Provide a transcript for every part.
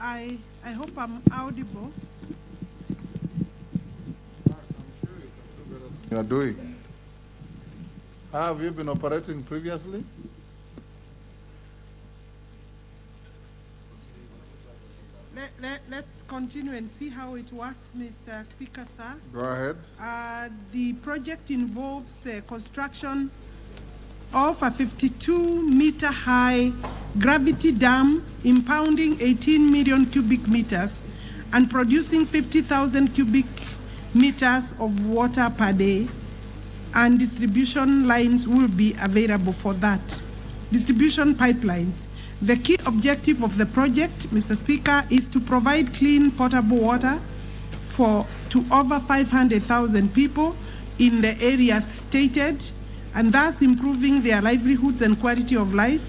I hope I'm audible. You are doing. How have you been operating previously? Let's continue and see how it works, Mr. Speaker, sir. Go ahead. The project involves construction of a 52-meter high gravity dam impounding 18 million cubic meters and producing 50,000 cubic meters of water per day, and distribution lines will be available for that. Distribution pipelines. The key objective of the project, Mr. Speaker, is to provide clean potable water to over 500,000 people in the areas stated, and thus improving their livelihoods and quality of life,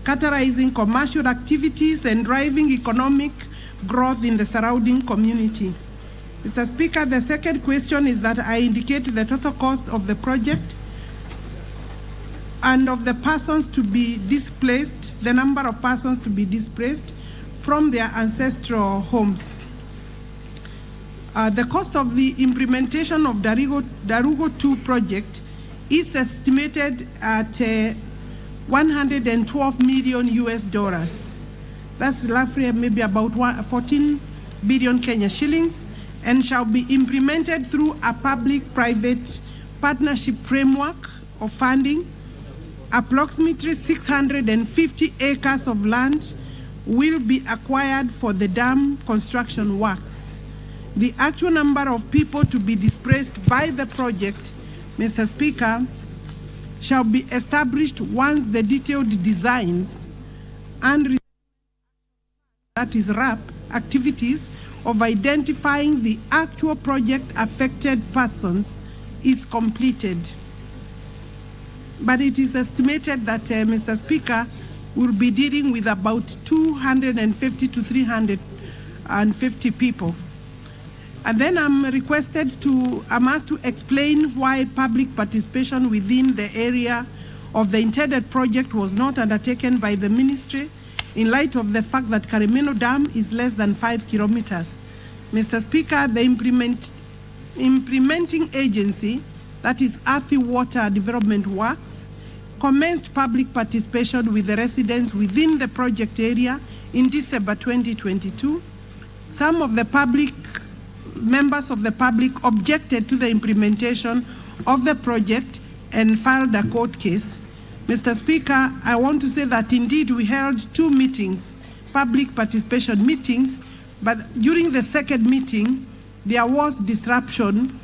catalyzing commercial activities and driving economic growth in the surrounding community. Mr. Speaker, the second question is that I indicate the total cost of the project and of the persons to be displaced, the number of persons to be displaced from their ancestral homes. The cost of the implementation of Darugo 2 project is estimated at 112 million US dollars. That's roughly maybe about 14 billion Kenya shillings, and shall be implemented through a public-private partnership framework of funding. Approximately 650 acres of land will be acquired for the dam construction works. The actual number of people to be displaced by the project, Mr. Speaker, shall be established once the detailed designs and that is RAP activities of identifying the actual project affected persons is completed. But it is estimated that, Mr. Speaker, will be dealing with about 250 to 350 people. And then I'm asked to explain why public participation within the area of the intended project was not undertaken by the ministry in light of the fact that Karimeno Dam is less than 5 kilometers. Mr. Speaker, the implementing agency, that is Earthy Water Development Works, commenced public participation with the residents within the project area in December 2022. Some of the members of the public objected to the implementation of the project and filed a court case. Mr. Speaker, I want to say that indeed we held 2 meetings, public participation meetings, but during the second meeting, there was disruption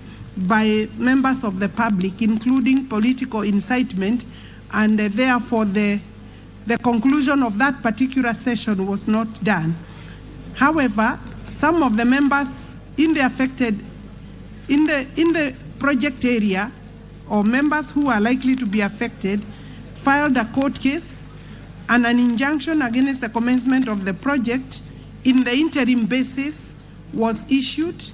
by members of the public, including political incitement, and therefore the conclusion of that particular session was not done. However, some of the members in the project area, or members who are likely to be affected, filed a court case and an injunction against the commencement of the project in the interim basis was issued,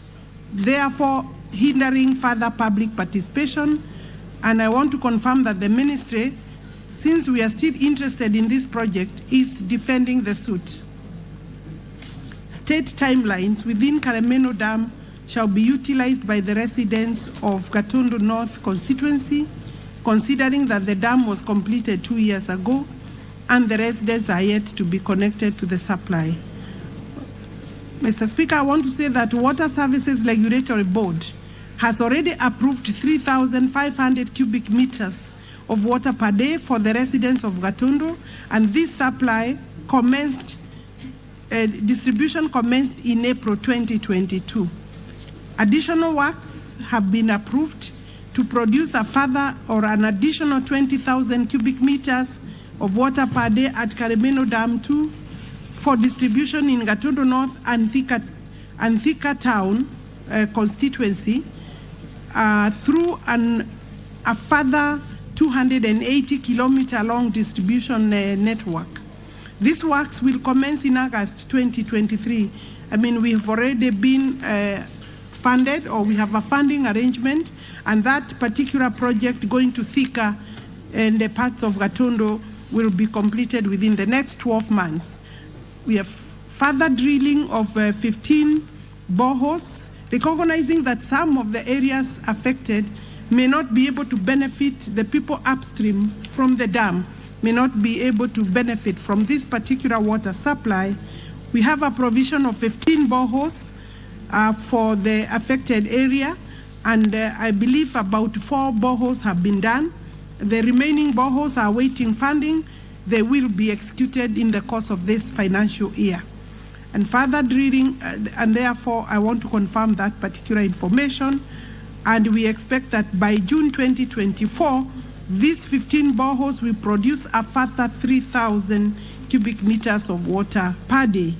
therefore hindering further public participation. And I want to confirm that the ministry, since we are still interested in this project, is defending the suit. State timelines within Karimeno Dam shall be utilized by the residents of Gatundu North constituency, considering that the dam was completed 2 years ago and the residents are yet to be connected to the supply. Mr. Speaker, I want to say that Water Services Regulatory Board has already approved 3,500 cubic meters of water per day for the residents of Gatundu, and this supply commenced, distribution commenced in April 2022. Additional works have been approved to produce a further or an additional 20,000 cubic meters of water per day at Karimeno Dam 2 for distribution in Gatundu North and Thika Town constituency through a further 280-kilometer long distribution network. These works will commence in August 2023. I mean, we have already been funded, or we have a funding arrangement, and that particular project going to Thika and the parts of Gatundu will be completed within the next 12 months. We have further drilling of 15 boreholes, recognizing that some of the areas affected may not be able to benefit, the people upstream from the dam may not be able to benefit from this particular water supply. We have a provision of 15 boreholes for the affected area, and I believe about 4 boreholes have been done. The remaining boreholes are awaiting funding. They will be executed in the course of this financial year. And further drilling, and therefore I want to confirm that particular information, and we expect that by June 2024, these 15 boreholes will produce a further 3,000 cubic meters of water per day.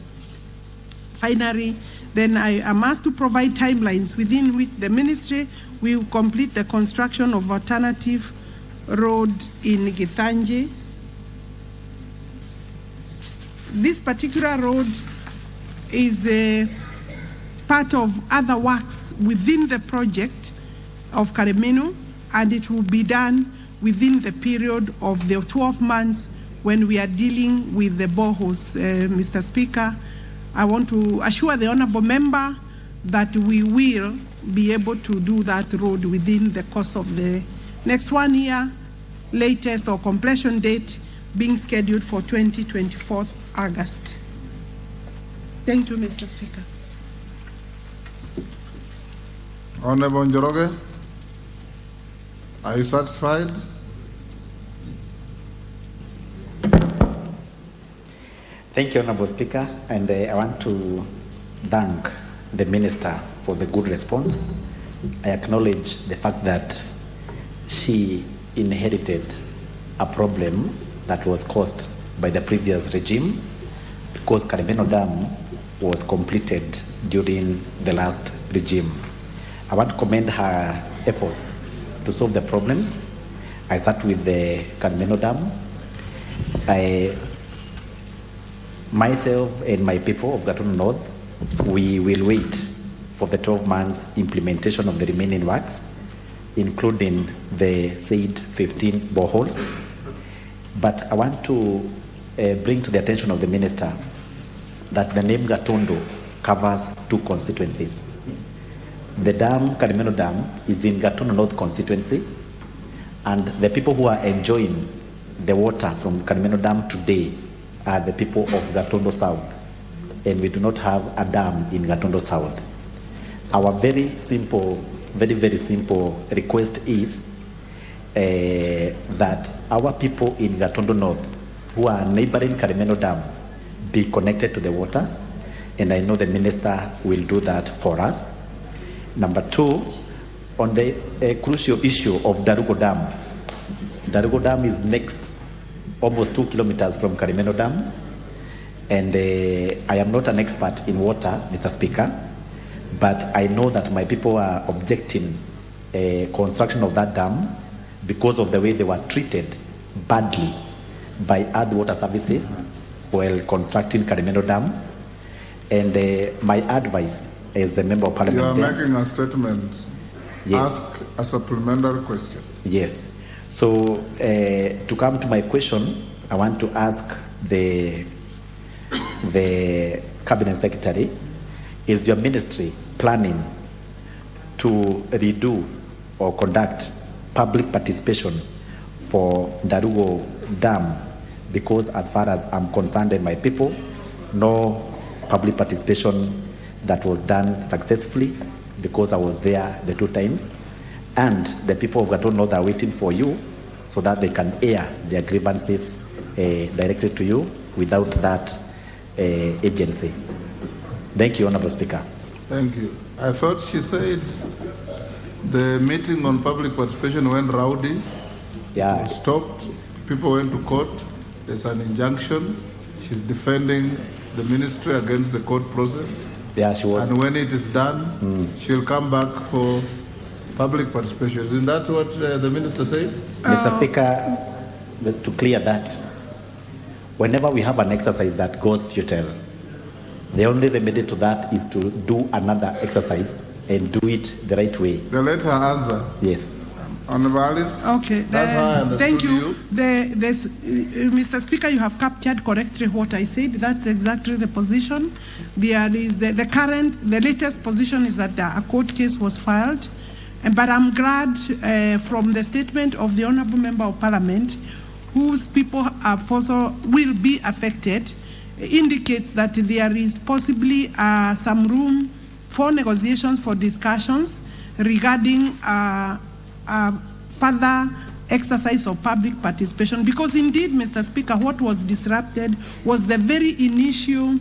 Finally, then I am asked to provide timelines within which the ministry will complete the construction of alternative road in Githanje. This particular road is a part of other works within the project of Karimeno, and it will be done within the period of the 12 months when we are dealing with the boreholes. Mr. Speaker, I want to assure the honorable member that we will be able to do that road within the course of the next 1 year, latest or completion date being scheduled for 2024 August. Thank you, Mr. Speaker. Honorable Njoroge, are you satisfied? Thank you, Honorable Speaker, and I want to thank the Minister for the good response. I acknowledge the fact that she inherited a problem that was caused by the previous regime because Karimeno Dam was completed during the last regime. I want to commend her efforts to solve the problems. I start with the Karimeno Dam. Myself and my people of Gatundu North, we will wait for the 12 months implementation of the remaining works, including the said 15 boreholes. But I want to bring to the attention of the Minister that the name Gatundu covers 2 constituencies. The dam, Karimeno Dam, is in Gatundu North constituency, and the people who are enjoying the water from Karimeno Dam today are the people of Gatundu South, and we do not have a dam in Gatundu South. Our very simple request is that our people in Gatundu North who are neighboring Karimeno Dam be connected to the water, and I know the Minister will do that for us. Number 2, on the crucial issue of Darugo Dam. Darugo Dam is next, almost 2 kilometers from Karimeno Dam, and I am not an expert in water, Mr. Speaker, but I know that my people are objecting construction of that dam because of the way they were treated badly by Earth Water Services while constructing Karimeno Dam. And my advice as the Member of Parliament... You are making a statement. Yes. Ask a supplementary question. Yes. So to come to my question, I want to ask the Cabinet Secretary, is your ministry planning to redo or conduct public participation for Darugo Dam? Because as far as I'm concerned and my people, no public participation that was done successfully, because I was there the 2 times. And the people of Gatundu North are waiting for you so that they can air their grievances directly to you without that agency. Thank you, Honorable Speaker. Thank you. I thought she said the meeting on public participation went rowdy. Yeah. It stopped. People went to court. There's an injunction. She's defending the ministry against the court process. Yeah, she was. And when it is done, she'll come back for public participation. Isn't that what the minister said? Mr. Speaker, to clear that, whenever we have an exercise that goes futile, the only remedy to that is to do another exercise and do it the right way. Let her answer. Yes. Honorable Alice? Okay. That's how I understood thank you. you. Mr. Speaker, you have captured correctly what I said. That's exactly the position. There is the latest position is that a court case was filed. But I'm glad from the statement of the Honourable Member of Parliament, whose people also will be affected, indicates that there is possibly some room for negotiations, for discussions regarding further exercise of public participation. Because indeed, Mr. Speaker, what was disrupted was the very initial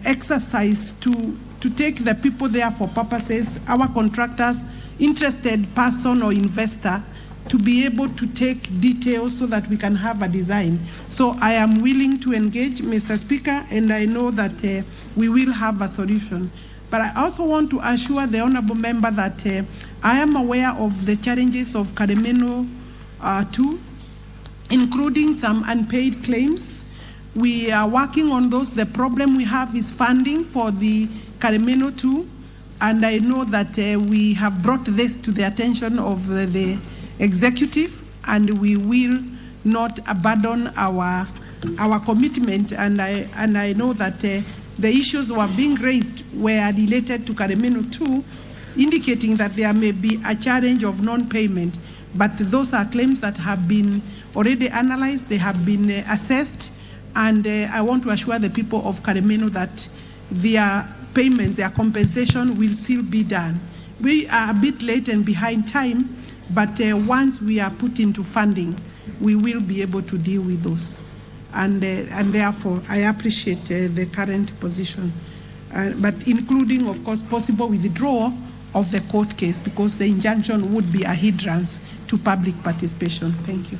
exercise to take the people there for purposes, our contractors, interested person or investor, to be able to take details so that we can have a design. So I am willing to engage, Mr. Speaker, and I know that we will have a solution. But I also want to assure the Honourable Member that I am aware of the challenges of Karimeno too, including some unpaid claims. We are working on those. The problem we have is funding for the Karimeno too, and I know that we have brought this to the attention of the executive, and we will not abandon our commitment. And I know that the issues that were being raised were related to Karimeno too, indicating that there may be a challenge of non-payment. But those are claims that have been already analyzed, they have been assessed, and I want to assure the people of Karimeno that their payments, their compensation will still be done. We are a bit late and behind time, but once we are put into funding, we will be able to deal with those. And therefore, I appreciate the current position, but including, of course, possible withdrawal of the court case, because the injunction would be a hindrance to public participation. Thank you.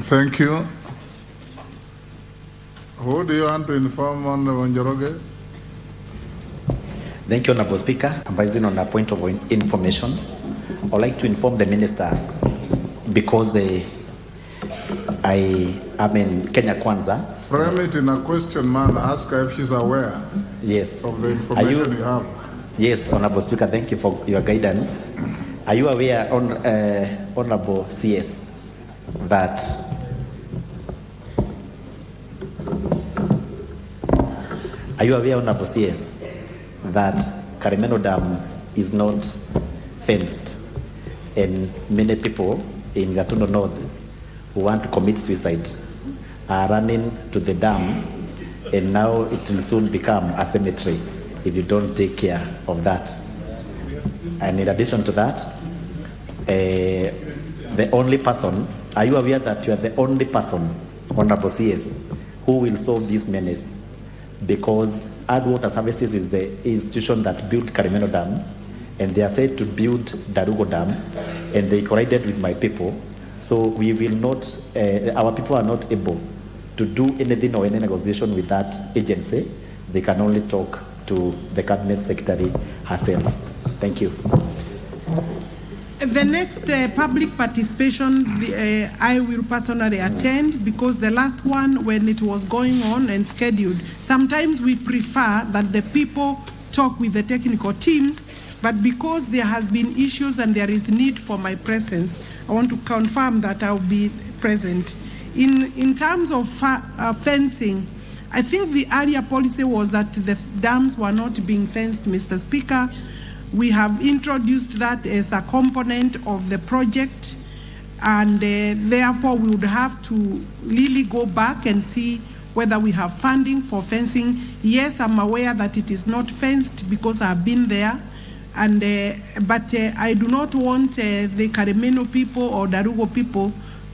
Thank you. Who do you want to inform on Wanjoroge? Thank you, Honourable Speaker. I'm rising on a point of information. I'd like to inform the Minister, because I am in Kenya Kwanza. Frame it in a question, man. Ask her if she's aware Yes. of the information you have. Yes, Honourable Speaker, thank you for your guidance. Are you aware, Honourable CS, that Karimeno Dam is not fenced, and many people in Gatundu North who want to commit suicide are running to the dam, and now it will soon become a cemetery if you don't take care of that. And in addition to that, the only person, are you aware that you are the only person, Honourable CS, who will solve this menace? Because Ard Water Services is the institution that built Karimeno Dam, and they are said to build Darugo Dam, and they collided with my people. So we will not, our people are not able to do anything or any negotiation with that agency. They can only talk to the Cabinet Secretary herself. Thank you. The next public participation, I will personally attend, because the last one, when it was going on and scheduled, sometimes we prefer that the people talk with the technical teams, but because there has been issues and there is need for my presence, I want to confirm that I'll be present. In terms of fencing, I think the earlier policy was that the dams were not being fenced, Mr. Speaker. We have introduced that as a component of the project, and therefore we would have to really go back and see whether we have funding for fencing. Yes, I'm aware that it is not fenced because I've been there, and but I do not want the Karimeno people or Darugo people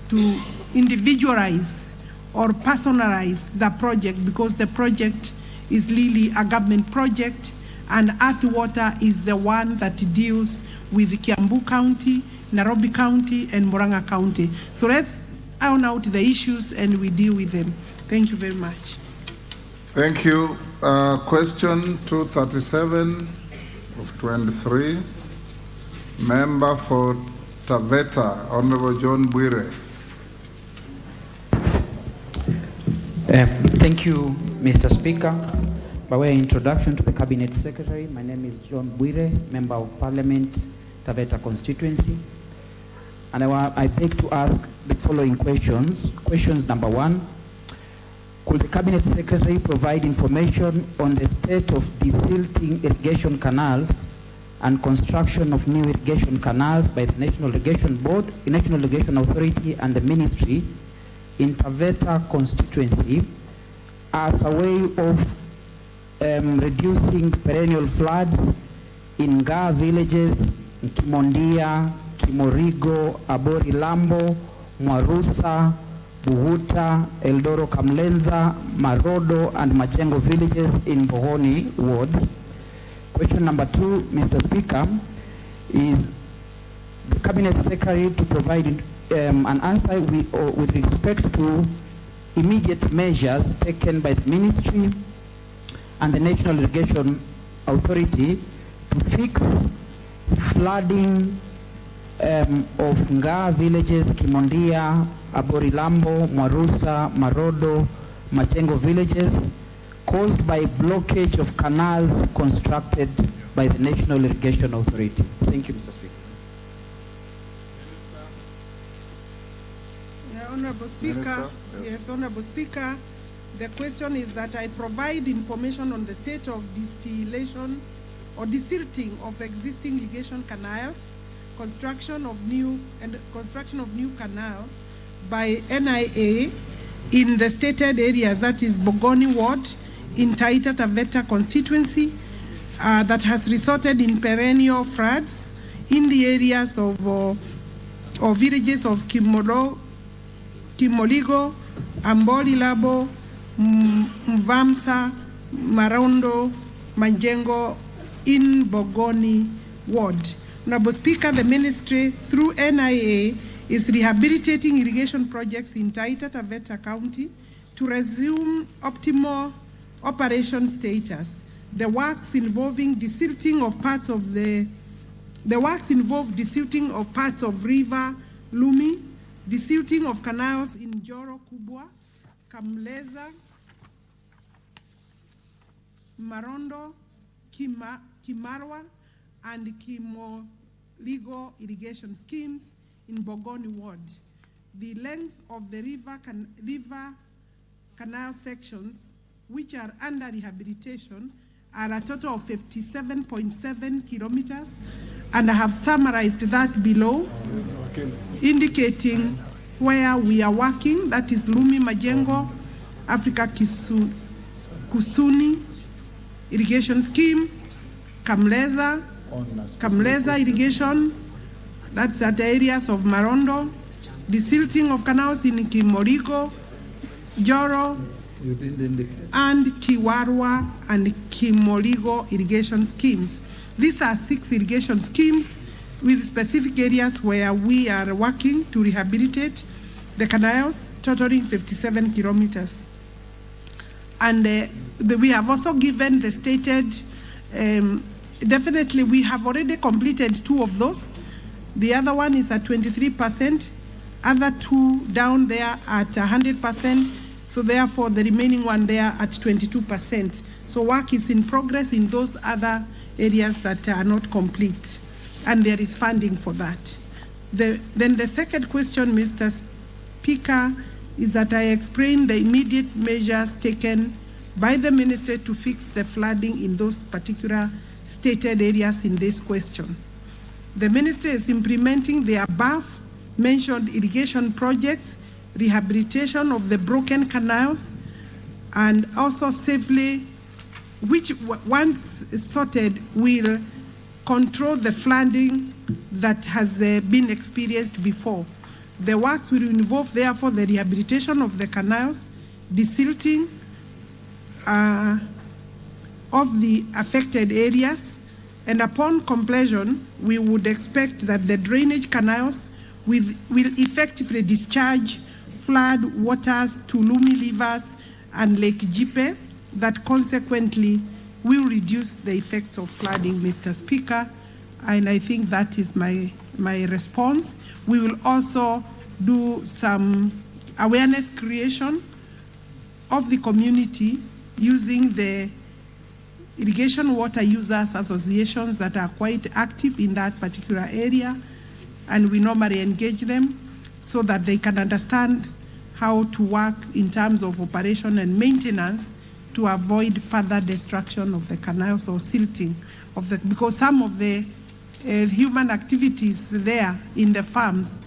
to individualize or personalize the project, because the project is really a government project, and Earth Water is the one that deals with Kiambu County, Nairobi County, and Murang'a County. So let's iron out the issues and we deal with them. Thank you very much. Thank you. Question 237 of 23. Member for Taveta, Honorable John Bwire. Thank you, Mr. Speaker. By way of introduction to the Cabinet Secretary, my name is John Bwire, Member of Parliament, Taveta constituency. And I beg to ask the following questions. Questions number 1, could the Cabinet Secretary provide information on the state of desilting irrigation canals and construction of new irrigation canals by the National Irrigation Board, National Irrigation Authority and the Ministry in Taveta constituency as a way of reducing perennial floods in Ga villages, in Kimondia, Kimorigo, Abori Lambo, Mwarusa, Buhuta, Eldoro Kamlenza, Marodo, and Machengo villages in Bohoni ward. Question number 2, Mr. Speaker, is the Cabinet Secretary to provide an answer with respect to immediate measures taken by the Ministry and the National Irrigation Authority to fix flooding of Nga villages, Kimondia, Aborilambo, Mwarusa, Marodo, Machengo villages caused by blockage of canals constructed by the National Irrigation Authority. Thank you, Mr. Speaker. Honorable Speaker, Minister, yes, Honorable Speaker, the question is that I provide information on the state of distillation or desilting of existing irrigation canals, construction of new canals by NIA in the stated areas, that is Bogoni Ward in Taita Taveta constituency, that has resulted in perennial floods in the areas of villages of Kimoligo, Amboli Labo, Mvamsa, Marondo, Manjengo in Bogoni Ward. Honorable Speaker, the Ministry through NIA is rehabilitating irrigation projects in Taita Taveta County to resume optimal operation status. The works involving desilting of parts of desilting of parts of River Lumi, desilting of canals in Joro Kubwa, Kamleza, Marondo, Kimarwa, and Kimoligo irrigation schemes in Bogoni Ward. The length of the river canal sections, which are under rehabilitation, are a total of 57.7 kilometers, and I have summarized that below, indicating where we are working. That is Lumi Majengo, Africa Kusuni irrigation scheme, Kamleza irrigation, that's at the areas of Marondo, desilting of canals in Kimorigo, Joro, and Kiwarwa and Kimoligo irrigation schemes. These are 6 irrigation schemes with specific areas where we are working to rehabilitate the canals, totaling 57 kilometers. And we have also given the stated, definitely we have already completed 2 of those. The other one is at 23%, other 2 down there at 100%. So therefore, the remaining one there at 22%. So work is in progress in those other areas that are not complete, and there is funding for that. Then the second question, Mr. Speaker, is that I explain the immediate measures taken by the minister to fix the flooding in those particular stated areas in this question. The minister is implementing the above mentioned irrigation projects, rehabilitation of the broken canals, and also safely, which once sorted will control the flooding that has been experienced before. The works will involve, therefore, the rehabilitation of the canals, desilting of the affected areas, and upon completion, we would expect that the drainage canals will effectively discharge flood waters to Lumi rivers and Lake Jipe that consequently will reduce the effects of flooding, Mr. Speaker. And I think that is my response. We will also do some awareness creation of the community using the irrigation water users associations that are quite active in that particular area, and we normally engage them so that they can understand how to work in terms of operation and maintenance to avoid further destruction of the canals or silting of the, because some of the human activities there in the farms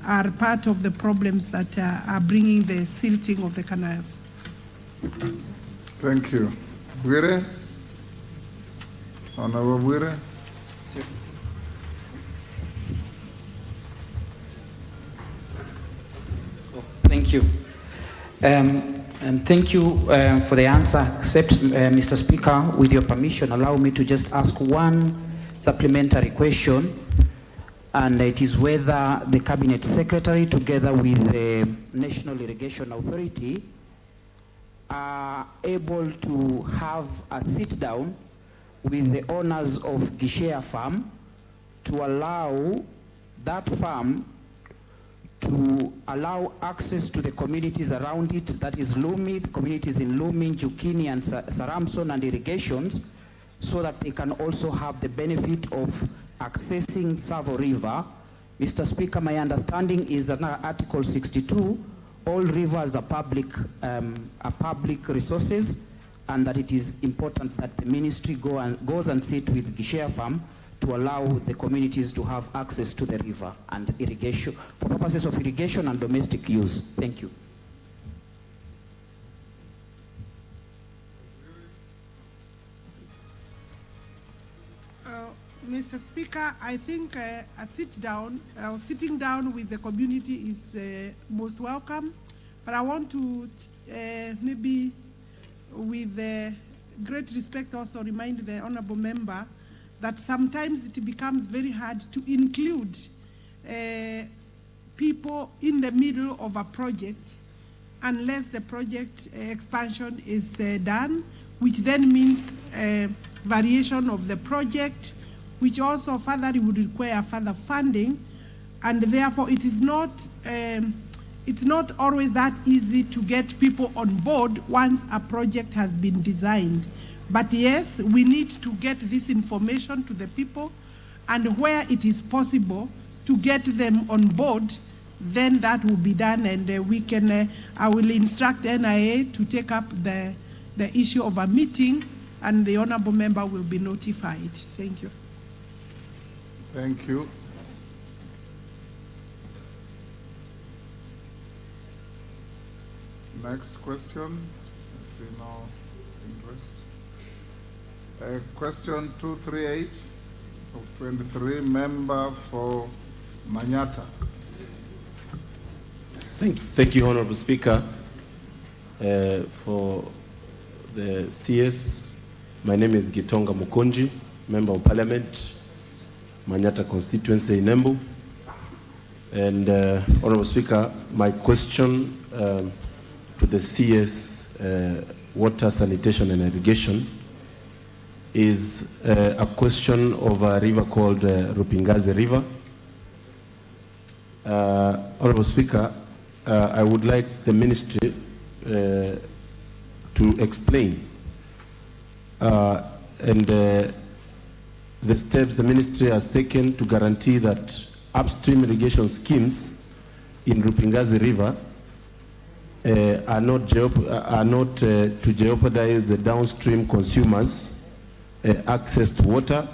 are part of the problems that are bringing the silting of the canals. Thank you. Wire? Honorable Wire? Thank you. And thank you for the answer. Except, Mr. Speaker, with your permission, allow me to just ask one supplementary question, and it is whether the Cabinet Secretary, together with the National Irrigation Authority, are able to have a sit-down with the owners of Gishea Farm to allow that farm to allow access to the communities around it, that is Lumi, communities in Lumi, Jukini, and Saramson, and irrigations, so that they can also have the benefit of accessing Savo River. Mr. Speaker, my understanding is that under Article 62, all rivers are public resources, and that it is important that the ministry goes and sit with Gishea Farm to allow the communities to have access to the river and irrigation, for purposes of irrigation and domestic use. Thank you. Mr. Speaker, I think sitting down with the community is most welcome, but I want to maybe with great respect also remind the honorable member that sometimes it becomes very hard to include people in the middle of a project unless the project expansion is done, which then means variation of the project, which also further would require further funding, and therefore it is not it's not always that easy to get people on board once a project has been designed. But yes, we need to get this information to the people, and where it is possible to get them on board, then that will be done, and we can. I will instruct NIA to take up the issue of a meeting, and the honourable member will be notified. Thank you. Thank you. Next question. I see no interest. Question 238 of 23, member for Manyata. Thank you, Honorable Speaker. For the CS, my name is Gitonga Mukonji, Member of Parliament, Manyata constituency in Embu. And Honorable Speaker, my question to the CS, Water, Sanitation and Irrigation, is a question of a river called Rupingazi River. Honorable Speaker, I would like the ministry to explain the steps the ministry has taken to guarantee that upstream irrigation schemes in Rupingazi River are not to jeopardize the downstream consumers' access to water,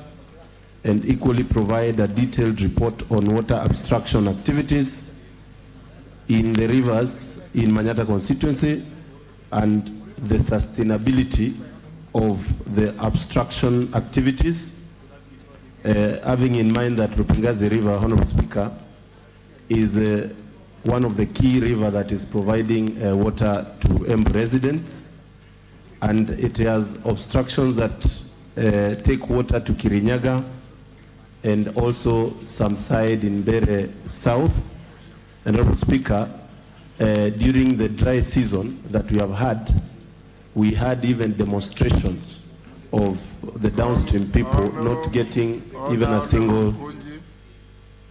and equally provide a detailed report on water abstraction activities in the rivers in Manyata constituency and the sustainability of the abstraction activities, having in mind that Rupingazi River, Honorable Speaker, is one of the key rivers that is providing water to Embu residents, and it has obstructions that take water to Kirinyaga and also some side in Bere South. And Honorable Speaker, during the dry season that we had even demonstrations of the downstream people not getting even a single.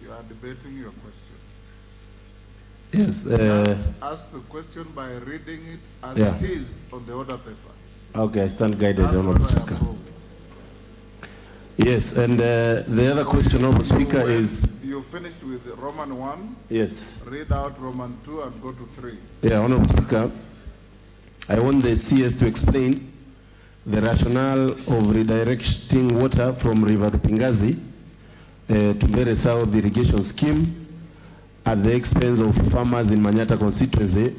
You are debating your question. Yes. Ask the question by reading it as Yeah. it is on the order paper. Okay, I stand guided, That's Honorable what I Speaker. approve. Yes, and the other question, Honorable Speaker, is... You finished with Roman 1? Yes. Read out Roman 2 and go to 3. Yeah, Honorable Speaker, I want the CS to explain the rationale of redirecting water from River Rupingazi to Mandera South irrigation scheme at the expense of farmers in Manyata constituency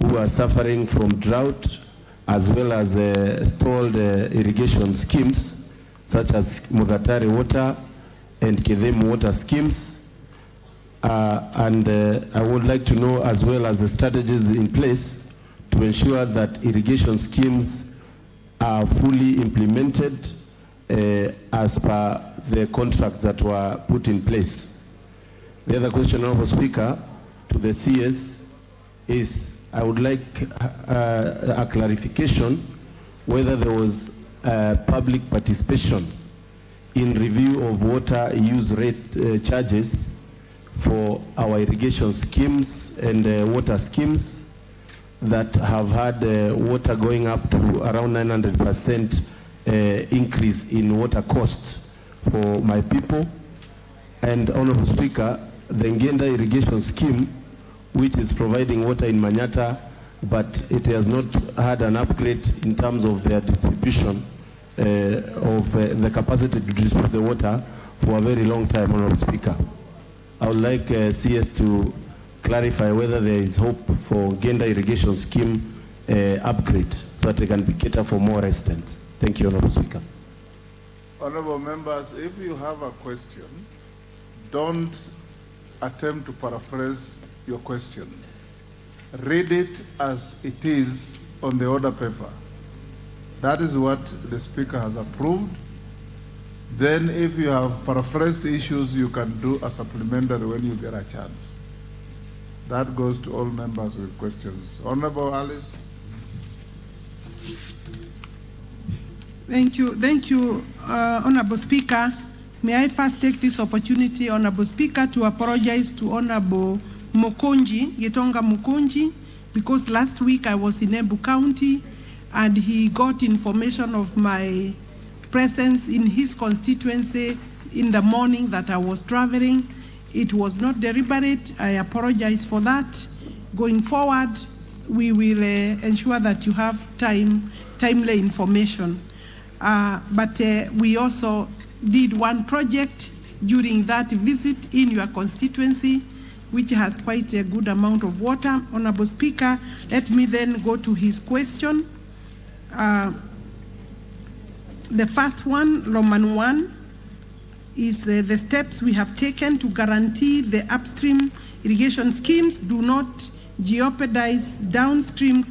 who are suffering from drought, as well as stalled irrigation schemes such as Mugatari water and Kedemu water schemes. And I would like to know as well as the strategies in place to ensure that irrigation schemes are fully implemented as per the contracts that were put in place. The other question, Honorable Speaker, to the CS is I would like a clarification whether there was public participation in review of water use rate charges for our irrigation schemes and water schemes that have had water going up to around 900% increase in water cost for my people. And Honorable Speaker, the Ngenda irrigation scheme, which is providing water in Manyata, but it has not had an upgrade in terms of their distribution of the capacity to distribute the water for a very long time, Honorable Speaker. I would like CS to clarify whether there is hope for Ngenda irrigation scheme upgrade so that they can be catered for more residents. Thank you, Honorable Speaker. Honorable members, if you have a question, don't attempt to paraphrase your question. Read it as it is on the order paper. That is what the Speaker has approved. Then if you have paraphrased issues, you can do a supplementary when you get a chance. That goes to all members with questions. Honorable Alice. Thank you, Honorable Speaker. May I first take this opportunity, Honorable Speaker, to apologize to Honorable Mukonji, Gitonga Mukonji, because last week I was in Embu County and he got information of my presence in his constituency in the morning that I was traveling. It was not deliberate. I apologize for that. Going forward, we will ensure that you have timely information. But we also did one project during that visit in your constituency, which has quite a good amount of water. Honorable Speaker, let me then go to his question. The first one, Roman 1, is the steps we have taken to guarantee the upstream irrigation schemes do not jeopardize downstream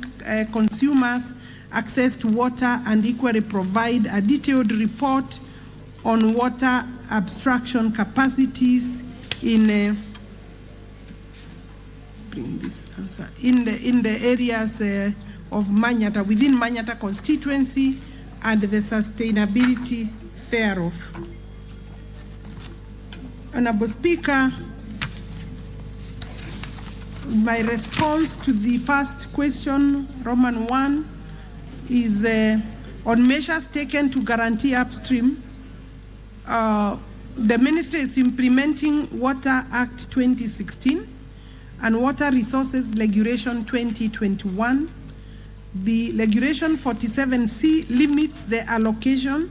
consumers' access to water and equally provide a detailed report on water abstraction capacities in the areas of Manyata, within Manyata constituency, and the sustainability thereof. Honorable Speaker, my response to the first question, Roman 1, is on measures taken to guarantee upstream. The Ministry is implementing Water Act 2016 and Water Resources Regulation 2021. The Regulation 47C limits the allocation,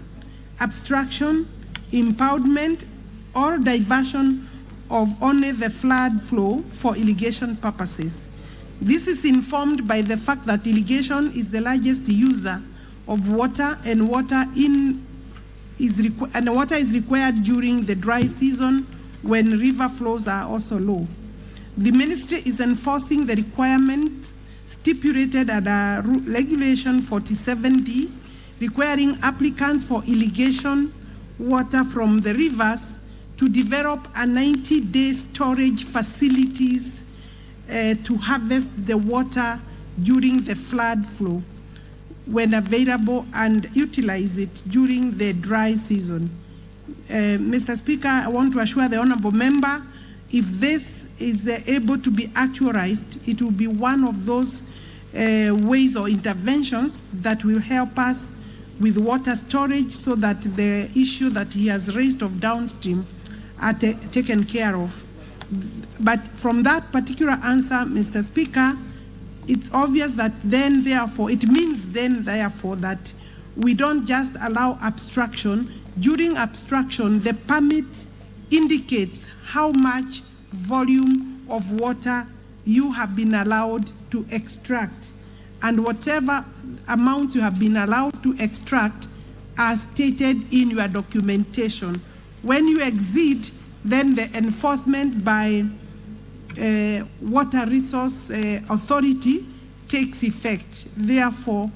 abstraction, impoundment, or diversion of only the flood flow for irrigation purposes. This is informed by the fact that irrigation is the largest user of water, and water is required during the dry season when river flows are also low. The Ministry is enforcing the requirements stipulated under Regulation 47D, requiring applicants for irrigation water from the rivers to develop a 90-day storage facilities to harvest the water during the flood flow when available and utilize it during the dry season. Mr. Speaker, I want to assure the honorable member, if this is able to be actualized, it will be one of those ways or interventions that will help us with water storage so that the issue that he has raised of downstream are taken care of. But from that particular answer, Mr. Speaker, it's obvious that then therefore, it means then therefore that we don't just allow abstraction. During abstraction, the permit indicates how much volume of water you have been allowed to extract. And whatever amounts you have been allowed to extract are stated in your documentation. When you exceed, then the enforcement by Water Resource Authority takes effect. Therefore,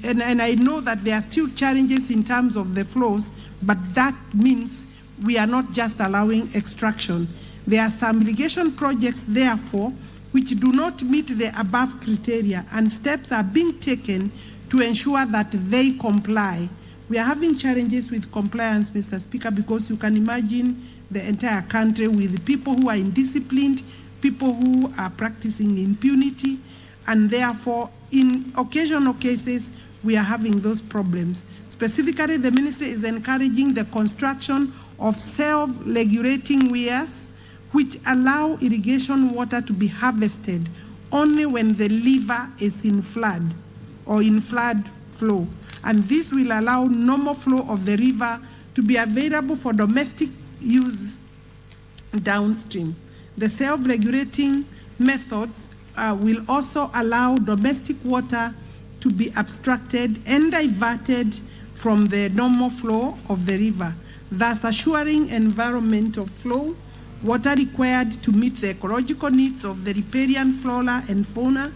and I know that there are still challenges in terms of the flows, but that means we are not just allowing extraction. There are some irrigation projects, therefore, which do not meet the above criteria, and steps are being taken to ensure that they comply. We are having challenges with compliance, Mr. Speaker, because you can imagine the entire country with people who are indisciplined, people who are practicing impunity, and therefore, in occasional cases, we are having those problems. Specifically, the ministry is encouraging the construction of self-regulating weirs which allow irrigation water to be harvested only when the river is in flood or in flood flow. And this will allow normal flow of the river to be available for domestic use downstream. The self-regulating methods will also allow domestic water to be abstracted and diverted from the normal flow of the river, thus assuring environmental flow, water required to meet the ecological needs of the riparian flora and fauna,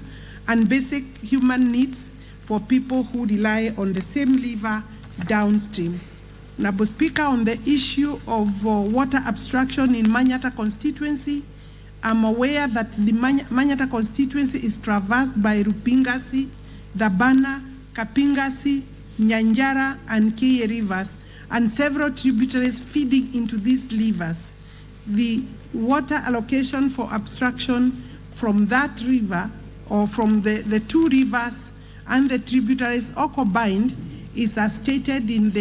and basic human needs for people who rely on the same river downstream. Honourable Speaker, on the issue of water abstraction in Manyata constituency, I'm aware that the Manyata constituency is traversed by Rupingasi, Dabana, Kapingasi, Nyanjara, and Keye rivers, and several tributaries feeding into these rivers. The water allocation for abstraction from that river, or from the two rivers and the tributaries all combined, is as stated in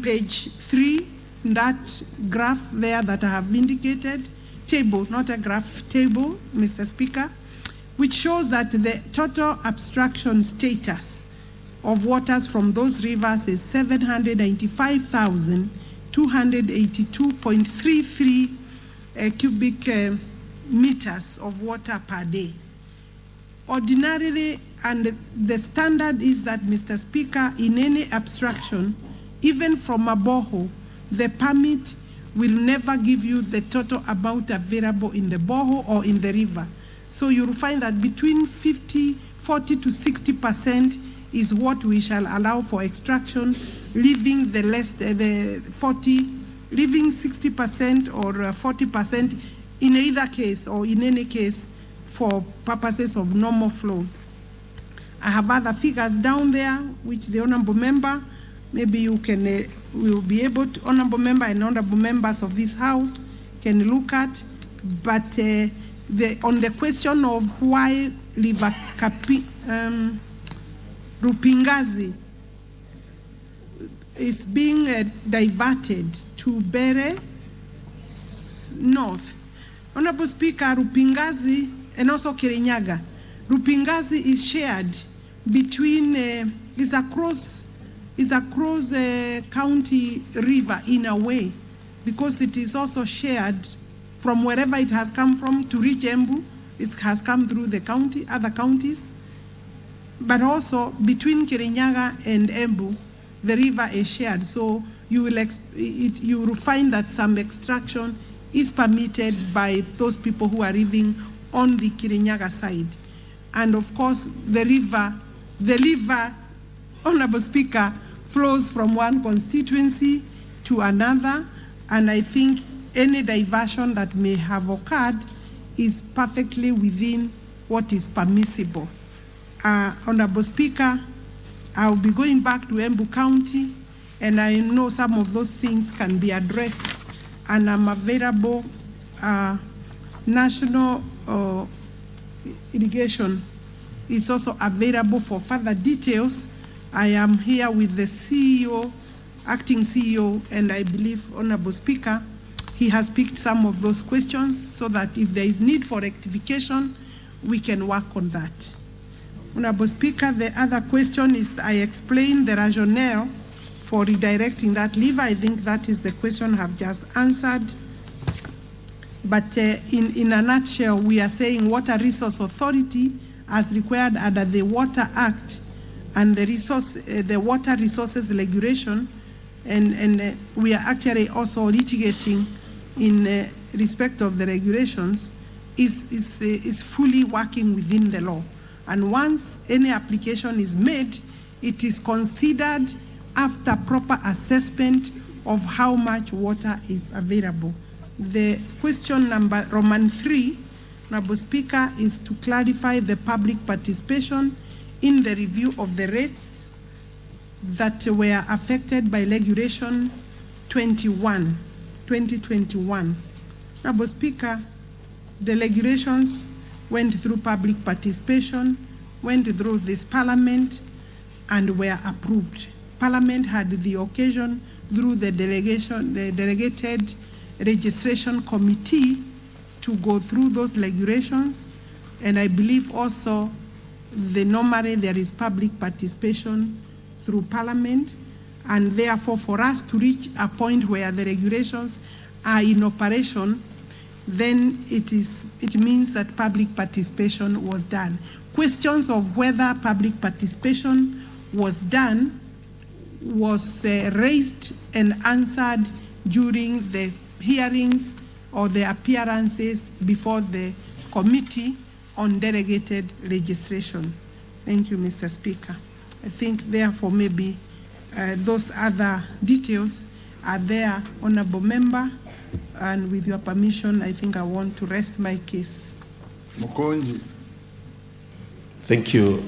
page 3, that graph there that I have indicated, table, not a graph, table, Mr. Speaker, which shows that the total abstraction status of waters from those rivers is 795,282.33 cubic meters of water per day. Ordinarily, and the standard is that, Mr. Speaker, in any abstraction, even from a borehole, the permit will never give you the total amount available in the borehole or in the river. So you'll find that between 40 to 60% is what we shall allow for extraction, leaving the less, leaving 60% or 40% in either case or in any case for purposes of normal flow. I have other figures down there, which the honorable member, maybe you can, will be able to, honorable member and honorable members of this house can look at, but on the question of why River Rupingazi is being diverted to Bere North. Honorable Speaker, Rupingazi and also Kirinyaga. Rupingazi is shared between, is across county river in a way, because it is also shared from wherever it has come from to reach Embu. It has come through the county, other counties, but also between Kirinyaga and Embu, the river is shared. So you will find that some extraction is permitted by those people who are living on the Kirinyaga side. And of course, the river, Honorable Speaker, flows from one constituency to another, and I think any diversion that may have occurred is perfectly within what is permissible. Honorable Speaker, I'll be going back to Embu County, and I know some of those things can be addressed, and I'm available. National Irrigation is also available for further details. I am here with the CEO, acting CEO, and I believe, Honorable Speaker, he has picked some of those questions so that if there is need for rectification, we can work on that. Honorable Speaker, the other question is, I explained the rationale for redirecting that lever. I think that is the question I have just answered. But in a nutshell, we are saying Water Resource Authority, as required under the Water Act and the Water Resources Regulation, and we are actually also litigating in respect of the regulations, is fully working within the law. And once any application is made, it is considered after proper assessment of how much water is available. The question number Roman 3, Honorable Speaker, is to clarify the public participation in the review of the rates that were affected by Regulation 2021. Honorable Speaker, the regulations went through public participation, went through this Parliament, and were approved. Parliament had the occasion through the delegated registration committee to go through those regulations, and I believe also normally there is public participation through Parliament, and therefore for us to reach a point where the regulations are in operation, then it means that public participation was done. Questions of whether public participation was done was raised and answered during the hearings or the appearances before the committee on delegated registration. Thank you, Mr. Speaker. I think therefore maybe those other details are there, Honorable Member, and with your permission, I think I want to rest my case. Mukonji. Thank you,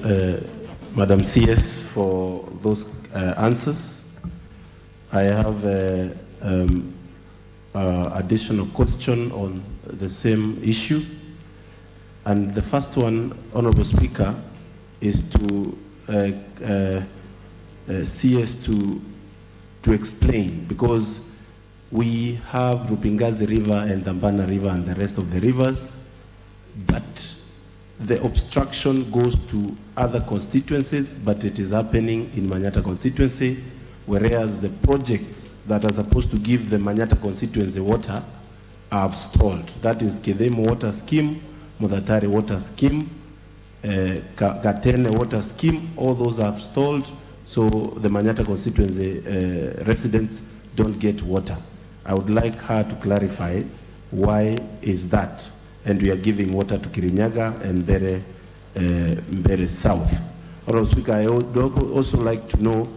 Madam CS, for those answers. I have additional question on the same issue. And the first one, Honorable Speaker, is to CS to explain, because we have Rupingazi River and Dambana River and the rest of the rivers, but the obstruction goes to other constituencies, but it is happening in Manyata constituency, whereas the projects that are supposed to give the Manyata constituency water have stalled. That is Kedemo Water Scheme, Mudatari Water Scheme, Gatene Water Scheme, all those have stalled, so the Manyata constituency residents don't get water. I would like her to clarify why is that, and we are giving water to Kirinyaga and Mbere South. Honorable Speaker, I would also like to know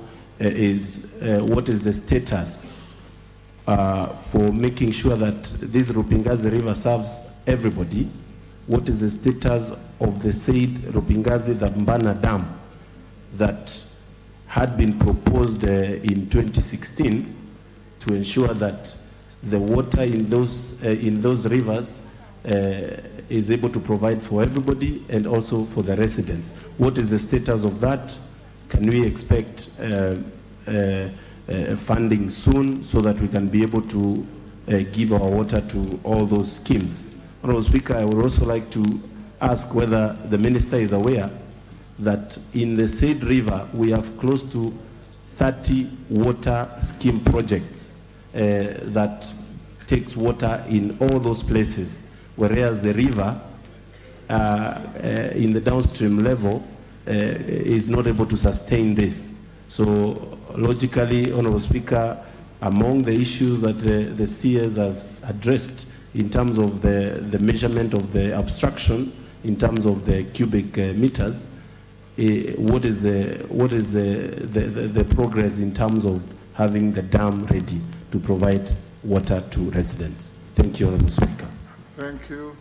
what is the status for making sure that this Rupingazi River serves everybody. What is the status of the said Rupingazi Dambana Dam that had been proposed in 2016 to ensure that the water in those rivers is able to provide for everybody and also for the residents. What is the status of that? Can we expect funding soon so that we can be able to give our water to all those schemes? Honorable Speaker, I would also like to ask whether the Minister is aware that in the said river we have close to 30 water scheme projects that takes water in all those places, whereas the river in the downstream level is not able to sustain this. So logically, Honorable Speaker, among the issues that the CS has addressed in terms of the measurement of the abstraction, in terms of the cubic meters, what is the progress in terms of having the dam ready to provide water to residents? Thank you, Honorable Speaker. Thank you.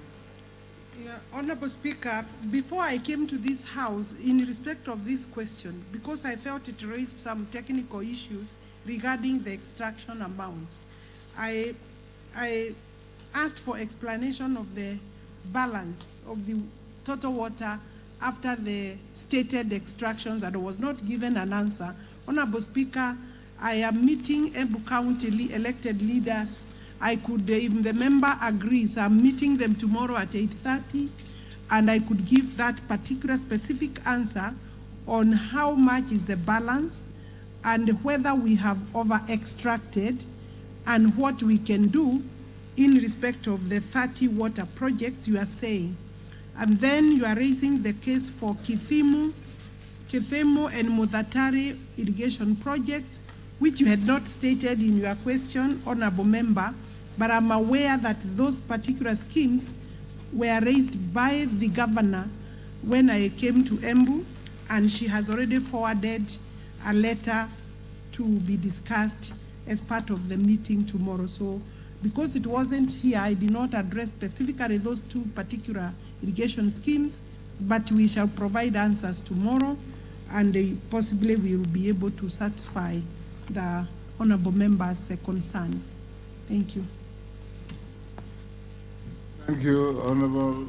Yeah, Honorable Speaker, before I came to this House, in respect of this question, because I felt it raised some technical issues regarding the extraction amounts, I asked for explanation of the balance of the total water after the stated extractions and was not given an answer. Honorable Speaker, I am meeting Embu County elected leaders. I could, if the member agrees, I'm meeting them tomorrow at 8:30, and I could give that particular specific answer on how much is the balance and whether we have over-extracted and what we can do in respect of the 30 water projects you are saying. And then you are raising the case for Kithemu and Mudatari irrigation projects, which you had not stated in your question, Honorable Member, but I'm aware that those particular schemes were raised by the governor when I came to Embu, and she has already forwarded a letter to be discussed as part of the meeting tomorrow. So because it wasn't here, I did not address specifically those two particular irrigation schemes, but we shall provide answers tomorrow, and possibly we will be able to satisfy the honorable members' concerns. Thank you. Thank you, Honorable.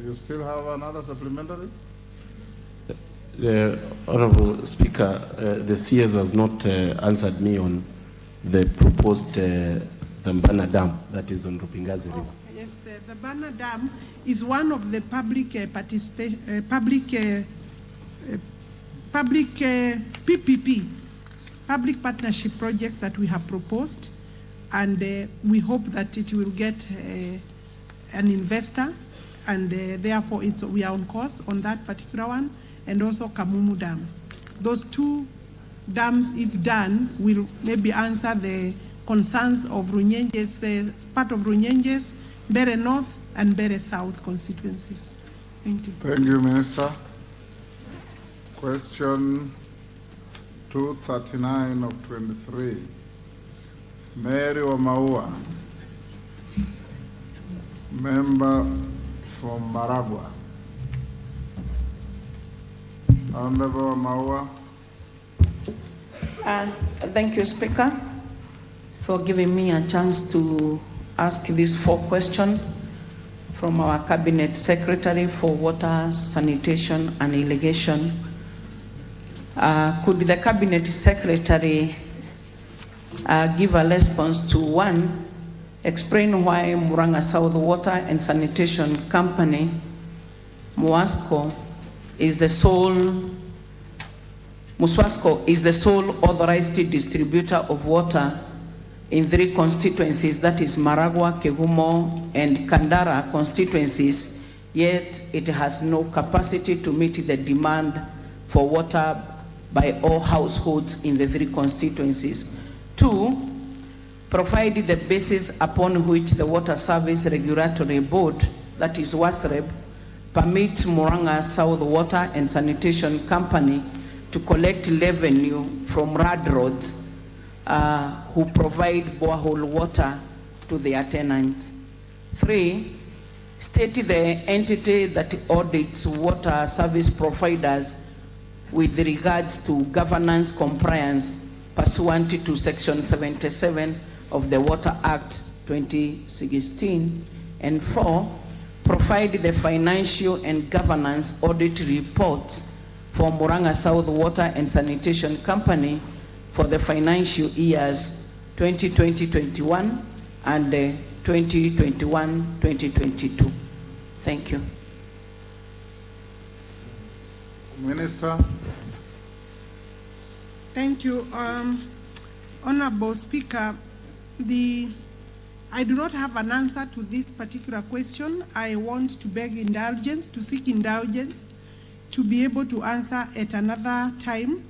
You still have another supplementary? The Honorable Speaker, the CS has not answered me on the proposed Mbana Dam that is on Rupingazi River. Yes, the Mbana Dam is one of the public PPP, public partnership projects that we have proposed, and we hope that it will get an investor, and therefore we are on course on that particular one, and also Kamumu Dam. Those two dams, if done, will maybe answer the concerns of Runyenjes, part of Runyenjes, Bere North and Bere South constituencies. Thank you. Thank you, Minister. Question 239 of 23. Mary Wamaua, member from Maragua. Honorable Wamaua. Thank you, Speaker, for giving me a chance to ask these 4 questions from our Cabinet Secretary for Water, Sanitation and Irrigation. Could the Cabinet Secretary give a response to 1, explain why Muranga South Water and Sanitation Company, MUASCO, is the sole authorized distributor of water in 3 constituencies, that is Maragua, Kegumo, and Kandara constituencies, yet it has no capacity to meet the demand for water by all households in the 3 constituencies. 2, provide the basis upon which the Water Service Regulatory Board, that is WASREB, permits Muranga South Water and Sanitation Company to collect revenue from RADRODs who provide borehole water to their tenants. 3, state the entity that audits water service providers with regards to governance compliance pursuant to Section 77 of the Water Act 2016. And 4, provide the financial and governance audit reports for Muranga South Water and Sanitation Company for the financial years 2020-21 and 2021-2022. Thank you. Minister. Thank you. Honorable Speaker, I do not have an answer to this particular question. I want to beg indulgence, to seek indulgence, to be able to answer at another time,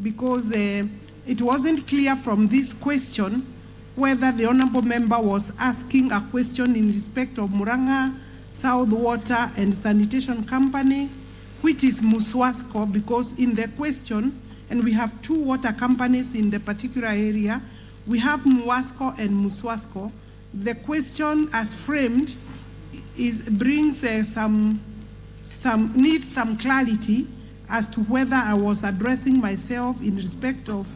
because it wasn't clear from this question whether the honorable member was asking a question in respect of Muranga South Water and Sanitation Company, which is MUSWASCO, because in the question, and we have 2 water companies in the particular area, we have MUASCO and MUSWASCO. The question as framed brings needs some clarity as to whether I was addressing myself in respect of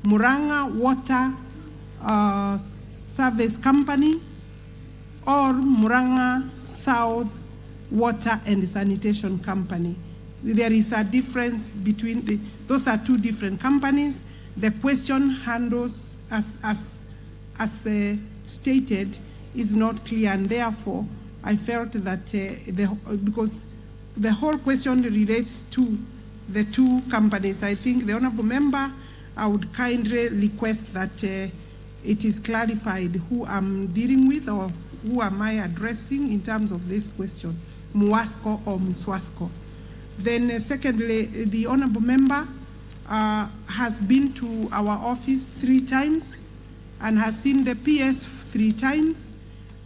Muranga Water Service Company or Muranga South Water and Sanitation Company. there is a difference between those are two different companies. The question handles as stated is not clear, and therefore I felt that because the whole question relates to the two companies, I think the honorable member, I would kindly request that it is clarified who I'm dealing with or who am I addressing in terms of this question, Muasco or Muswasco. Then secondly, the honorable member has been to our office 3 times and has seen the PS 3 times,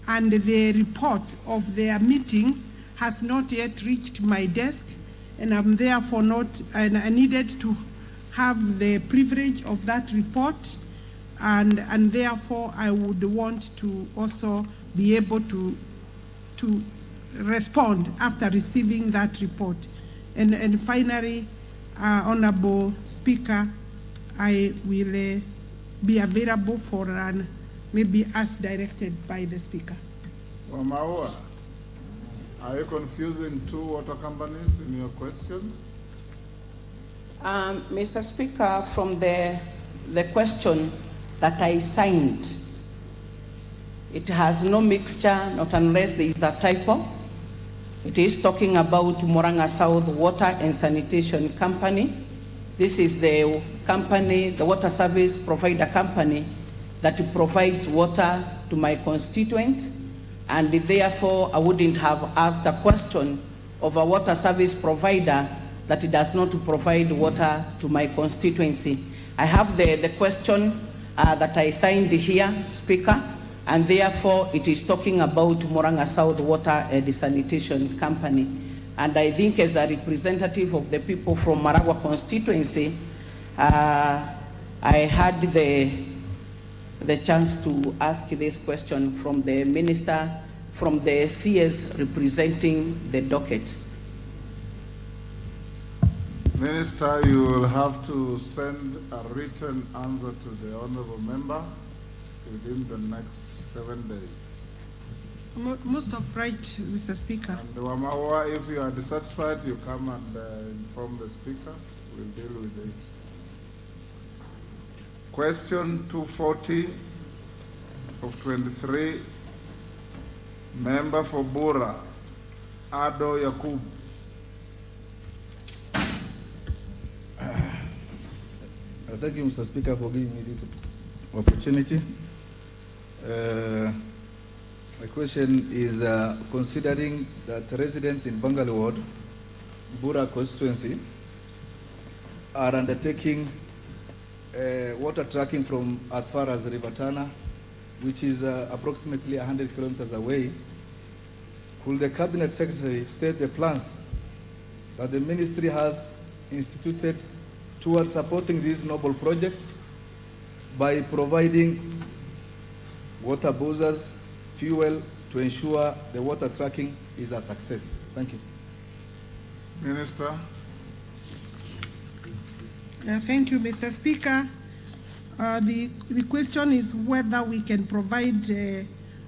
and the report of their meeting has not yet reached my desk, and I'm therefore not, and I needed to have the privilege of that report, and therefore I would want to also be able to respond after receiving that report. And finally, Honorable Speaker, I will be available for maybe as directed by the Speaker. Wamaua, are you confusing 2 water companies in your question? Mr. Speaker, from the question that I signed, it has no mixture, not unless there is a typo. It is talking about Murang'a South Water and Sanitation Company. This is the company, the water service provider company that provides water to my constituents, and therefore I wouldn't have asked a question of a water service provider that does not provide water to my constituency. I have the question that I signed here, Speaker, and therefore it is talking about Murang'a South Water and Sanitation Company. And I think as a representative of the people from Maragua constituency, I had the chance to ask this question from the minister, from the CS representing the docket. Minister, you will have to send a written answer to the honorable member within the next 7 days. Most upright, Mr. Speaker. And Wamaua, if you are dissatisfied, you come and inform the Speaker. We'll deal with it. Question 240 of 23, Member for Bura, Ado Yakub. Thank you, Mr. Speaker, for giving me this opportunity. My question is considering that residents in Bangalore Ward, Bura constituency, are undertaking water tracking from as far as River Tana, which is approximately 100 kilometers away. Could the Cabinet Secretary state the plans that the ministry has instituted towards supporting this noble project by providing water buzzers, fuel to ensure the water tracking is a success? Thank you. Minister. Thank you, Mr. Speaker. The question is whether we can provide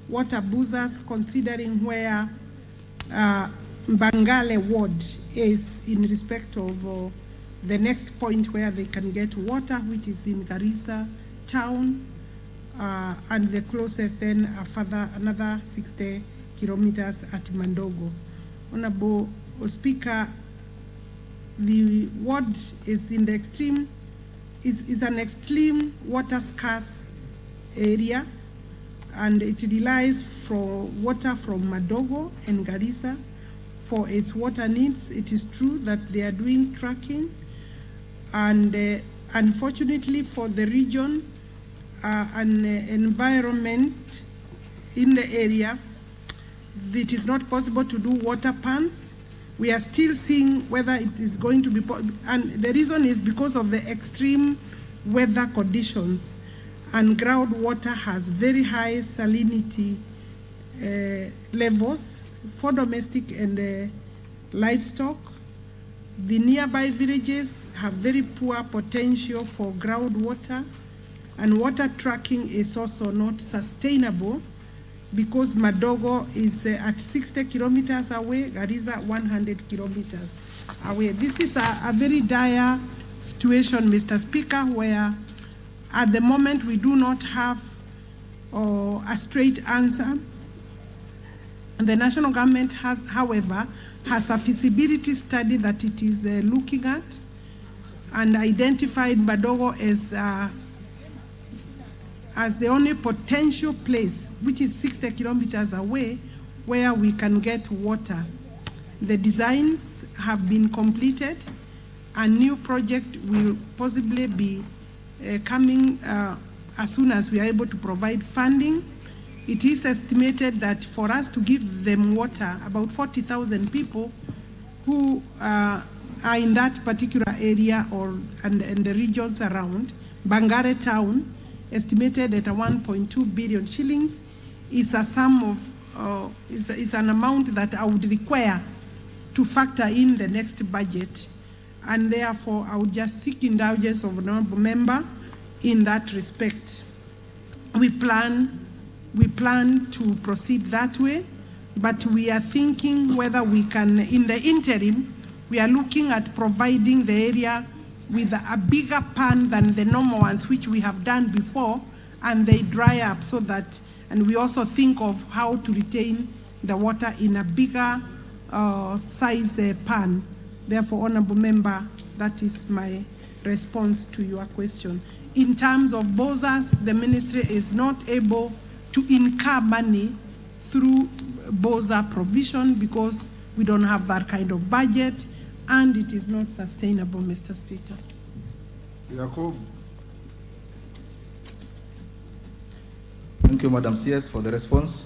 water buzzers considering where Bangale Ward is in respect of the next point where they can get water, which is in Garissa town, and the closest then further another 60 kilometers at Mandogo. Honorable Speaker, the ward is in the extreme, is an extreme water scarce area, and it relies for water from Mandogo and Garissa for its water needs. It is true that they are doing tracking, and unfortunately for the region, an environment in the area, it is not possible to do water pans. We are still seeing whether it is going to be, and the reason is because of the extreme weather conditions, and groundwater has very high salinity levels for domestic and livestock. The nearby villages have very poor potential for groundwater, and water tracking is also not sustainable because Madogo is at 60 kilometers away, Garissa 100 kilometers away. This is a very dire situation, Mr. Speaker, where at the moment we do not have a straight answer. And the national government has, however, has a feasibility study that it is looking at and identified Madogo as the only potential place, which is 60 kilometers away, where we can get water. The designs have been completed. A new project will possibly be coming as soon as we are able to provide funding. It is estimated that for us to give them water, about 40,000 people who are in that particular area and the regions around, Bangare town, estimated at 1.2 billion shillings, is a sum of, is an amount that I would require to factor in the next budget. And therefore, I would just seek indulgence of an honorable member in that respect. We plan to proceed that way, but we are thinking whether we can, in the interim, we are looking at providing the area with a bigger pan than the normal ones, which we have done before, and they dry up so that, and we also think of how to retain the water in a bigger size pan. Therefore, Honorable Member, that is my response to your question. In terms of BOZAS, the ministry is not able to incur money through BOZA provision because we don't have that kind of budget, and it is not sustainable, Mr. Speaker. Yakub. Thank you, Madam CS, for the response.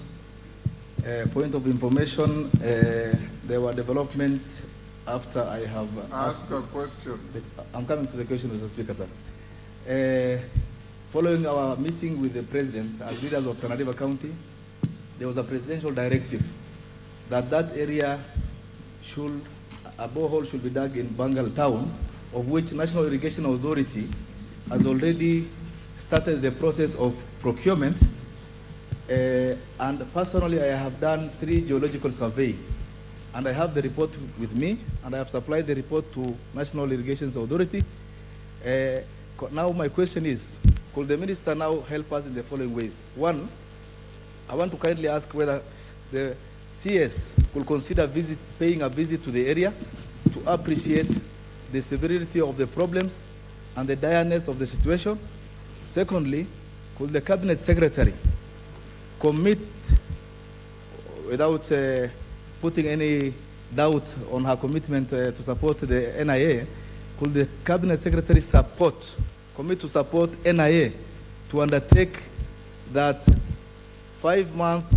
Point of information, there were developments after I have asked a question. I'm coming to the question, Mr. Speaker, sir. Following our meeting with the President as leaders of Tana River County, there was a presidential directive that area a borehole should be dug in Bangal town, of which National Irrigation Authority has already started the process of procurement. And personally, I have done 3 geological surveys. And I have the report with me, and I have supplied the report to National Irrigation Authority. Now my question is, could the minister now help us in the following ways? One, I want to kindly ask whether the CS could consider paying a visit to the area to appreciate the severity of the problems and the direness of the situation. Secondly, could the Cabinet Secretary commit, without putting any doubt on her commitment to support the NIA, could the Cabinet Secretary commit to support NIA to undertake that 5 months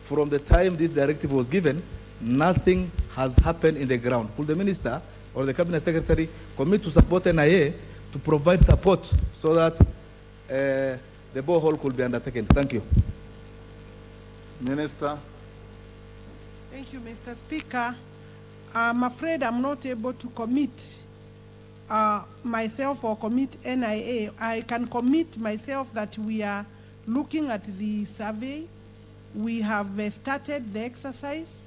from the time this directive was given, nothing has happened in the ground? Could the Minister or the Cabinet Secretary commit to support NIA to provide support so that the borehole could be undertaken? Thank you. Minister. Thank you, Mr. Speaker. I'm afraid I'm not able to commit myself or commit NIA. I can commit myself that we are looking at the survey. We have started the exercise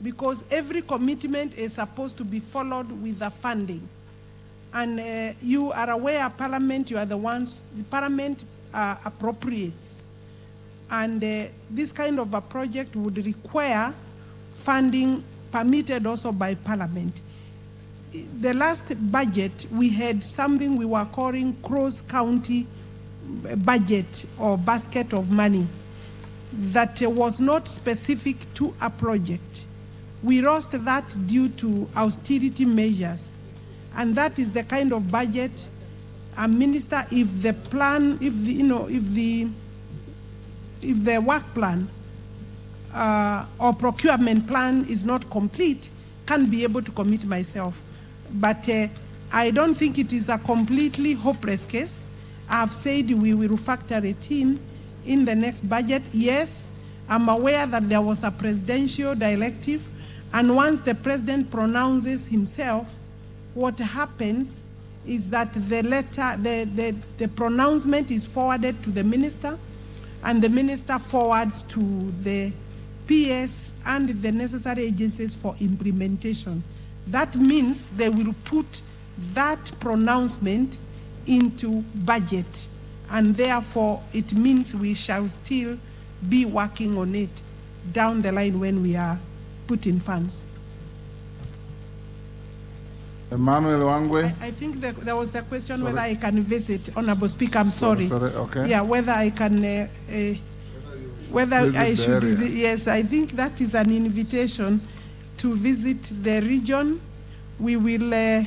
because every commitment is supposed to be followed with the funding. And you are aware, Parliament, you are the ones, the Parliament appropriates. And this kind of a project would require funding permitted also by Parliament. The last budget, we had something we were calling cross-county budget or basket of money that was not specific to a project. We lost that due to austerity measures. And that is the kind of budget a minister, if the plan, if the work plan or procurement plan is not complete, can't be able to commit myself. But I don't think it is a completely hopeless case. I have said we will factor it in the next budget. Yes, I'm aware that there was a presidential directive, and once the president pronounces himself, what happens is that the letter, the pronouncement is forwarded to the minister, and the minister forwards to the PS and the necessary agencies for implementation. That means they will put that pronouncement into budget, and therefore it means we shall still be working on it down the line when we are putting funds. Emmanuel Wangwe. I think there was the question Sorry. whether I can visit, Honorable Speaker, I'm sorry. Sorry, okay. Yeah, whether I can, whether Visit I the should, area. yes, I think that is an invitation to visit the region. We will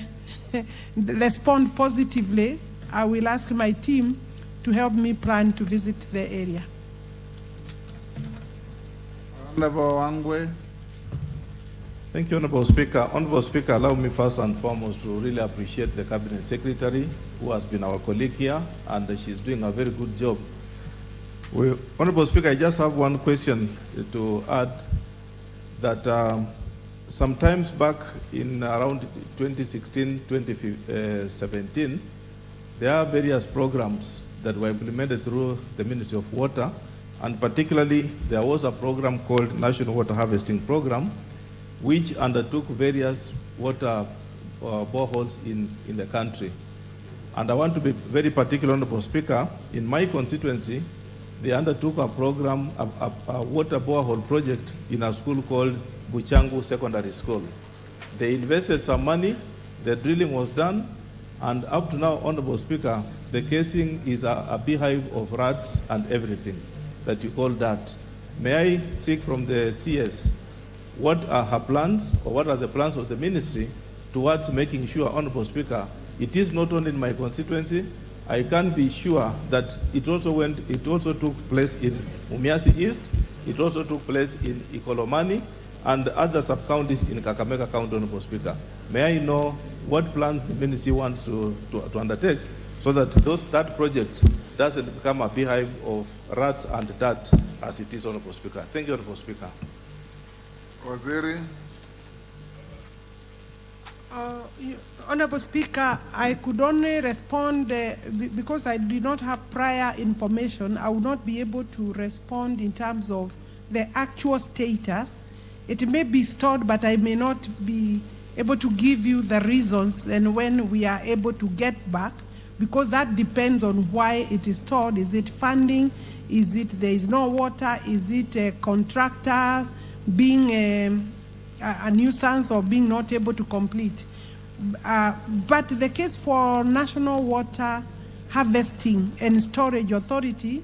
respond positively. I will ask my team to help me plan to visit the area. Honorable Wangwe. Thank you, Honorable Speaker. Honorable Speaker, allow me first and foremost to really appreciate the Cabinet Secretary who has been our colleague here, and she's doing a very good job. Honorable Speaker, I just have one question to add, that sometimes back in around 2016, 2017, there are various programs that were implemented through the Ministry of Water, and particularly there was a program called National Water Harvesting Program, which undertook various water boreholes in the country. And I want to be very particular, Honorable Speaker. In my constituency, they undertook a program, a water borehole project in a school called Buchangu Secondary School. They invested some money, the drilling was done, and up to now, Honorable Speaker, the casing is a beehive of rats and everything that you call that. May I seek from the CS, what are her plans, or what are the plans of the ministry towards making sure, Honorable Speaker, it is not only in my constituency, I can be sure that it also took place in Umiasi East, it also took place in Ikolomani, and other sub-counties in Kakamega County, Honorable Speaker. May I know what plans the ministry wants to undertake so that that project doesn't become a beehive of rats and dirt as it is, Honorable Speaker. Thank you, Honorable Speaker. Waziri. Honorable Speaker, I could only respond because I did not have prior information. I would not be able to respond in terms of the actual status. It may be stored, but I may not be able to give you the reasons and when we are able to get back, because that depends on why it is stored. Is it funding? Is it there is no water? Is it a contractor being a nuisance or being not able to complete? But the case for National Water Harvesting and Storage Authority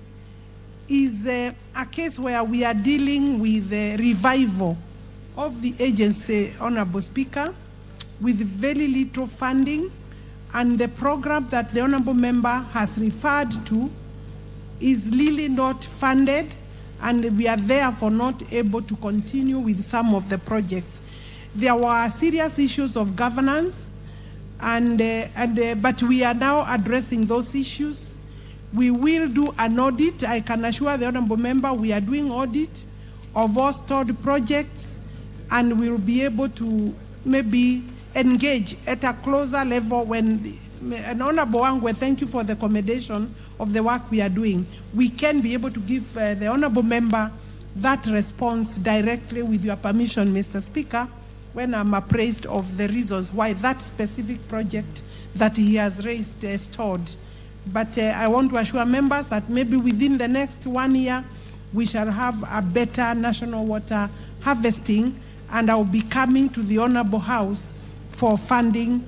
is a case where we are dealing with the revival of the agency, Honorable Speaker, with very little funding, and the program that the Honorable Member has referred to is really not funded, and we are therefore not able to continue with some of the projects. There were serious issues of governance, but we are now addressing those issues. We will do an audit. I can assure the Honorable Member we are doing audit of all stored projects, and we will be able to maybe engage at a closer level when, and Honorable Wangwe, thank you for the commendation of the work we are doing. We can be able to give the Honorable Member that response directly with your permission, Mr. Speaker, when I'm appraised of the reasons why that specific project that he has raised stored. But I want to assure members that maybe within the next 1 year, we shall have a better national water harvesting, and I'll be coming to the Honorable House for funding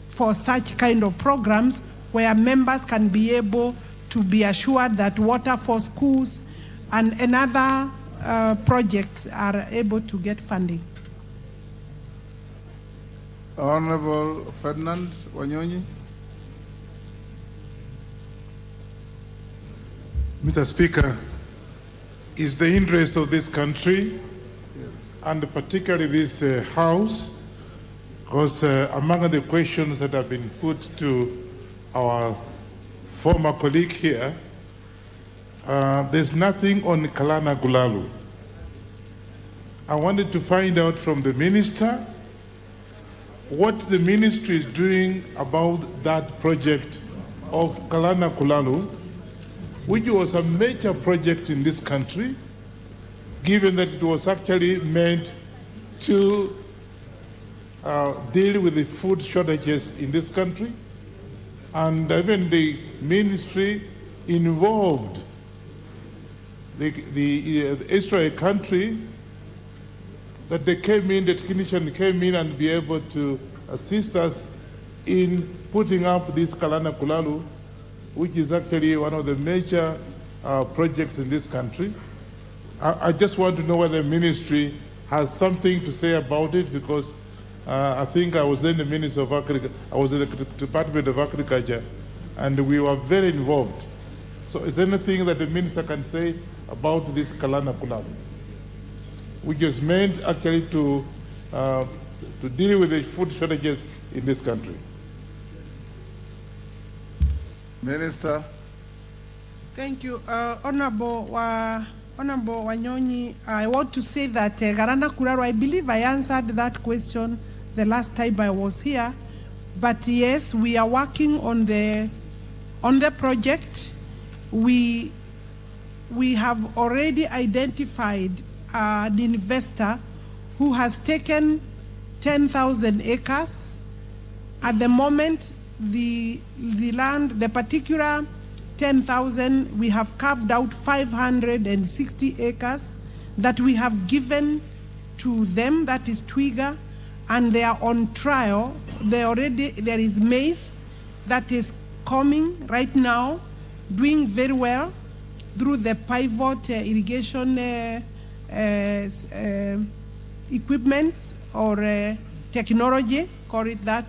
for such kind of programs where members can be able to be assured that water for schools and other projects are able to get funding. Honorable Ferdinand Wanyonyi. Mr. Speaker, it's the interest of this country, and particularly this House, because among the questions that have been put to our former colleague here, there's nothing on Galana-Kulalu. I wanted to find out from the minister what the ministry is doing about that project of Galana-Kulalu, which was a major project in this country, given that it was actually meant to deal with the food shortages in this country. And even the ministry involved the Israel country, that they came in, the technician came in and be able to assist us in putting up this Galana-Kulalu, which is actually one of the major projects in this country. I just want to know whether the ministry has something to say about it, because I think I was then the Minister of Agriculture, I was in the Department of Agriculture, and we were very involved. So is there anything that the minister can say about this Galana-Kulalu, which is meant actually to deal with the food shortages in this country? Minister. Thank you. Honorable Wanyonyi, I want to say that Galana-Kulalu, I believe I answered that question the last time I was here. But yes, we are working on the project. We have already identified an investor who has taken 10,000 acres. At the moment, the land, the particular 10,000, we have carved out 560 acres that we have given to them, that is Twiga, and they are on trial. There is maize that is coming right now, doing very well through the pivot irrigation equipment or technology, call it that.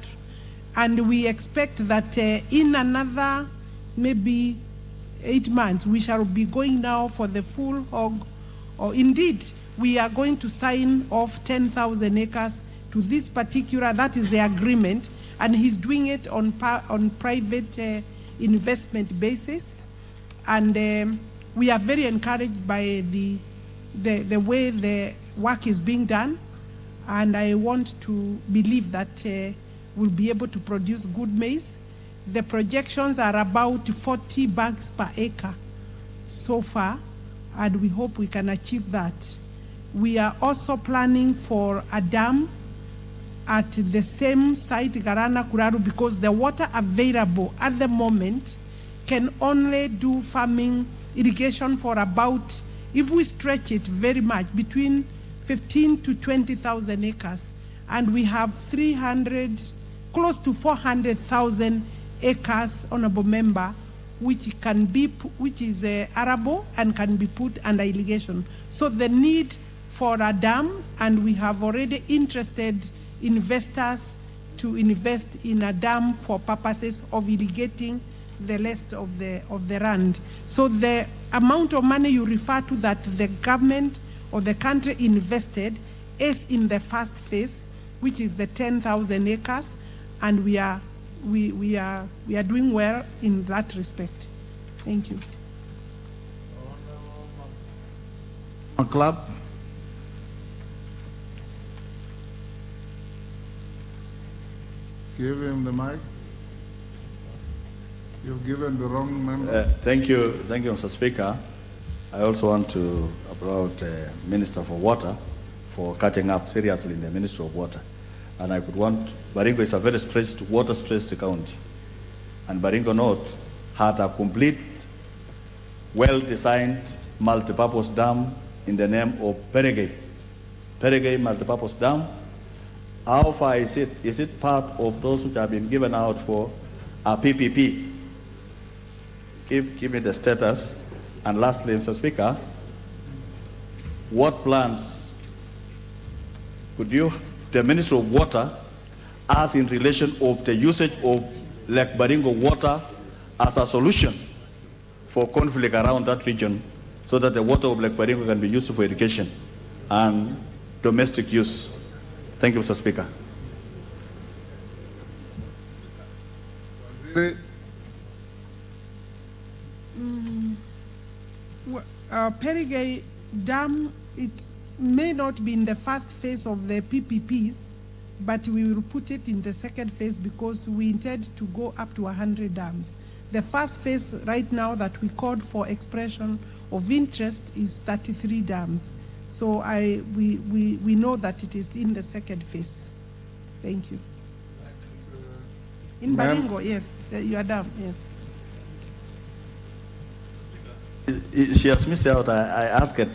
And we expect that in another maybe 8 months, we shall be going now for the full hog, or indeed, we are going to sign off 10,000 acres to this particular, that is the agreement, and he's doing it on private investment basis. And we are very encouraged by the way the work is being done, and I want to believe that we'll be able to produce good maize. The projections are about 40 bags per acre so far, and we hope we can achieve that. We are also planning for a dam at the same site, Galana-Kulalu, because the water available at the moment can only do farming irrigation for about, if we stretch it very much, between 15 to 20,000 acres. And we have 300, close to 400,000 acres, honorable member, which is arable and can be put under irrigation. So the need for a dam, and we have already interested investors to invest in a dam for purposes of irrigating the rest of the land. So the amount of money you refer to that the government or the country invested is in the first phase, which is the 10,000 acres, and we are doing well in that respect. Thank you. Club. Give him the mic. You've given the wrong member. Thank you, Mr. Speaker. I also want to applaud the Minister for Water for catching up seriously in the Ministry of Water. And I could want, Baringo is a very water-stressed county. And Baringo North had a complete, well-designed multipurpose dam in the name of Perigay multipurpose dam. How far is it? Is it part of those which have been given out for a PPP? Give me the status. And lastly, Mr. Speaker, what plans could the Ministry of Water, as in relation of the usage of Lake Baringo water as a solution for conflict around that region, so that the water of Lake Baringo can be used for irrigation and domestic use? Thank you, Mr. Speaker. Perigay Dam, it may not be in the first phase of the PPPs, but we will put it in the second phase because we intend to go up to 100 dams. The first phase right now that we called for expression of interest is 33 dams. So we know that it is in the second phase. Thank you. In Baringo, yes, your dam, yes. She has missed out. I asked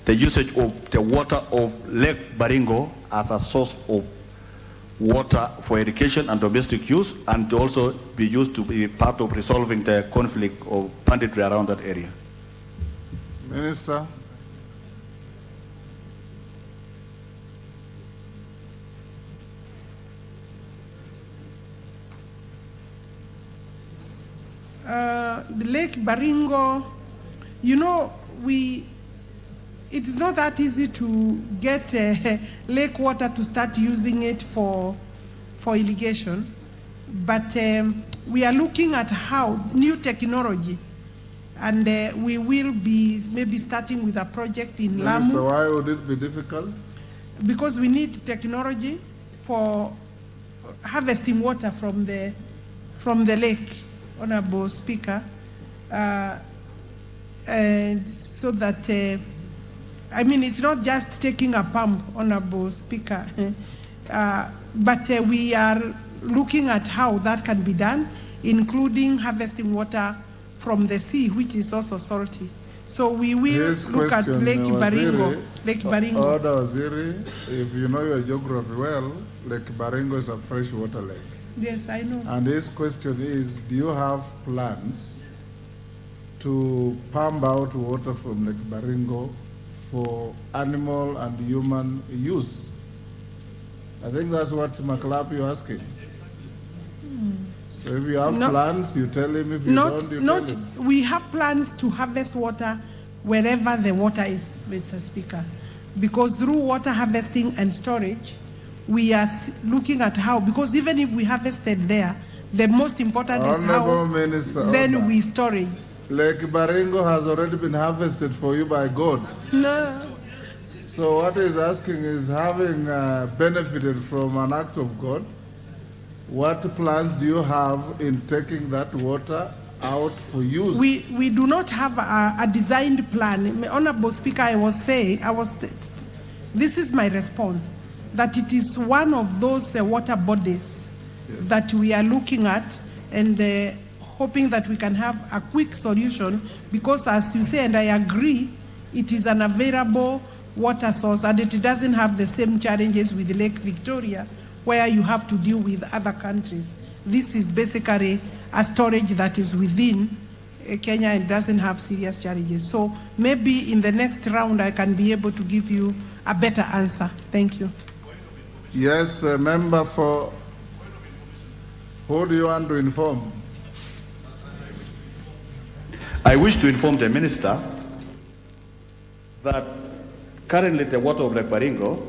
the usage of the water of Lake Baringo as a source of water for irrigation and domestic use, and to also be used to be part of resolving the conflict of banditry around that area. Minister. The Lake Baringo, you know, it is not that easy to get lake water to start using it for irrigation, but we are looking at how new technology, and we will be maybe starting with a project in Lamu. Minister, why would it be difficult? Because we need technology for harvesting water from the lake, Honorable Speaker, and so that, I mean, it's not just taking a pump, Honorable Speaker, but we are looking at how that can be done, including harvesting water from the sea, which is also salty. So we will look at Lake Baringo. Lake Baringo. Order Waziri, if you know your geography well, Lake Baringo is a freshwater lake. Yes, I know. And his question is, do you have plans to pump out water from Lake Baringo for animal and human use? I think that's what Maklapi is asking. So if you have plans, you tell him. If you don't, you tell him. We have plans to harvest water wherever the water is, Mr. Speaker, because through water harvesting and storage, we are looking at how, because even if we harvested there, the most important is how then we store it. Lake Baringo has already been harvested for you by God. No. So what he's asking is, having benefited from an act of God, what plans do you have in taking that water out for use? We do not have a designed plan. Honorable Speaker, I was saying, this is my response, that it is one of those water bodies that we are looking at and hoping that we can have a quick solution, because as you say, and I agree, it is an available water source and it doesn't have the same challenges with Lake Victoria, where you have to deal with other countries. This is basically a storage that is within Kenya and doesn't have serious challenges. So maybe in the next round I can be able to give you a better answer. Thank you. Yes, member for, who do you want to inform? I wish to inform the minister that currently the water of Lake Baringo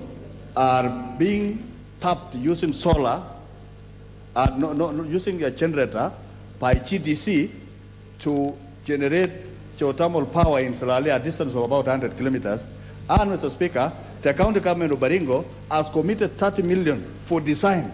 are being tapped using solar, using a generator by GDC to generate geothermal power in Salale, a distance of about 100 kilometers. And Mr. Speaker, the county government of Baringo has committed 30 million for design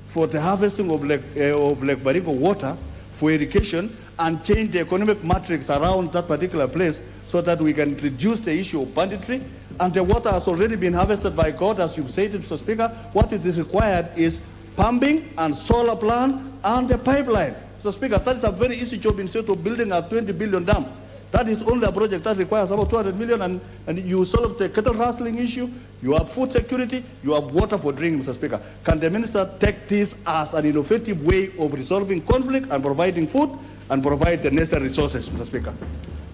for the harvesting of Lake Baringo water for irrigation and change the economic matrix around that particular place so that we can reduce the issue of banditry. And the water has already been harvested by God, as you said, Mr. Speaker. What it is required is pumping and solar plant and the pipeline. Mr. Speaker, that is a very easy job instead of building a 20 billion dam. That is only a project that requires about 200 million, and you solve the cattle rustling issue, you have food security, you have water for drinking, Mr. Speaker. Can the minister take this as an innovative way of resolving conflict and providing food and provide the necessary resources, Mr. Speaker?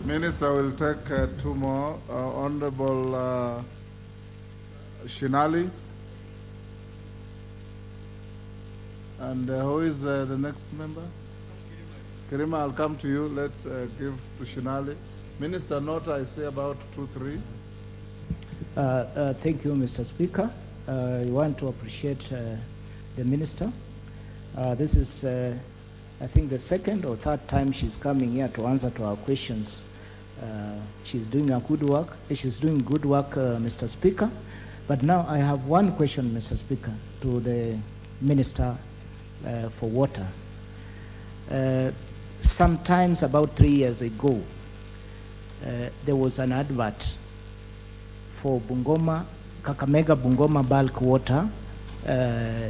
Minister will take two more. Honorable Shinali. And who is the next member? Karima, I'll come to you. Let's give to Shinali. Minister, note I say about 2-3. Thank you, Mr. Speaker. I want to appreciate the minister. This is, I think, the second or third time she's coming here to answer to our questions. She's doing a good work. She's doing good work, Mr. Speaker. But now I have one question, Mr. Speaker, to the Minister for Water. Sometimes about 3 years ago, there was an advert for Kakamega Bungoma bulk water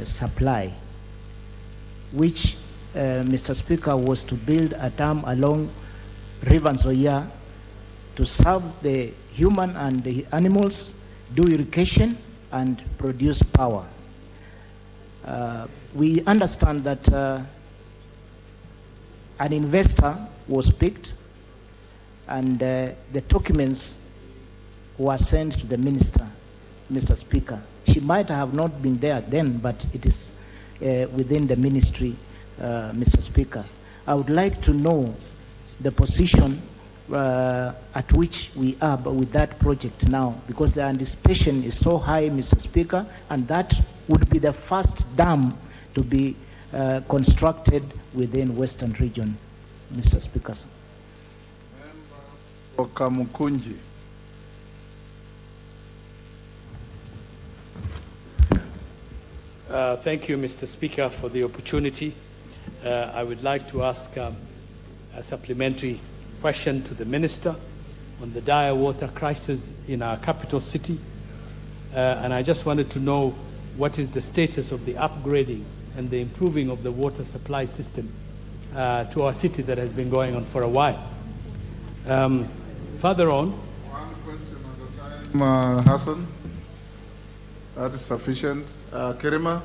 supply, which, Mr. Speaker, was to build a dam along River Nzoia to serve the human and the animals, do irrigation, and produce power. We understand that an investor was picked, and the documents were sent to the minister, Mr. Speaker. She might have not been there then, but it is within the ministry, Mr. Speaker. I would like to know the position at which we are with that project now, because the anticipation is so high, Mr. Speaker, and that would be the first dam to be constructed within Western region, Mr. Speaker. Okamukunji. Thank you, Mr. Speaker, for the opportunity. I would like to ask a supplementary question to the Minister on the dire water crisis in our capital city. And I just wanted to know what is the status of the upgrading and the improving of the water supply system to our city that has been going on for a while. Further on. One question at a time, Hassan. That is sufficient. Kerima.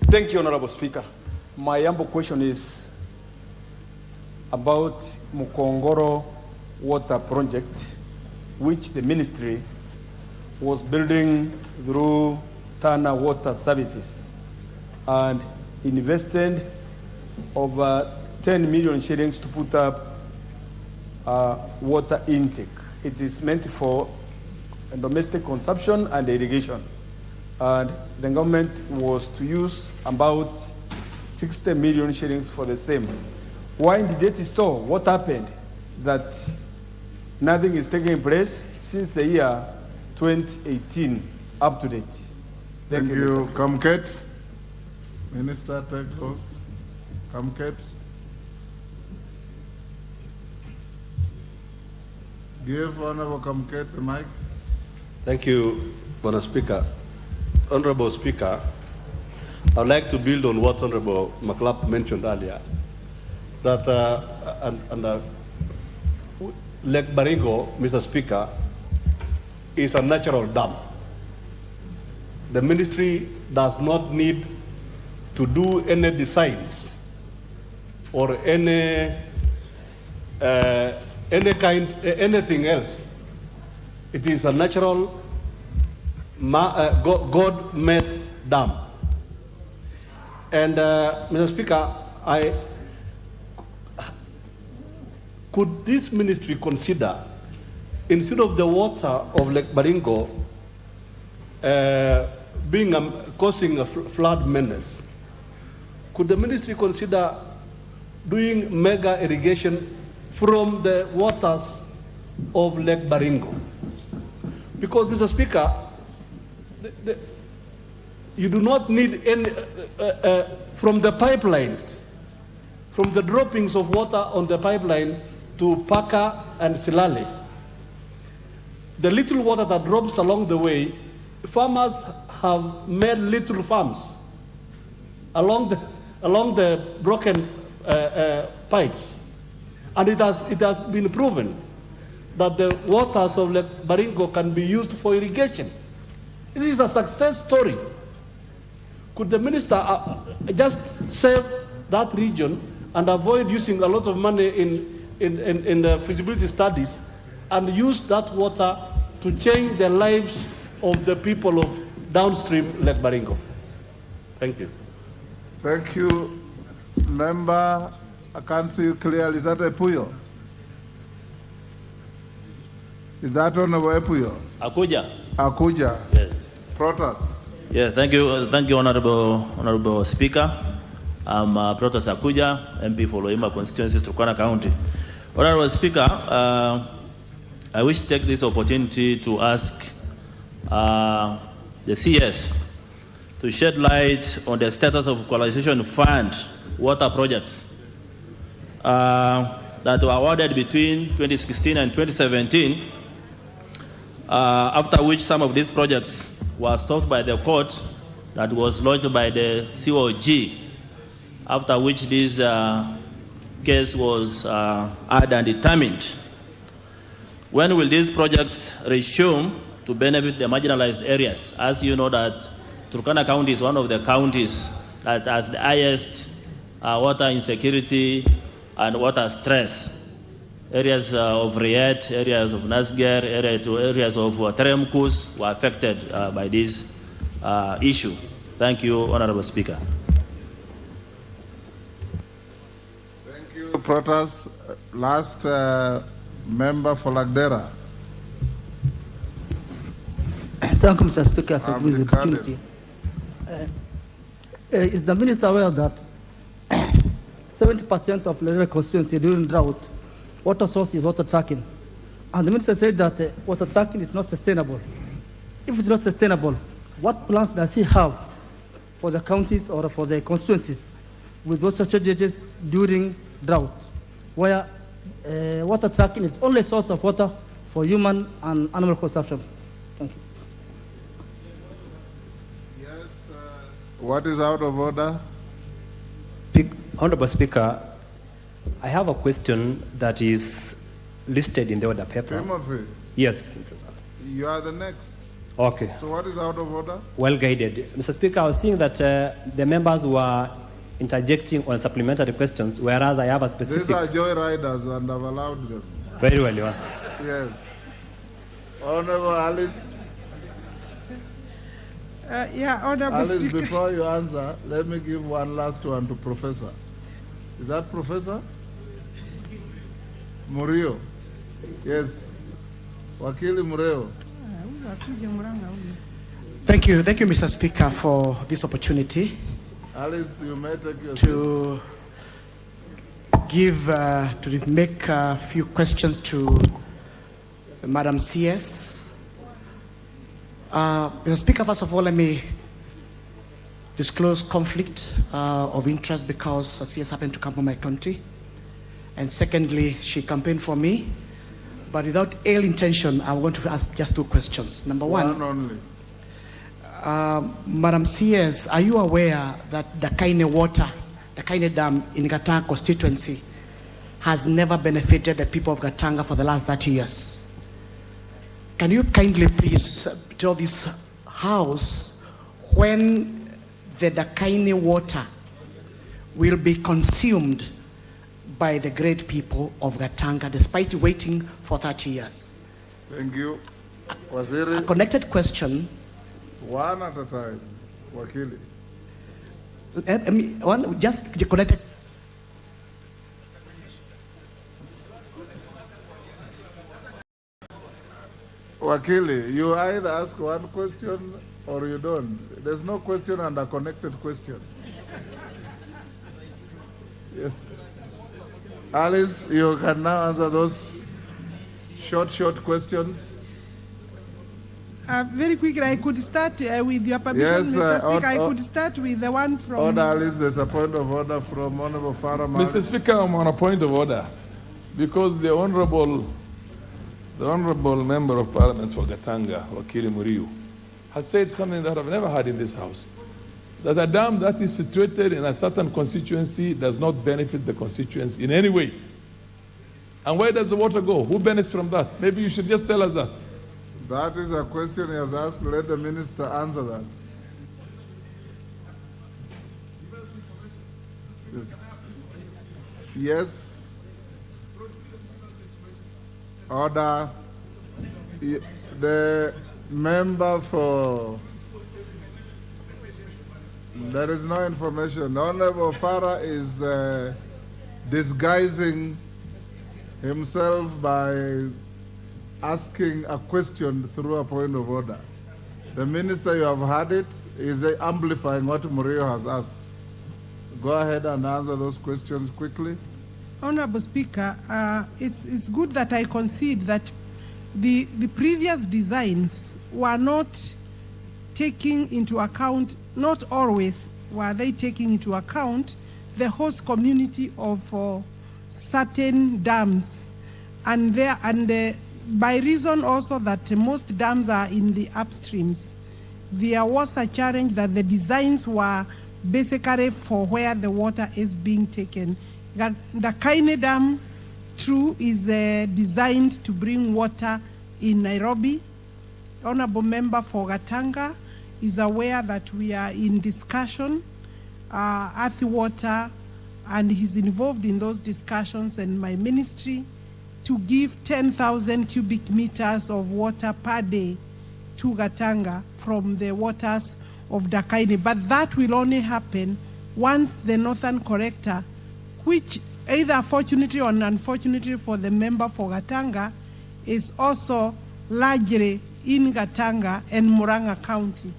Thank you, Honorable Speaker. My humble question is about Mukongoro water project, which the ministry was building through Tana Water Services and invested over 10 million shillings to put up water intake. It is meant for domestic consumption and irrigation. And the government was to use about 60 million shillings for the same. Why did it stall? What happened that nothing is taking place since the year 2018 up to date? Thank you. Kamket. Minister, take those. Kamket. Give Honorable Kamket the mic. Thank you, Mr. Speaker. Honorable Speaker, I'd like to build on what Honorable McLeod mentioned earlier, that Lake Baringo, Mr. Speaker, is a natural dam. The ministry does not need to do any designs or anything else. It is a natural God-made dam. And Mr. Speaker, could this ministry consider, instead of the water of Lake Baringo causing a flood menace, could the ministry consider doing mega irrigation from the waters of Lake Baringo? Because, Mr. Speaker, you do not need any, from the pipelines, from the droppings of water on the pipeline to Paka and Silale, the little water that drops along the way, farmers have made little farms along the broken pipes. And it has been proven that the waters of Lake Baringo can be used for irrigation. It is a success story. Could the minister just save that region and avoid using a lot of money in the feasibility studies and use that water to change the lives of the people of downstream Lake Baringo? Thank you. Thank you. Member, I can't see you clearly. Is that Epuyo? Is that Honorable Epuyo? Akuja. Akuja. Yes. Protas. Yes, thank you, Honorable Speaker. I'm Protas Akuja, MP for Loima constituency, Turkana County. Honorable Speaker, I wish to take this opportunity to ask the CS to shed light on the status of Equalization Fund water projects that were awarded between 2016 and 2017, after which some of these projects were stopped by the court that was lodged by the COG, after which this case was heard and determined. When will these projects resume to benefit the marginalized areas? As you know that Turkana County is one of the counties that has the highest water insecurity and water stress. Areas of Riyadh, areas of Nasger, areas of Teremkus were affected by this issue. Thank you, Honorable Speaker. Thank you, Protas. Last member for Mandera. Thank you, Mr. Speaker, for this opportunity. Is the minister aware that 70% of the constituency during drought, water source is water tracking? And the minister said that water tracking is not sustainable. If it's not sustainable, what plans does he have for the counties or for the constituencies with water shortages during drought, where water tracking is only source of water for human and animal consumption? Thank you. What is out of order? Honorable Speaker, I have a question that is listed in the order paper. Timothy. Yes, Mr. Speaker. You are the next. Okay. So what is out of order? Well guided. Mr. Speaker, I was seeing that the members were interjecting on supplementary questions, whereas I have a specific... These are joyriders and I've allowed them. Very well, Your Honor. Yes. Honorable Alice. Honorable Alice, Speaker. before you answer, let me give one last one to Professor. Is that Professor? Murillo. Yes. Wakili Murillo. Thank you, Mr. Speaker, for this opportunity. Alice, you may take your to make a few questions to Madam CS. Mr. Speaker, first of all, let me disclose conflict of interest because CS happened to come from my county. And secondly, she campaigned for me. But without ill intention, I'm going to ask just two questions. Number one only. Madam CS, are you aware that the Kaine Dam in Gatanga constituency has never benefited the people of Gatanga for the last 30 years? Can you kindly please tell this House when the Dakaine water will be consumed by the great people of Gatanga despite waiting for 30 years? Thank you. Waziri. A connected question. One at a time. Wakili. One just connected. Wakili, you either ask one question or you don't. There's no question and a connected question. Yes. Alice, you can now answer those short questions. Very quickly, I could start with your permission, Yes, Mr. Speaker. I could start with the one from... Order, Alice, there's a point of order from Honorable Farah. Mr. Speaker, I'm on a point of order because the honorable member of Parliament for Gatanga, Wakili Murillo, has said something that I've never heard in this House, that a dam that is situated in a certain constituency does not benefit the constituency in any way. And where does the water go? Who benefits from that? Maybe you should just tell us that. That is a question he has asked. Let the minister answer that. Yes. Order. The member for... There is no information. Honorable Farah is disguising himself by asking a question through a point of order. The minister, you have heard it, is amplifying what Murillo has asked. Go ahead and answer those questions quickly. Honorable Speaker, it's good that I concede that the previous designs were not taking into account, not always were they taking into account the host community of certain dams, and by reason also that most dams are in the upstreams, there was a challenge that the designs were basically for where the water is being taken. The Kaine Dam, true, is designed to bring water in Nairobi. Honorable Member for Gatanga is aware that we are in discussion, Earth Water, and he's involved in those discussions, and my ministry, to give 10,000 cubic meters of water per day to Gatanga from the waters of Dakaine. But that will only happen once the northern corrector, which either fortunately or unfortunately for the member for Gatanga, is also largely in Gatanga and Murang'a County.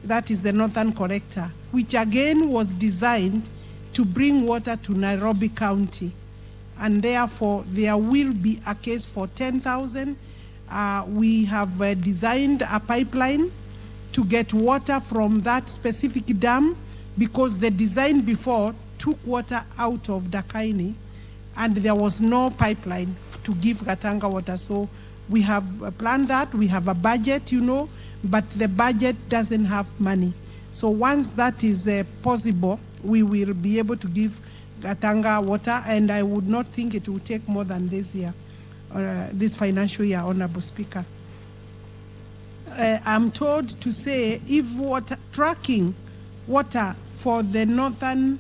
That is the northern corrector, which again was designed to bring water to Nairobi County. And therefore, there will be a case for 10,000. We have designed a pipeline to get water from that specific dam, because the design before took water out of Dakaine, and there was no pipeline to give Gatanga water. So we have planned that. We have a budget, but the budget doesn't have money. So once that is possible, we will be able to give Gatanga water, and I would not think it will take more than this year, this financial year, Honorable Speaker. I'm told to say if tracking water for the northern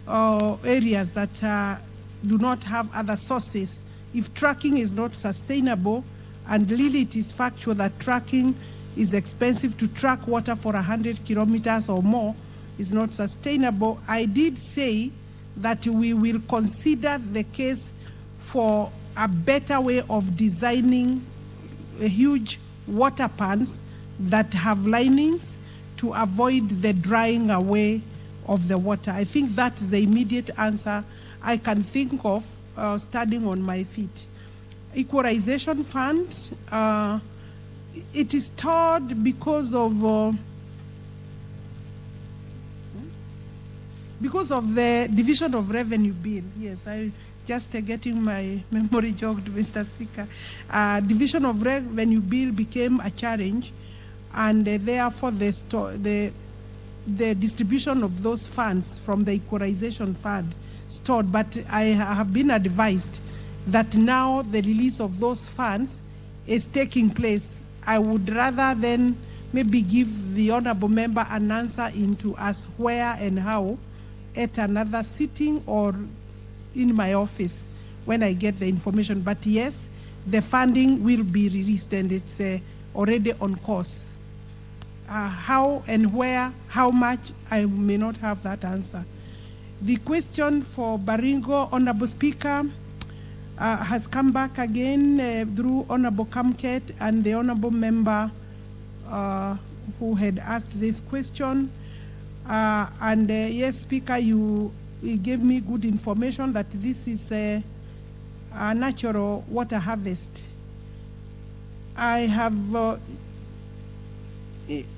areas that do not have other sources, if tracking is not sustainable, and really it is factual that tracking is expensive, to track water for 100 kilometers or more is not sustainable, I did say that we will consider the case for a better way of designing a huge water pans that have linings to avoid the drying away of the water. I think that is the immediate answer I can think of standing on my feet. Equalization fund, it is stored because of the division of revenue bill. Yes, I just getting my memory jogged, Mr. Speaker. Division of revenue bill became a challenge, and therefore the distribution of those funds from the equalization fund stored. But I have been advised that now the release of those funds is taking place. I would rather then maybe give the honorable member an answer into as where and how at another sitting or in my office when I get the information. But yes, the funding will be released, and it's already on course. How and where, how much, I may not have that answer. The question for Baringo, Honorable Speaker, has come back again through Honorable Kamket and the Honorable Member who had asked this question. Yes, Speaker, you gave me good information that this is a natural water harvest. I have,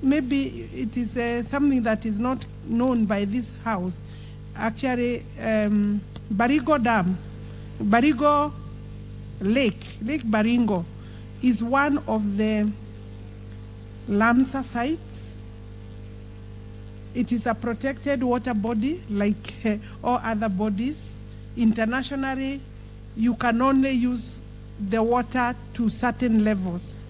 maybe it is something that is not known by this House. Actually, Baringo Dam, Baringo Lake Baringo is one of the LAMSA sites. It is a protected water body like all other bodies. Internationally, you can only use the water to certain levels.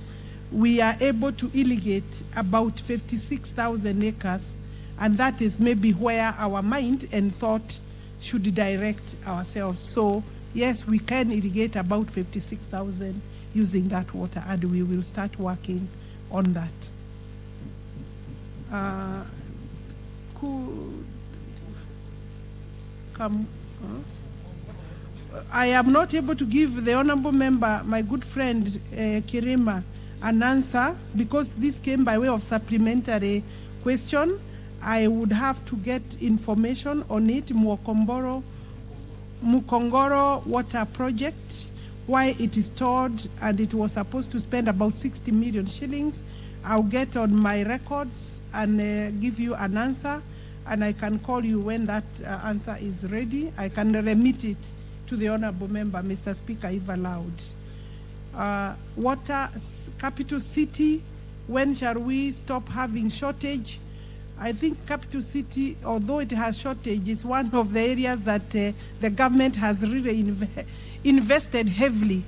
We are able to irrigate about 56,000 acres, and that is maybe where our mind and thought should direct ourselves. So yes, we can irrigate about 56,000 using that water, and we will start working on that. I am not able to give the honorable member, my good friend Kirima, an answer because this came by way of supplementary question. I would have to get information on it. Mukongoro Water Project, why it is stored, and it was supposed to spend about 60 million shillings. I'll get on my records and give you an answer, and I can call you when that answer is ready. I can remit it to the Honorable Member, Mr. Speaker, if allowed. Water, capital city, when shall we stop having shortage? I think capital city, although it has shortage, is one of the areas that the government has really invested heavily.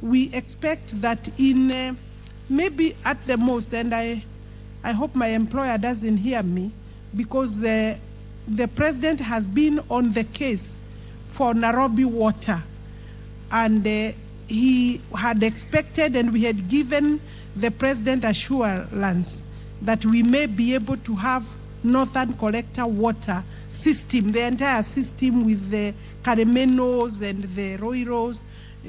We expect that in maybe at the most, and I hope my employer doesn't hear me, because the president has been on the case for Nairobi water, and he had expected, and we had given the president assurance that we may be able to have northern collector water system, the entire system with the Karimenos and the Roiros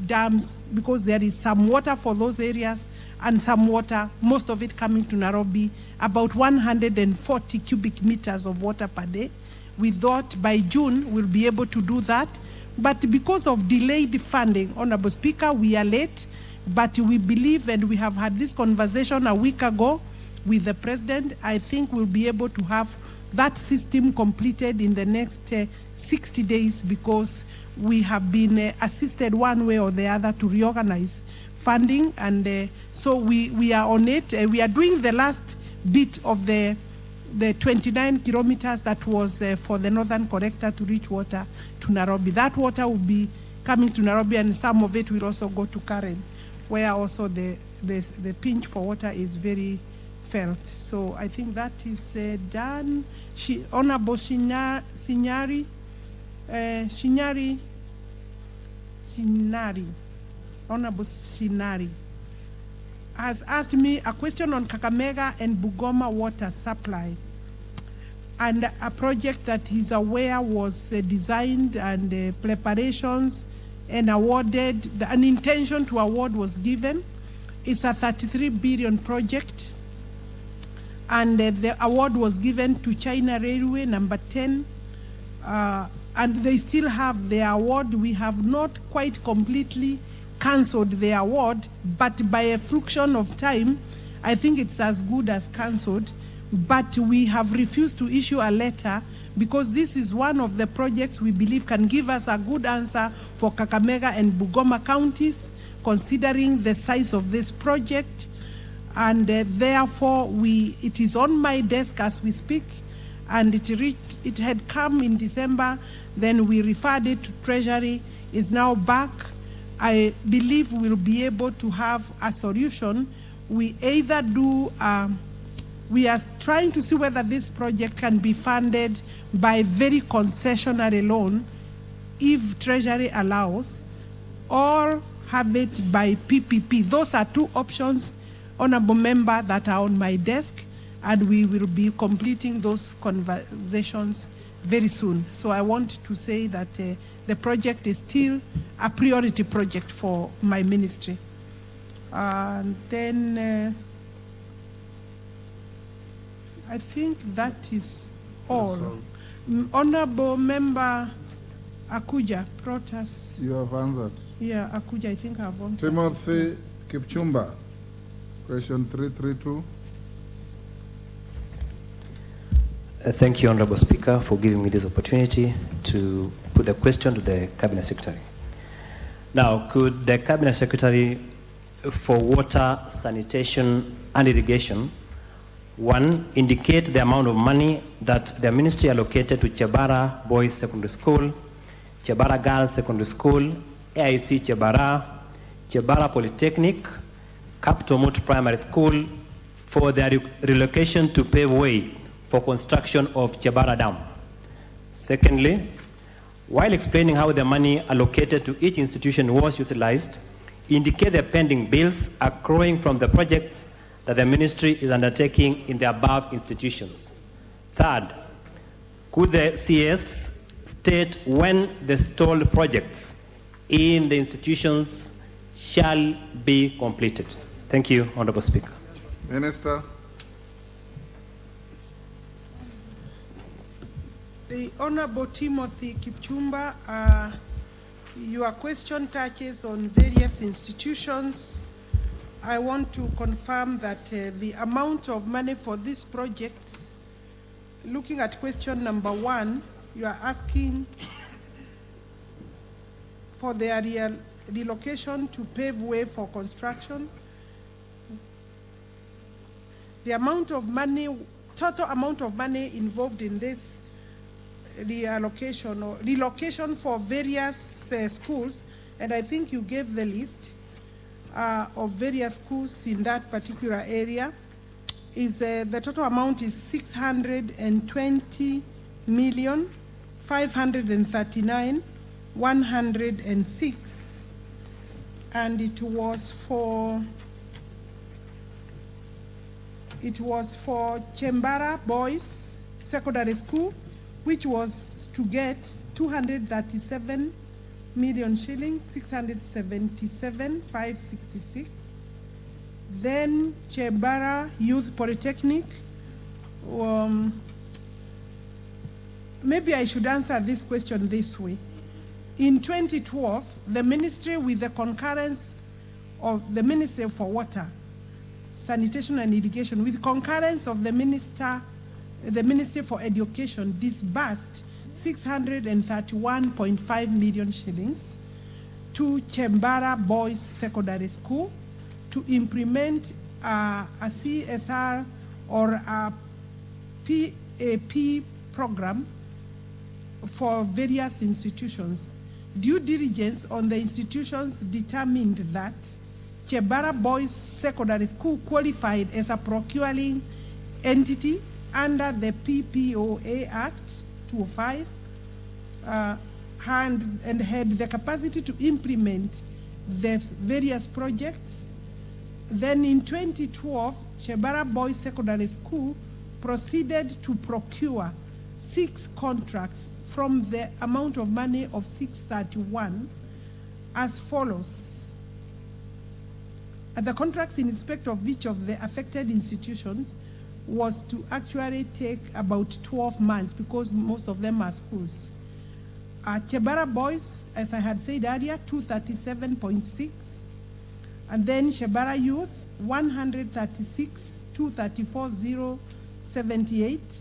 dams, because there is some water for those areas and some water, most of it coming to Nairobi, about 140 cubic meters of water per day. We thought by June we'll be able to do that, but because of delayed funding, Honorable Speaker, we are late, but we believe, and we have had this conversation a week ago with the president, I think we'll be able to have that system completed in the next 60 days, because we have been assisted one way or the other to reorganize funding, and so we are on it. We are doing the last bit of the 29 kilometers that was for the northern collector to reach water to Nairobi. That water will be coming to Nairobi, and some of it will also go to Karen, where also the pinch for water is very felt. So I think that is done. Honorable Shinari, Honorable Shinari has asked me a question on Kakamega and Bungoma water supply, and a project that he's aware was designed and preparations and awarded. An intention to award was given. It's a 33 billion project, and the award was given to China Railway number 10, and they still have the award. We have not quite completely cancelled the award, but by a fraction of time, I think it's as good as cancelled. But we have refused to issue a letter, because this is one of the projects we believe can give us a good answer for Kakamega and Bungoma counties, considering the size of this project. And therefore, it is on my desk as we speak, and it had come in December, then we referred it to Treasury, is now back. I believe we'll be able to have a solution. We either do, we are trying to see whether this project can be funded by very concessionary loan, if Treasury allows, or have it by PPP. Those are two options, Honorable Member, that are on my desk, and we will be completing those conversations very soon. So I want to say that the project is still a priority project for my ministry. And then I think that is all. Honorable Member Akuja brought us. You have answered. Yeah, Akuja, I think I've answered. Timothy Kipchumba, question 332. Thank you, Honorable Speaker, for giving me this opportunity to put the question to the Cabinet Secretary. Now, could the Cabinet Secretary for Water, Sanitation and Irrigation, one, indicate the amount of money that the ministry allocated to Chebara Boys Secondary School, Chebara Girls Secondary School, AIC Chebara, Chebara Polytechnic, Kaptomut Primary School, for their relocation to pave way for construction of Chebara Dam. Secondly, while explaining how the money allocated to each institution was utilized, indicate the pending bills accruing from the projects that the ministry is undertaking in the above institutions. Third, could the CS state when the stalled projects in the institutions shall be completed? Thank you, Honorable Speaker. Minister. The Honorable Timothy Kipchumba Your question touches on various institutions. I want to confirm that the amount of money for these projects, looking at question number 1, you are asking for their relocation to pave way for construction. The amount of money, total amount of money involved in this reallocation or relocation for various schools, and I think you gave the list of various schools in that particular area, is the total amount is 620,539,106, and it was for Chembara Boys Secondary School, which was to get 237 million shillings, 677,566. Then Chembara Youth Polytechnic. Maybe I should answer this question this way. In 2012, the ministry, with the concurrence of the Ministry for Water, Sanitation and Irrigation, with concurrence of the Ministry for Education, disbursed 631.5 million shillings to Chembara Boys Secondary School to implement a CSR or a PAP program for various institutions. Due diligence on the institutions determined that Chembara Boys Secondary School qualified as a procuring entity under the PPOA Act 205 and had the capacity to implement the various projects. Then in 2012, Chembara Boys Secondary School proceeded to procure 6 contracts from the amount of money of 631 as follows. The contracts in respect of each of the affected institutions was to actually take about 12 months because most of them are schools. Chembara Boys, as I had said earlier, 237.6, and then Chembara Youth, 136, 234,078.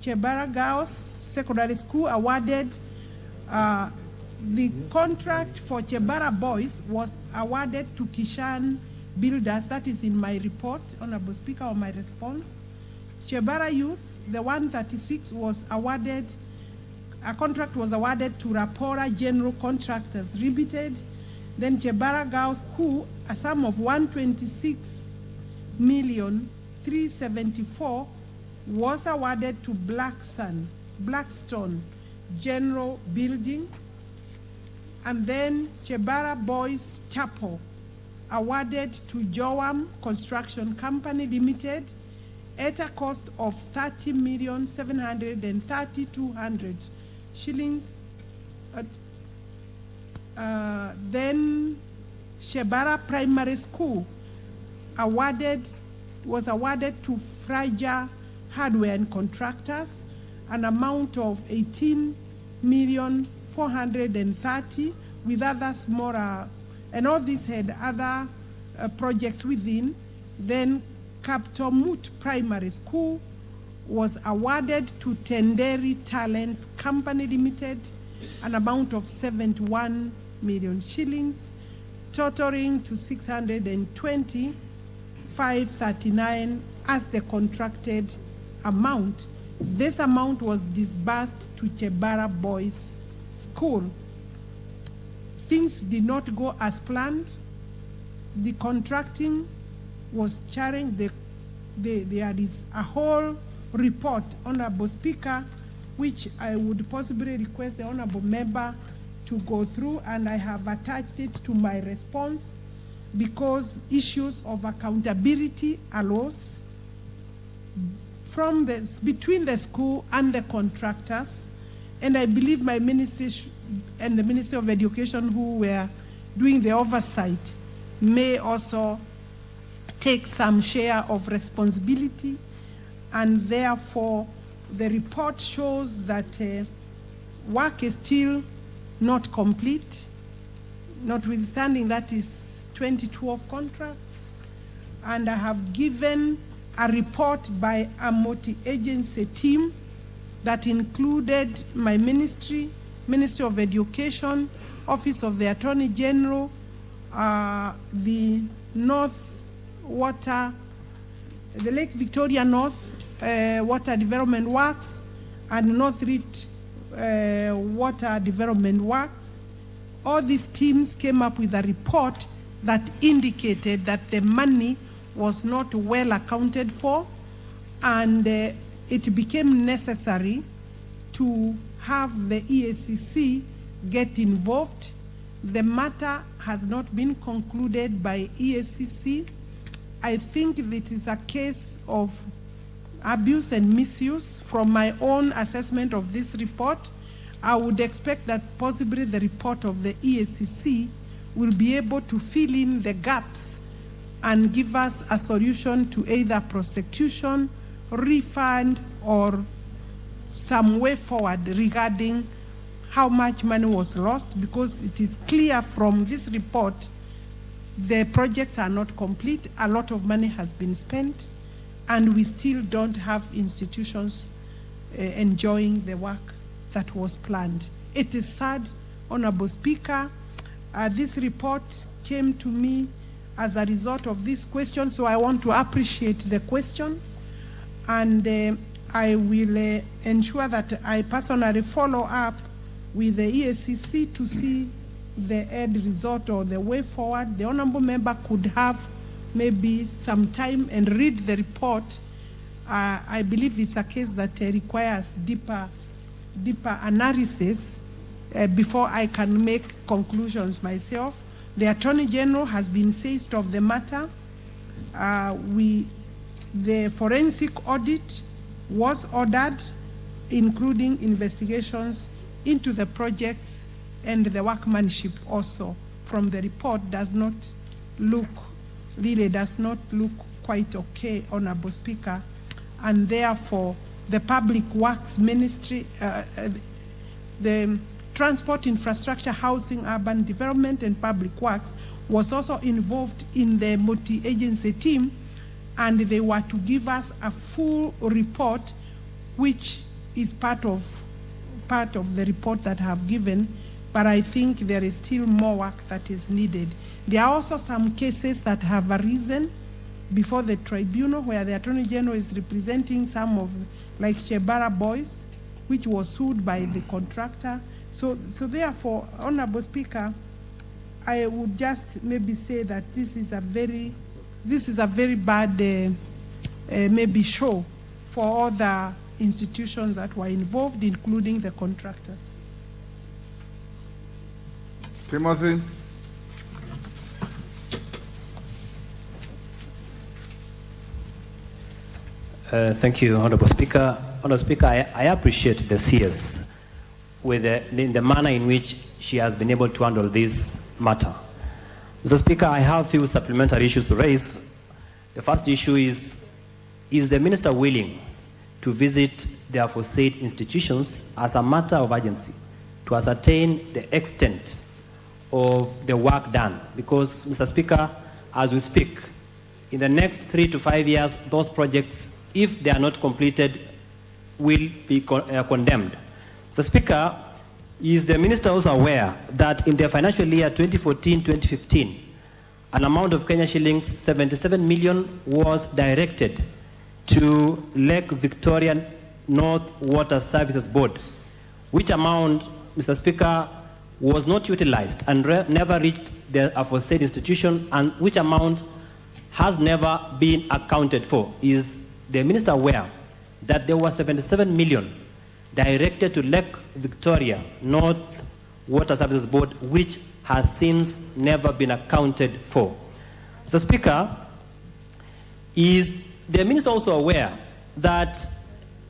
Chembara Girls Secondary School awarded, the contract for Chembara Boys was awarded to Kishan Builders. That is in my report, Honorable Speaker, on my response. Chembara Youth, the 136 was awarded, a contract was awarded to Rapora General Contractors Limited. Then Chembara Girls School, a sum of 126,374 was awarded to Blackstone General Building. And then Chembara Boys Chapel awarded to Joam Construction Company Limited at a cost of 30,730,200 shillings. Then Chembara Primary School was awarded to Fraja Hardware and Contractors an amount of 18,430,000 with other smaller, and all these had other projects within. Then Kaptomut Primary School was awarded to Tenderi Talents Company Limited an amount of 71 million shillings, totaling to 620,539 as the contracted amount. This amount was disbursed to Chembara Boys School. Things did not go as planned. The contracting was challenged. There is a whole report, Honorable Speaker, which I would possibly request the Honorable Member to go through, and I have attached it to my response because issues of accountability arose between the school and the contractors, and I believe my ministry and the Ministry of Education, who were doing the oversight, may also take some share of responsibility, and therefore the report shows that work is still not complete, notwithstanding that is 2012 contracts, and I have given a report by a multi-agency team that included my ministry, Ministry of Education, Office of the Attorney General, the North Water, the Lake Victoria North Water Development Works, and North Rift Water Development Works. All these teams came up with a report that indicated that the money was not well accounted for, and it became necessary to have the EACC get involved. The matter has not been concluded by EACC. I think it is a case of abuse and misuse. From my own assessment of this report, I would expect that possibly the report of the EACC will be able to fill in the gaps and give us a solution to either prosecution, refund, or some way forward regarding how much money was lost, because it is clear from this report the projects are not complete, a lot of money has been spent, and we still don't have institutions enjoying the work that was planned. It is sad, Honorable Speaker. This report came to me as a result of this question, so I want to appreciate the question, and I will ensure that I personally follow up with the EACC to see the end result or the way forward. The honorable member could have maybe some time and read the report. I believe it's a case that requires deeper analysis before I can make conclusions myself. The Attorney General has been seized of the matter. The forensic audit was ordered, including investigations into the projects, and the workmanship also from the report does not look quite okay, Honorable Speaker, and therefore the Public Works Ministry, the Transport, Infrastructure, Housing, Urban Development, and Public Works was also involved in the multi-agency team, and they were to give us a full report, which is part of the report that I have given, but I think there is still more work that is needed. There are also some cases that have arisen before the tribunal where the Attorney General is representing some of, like Shebara Boys, which was sued by the contractor. So therefore, Honorable Speaker, I would just maybe say that this is a very bad maybe show for all the institutions that were involved, including the contractors. Timothy. Thank you, Honorable Speaker. Honorable Speaker, I appreciate the CS in the manner in which she has been able to handle this matter. Mr. Speaker, I have a few supplementary issues to raise. The first issue is the Minister willing to visit the aforesaid institutions as a matter of urgency to ascertain the extent of the work done? Because, Mr. Speaker, as we speak, in the next 3 to 5 years, those projects, if they are not completed, will be condemned. Mr. Speaker, is the Minister also aware that in the financial year 2014-2015, an amount of Kenya shillings 77 million was directed to Lake Victoria North Water Services Board, which amount, Mr. Speaker, was not utilized and never reached the aforesaid institution, and which amount has never been accounted for? Is the Minister aware that there was 77 million directed to Lake Victoria North Water Services Board, which has since never been accounted for? Mr. Speaker, is the Minister also aware that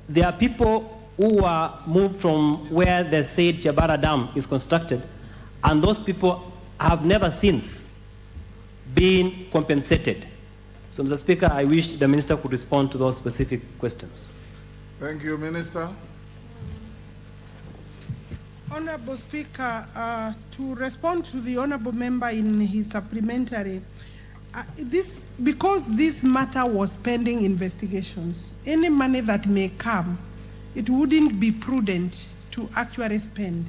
there are people who were moved from where the said Jabara Dam is constructed, and those people have never since been compensated? So, Mr. Speaker, I wish the Minister could respond to those specific questions. Thank you, Minister. Honorable Speaker, to respond to the Honorable Member in his supplementary, because this matter was pending investigations, any money that may come, it wouldn't be prudent to actually spend.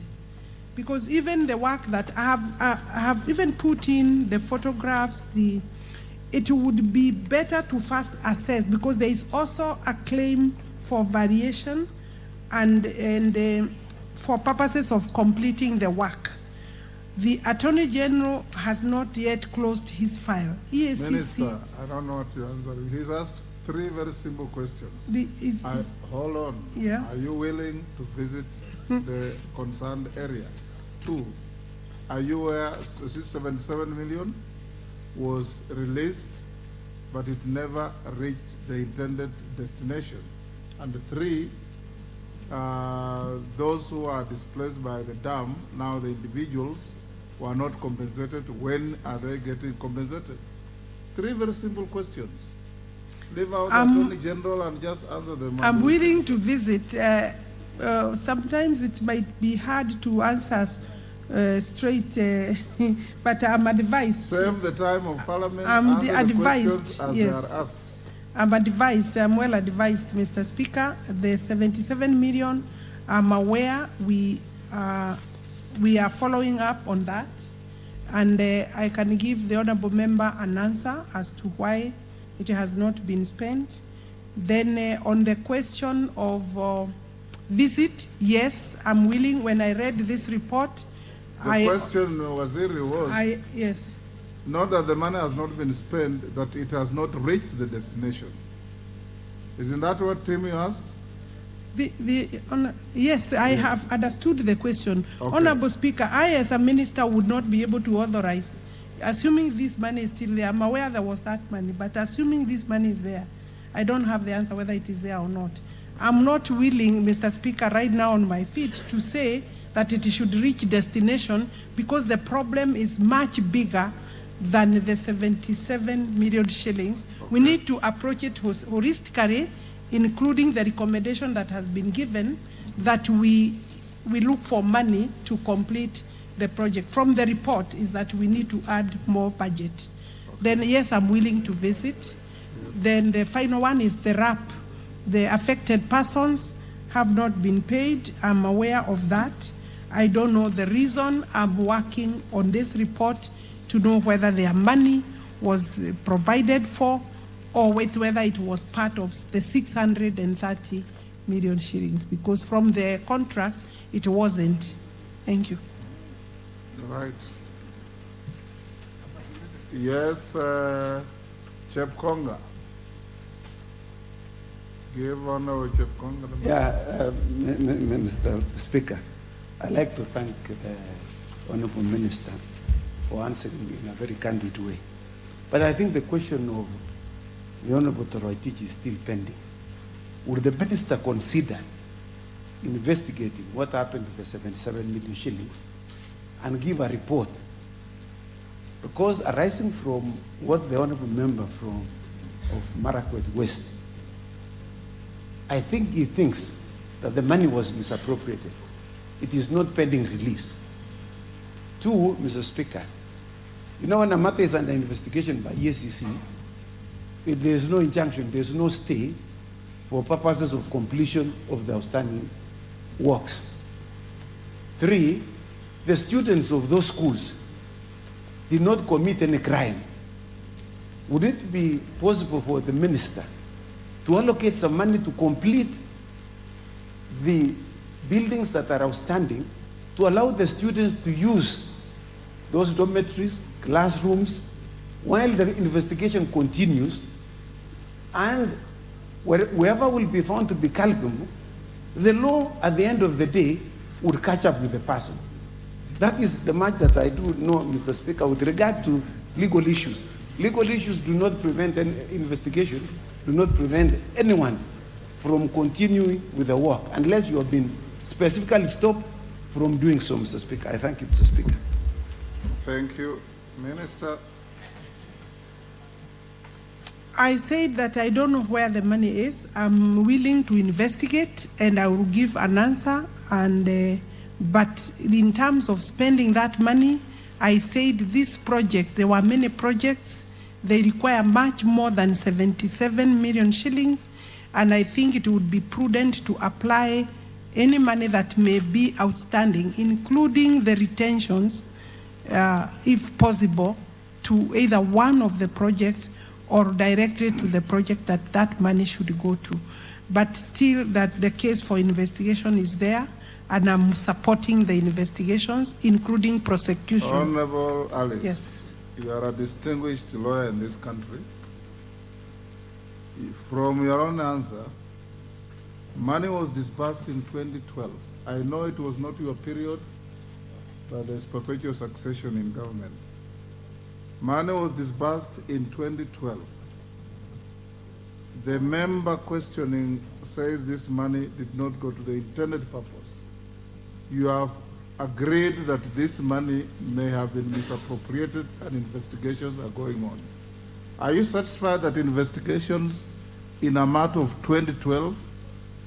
Because even the work that I have even put in the photographs, it would be better to first assess, because there is also a claim for variation and for purposes of completing the work. The Attorney General has not yet closed his file. EACC, Minister, I don't know what you're answering. He's asked three very simple questions. Hold on. Yeah. Are you willing to visit the concerned area? 2, are you aware 77 million was released, but it never reached the intended destination? And 3, those who are displaced by the dam, now the individuals who are not compensated, when are they getting compensated? 3 very simple questions. Leave out the Attorney General and just answer them. I'm willing to visit. Sometimes it might be hard to answer straight, but I'm advised. Save the time of Parliament. I'm advised. As yes. they are asked. I'm advised. I'm well advised, Mr. Speaker. The 77 million, I'm aware. We are following up on that, and I can give the honourable member an answer as to why it has not been spent. Then on the question of visit, yes, I'm willing. When I read this report, the question, Waziri, was yes. Not that the money has not been spent, that it has not reached the destination. Isn't that what Timmy asked? Yes, I have understood the question. Okay. Honorable Speaker, I as a minister would not be able to authorize, assuming this money is still there. I'm aware there was that money, but assuming this money is there, I don't have the answer whether it is there or not. I'm not willing, Mr. Speaker, right now on my feet to say that it should reach destination, because the problem is much bigger than the 77 million shillings. Okay. We need to approach it holistically, including the recommendation that has been given that we look for money to complete the project. From the report is that we need to add more budget. Okay. Then yes, I'm willing to visit. Then the final one is the RAP. The affected persons have not been paid. I'm aware of that. I don't know the reason. I'm working on this report to know whether their money was provided for, or whether it was part of the 630 million shillings, because from the contracts, it wasn't. Thank you. Right. Yes, Chep Konga. Give honor to Chep Konga. Yeah, Mr. Speaker, I'd like to thank the Honorable Minister for answering in a very candid way. But I think the question of the Honorable Toroitich is still pending. Would the Minister consider investigating what happened to the 77 million shillings and give a report? Because arising from what the Honorable Member of Marakwet West, I think he thinks that the money was misappropriated. It is not pending release. 2, Mr. Speaker, you know, when a matter is under investigation by EACC, if there is no injunction, there is no stay for purposes of completion of the outstanding works. 3, the students of those schools did not commit any crime. Would it be possible for the minister to allocate some money to complete the buildings that are outstanding, to allow the students to use those dormitories, classrooms, while the investigation continues, and whoever will be found to be culpable, the law at the end of the day would catch up with the person. That is the much that I do know, Mr. Speaker, with regard to legal issues. Legal issues do not prevent any investigation, do not prevent anyone from continuing with the work, unless you have been specifically stopped from doing so, Mr. Speaker. I thank you, Mr. Speaker. Thank you. Minister. I said that I don't know where the money is. I'm willing to investigate, and I will give an answer, and But in terms of spending that money, I said these projects, there were many projects, they require much more than 77 million shillings, and I think it would be prudent to apply any money that may be outstanding, including the retentions, if possible, to either one of the projects or directed to the project that that money should go to. But still, that the case for investigation is there, and I'm supporting the investigations, including prosecution. Honorable Alice, yes. You are a distinguished lawyer in this country. From your own answer, money was disbursed in 2012. I know it was not your period, but there's perpetual succession in government. Money was disbursed in 2012. The member questioning says this money did not go to the intended purpose. You have agreed that this money may have been misappropriated and investigations are going on. Are you satisfied that investigations in a matter of 2012,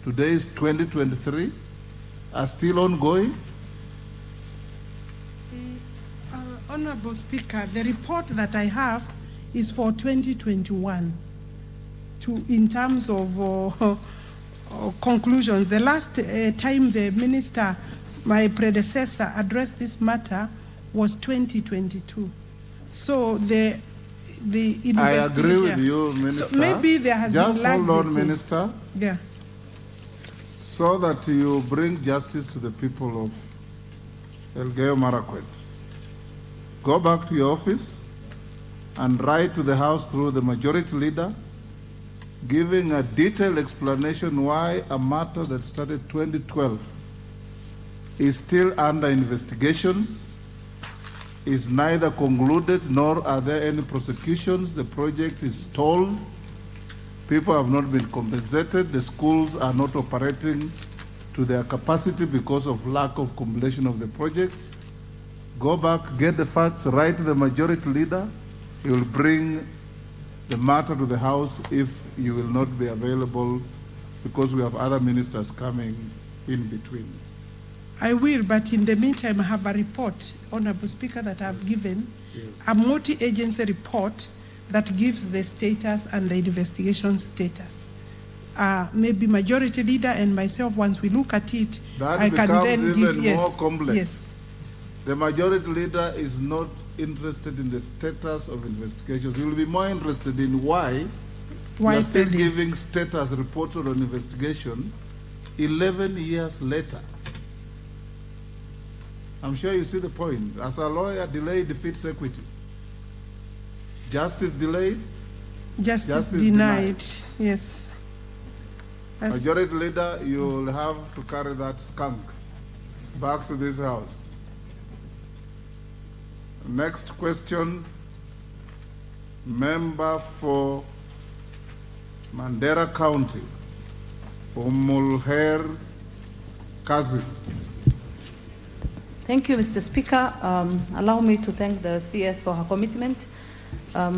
today is 2023, are still ongoing? Honorable Speaker, the report that I have is for 2021. In terms of conclusions, the last time the minister, my predecessor, addressed this matter was 2022. So the I agree with you, Minister. So maybe there has been just hold on, Minister. Yeah. So that you bring justice to the people of Elgeyo Marakwet. Go back to your office and write to the House through the majority leader, giving a detailed explanation why a matter that started 2012 is still under investigations, is neither concluded nor are there any prosecutions. The project is stalled. People have not been compensated. The schools are not operating to their capacity because of lack of completion of the projects. Go back, get the facts, write to the majority leader. He will bring the matter to the House if you will not be available, because we have other ministers coming in between. I will, but in the meantime, I have a report, Honorable Speaker, that I've given, a multi-agency report that gives the status and the investigation status. Maybe majority leader and myself, once we look at it, that I can then give, even more complex. Yes. The majority leader is not interested in the status of investigations. He will be more interested in why you are still giving status reports on an investigation 11 years later. I'm sure you see the point. As a lawyer, delay defeats equity. Justice delayed. Justice denied. Yes. Majority leader, you will have to carry that skunk back to this House. Next question, member for Mandera County, Umulher Kazi. Thank you, Mr. Speaker. Allow me to thank the CS for her commitment. I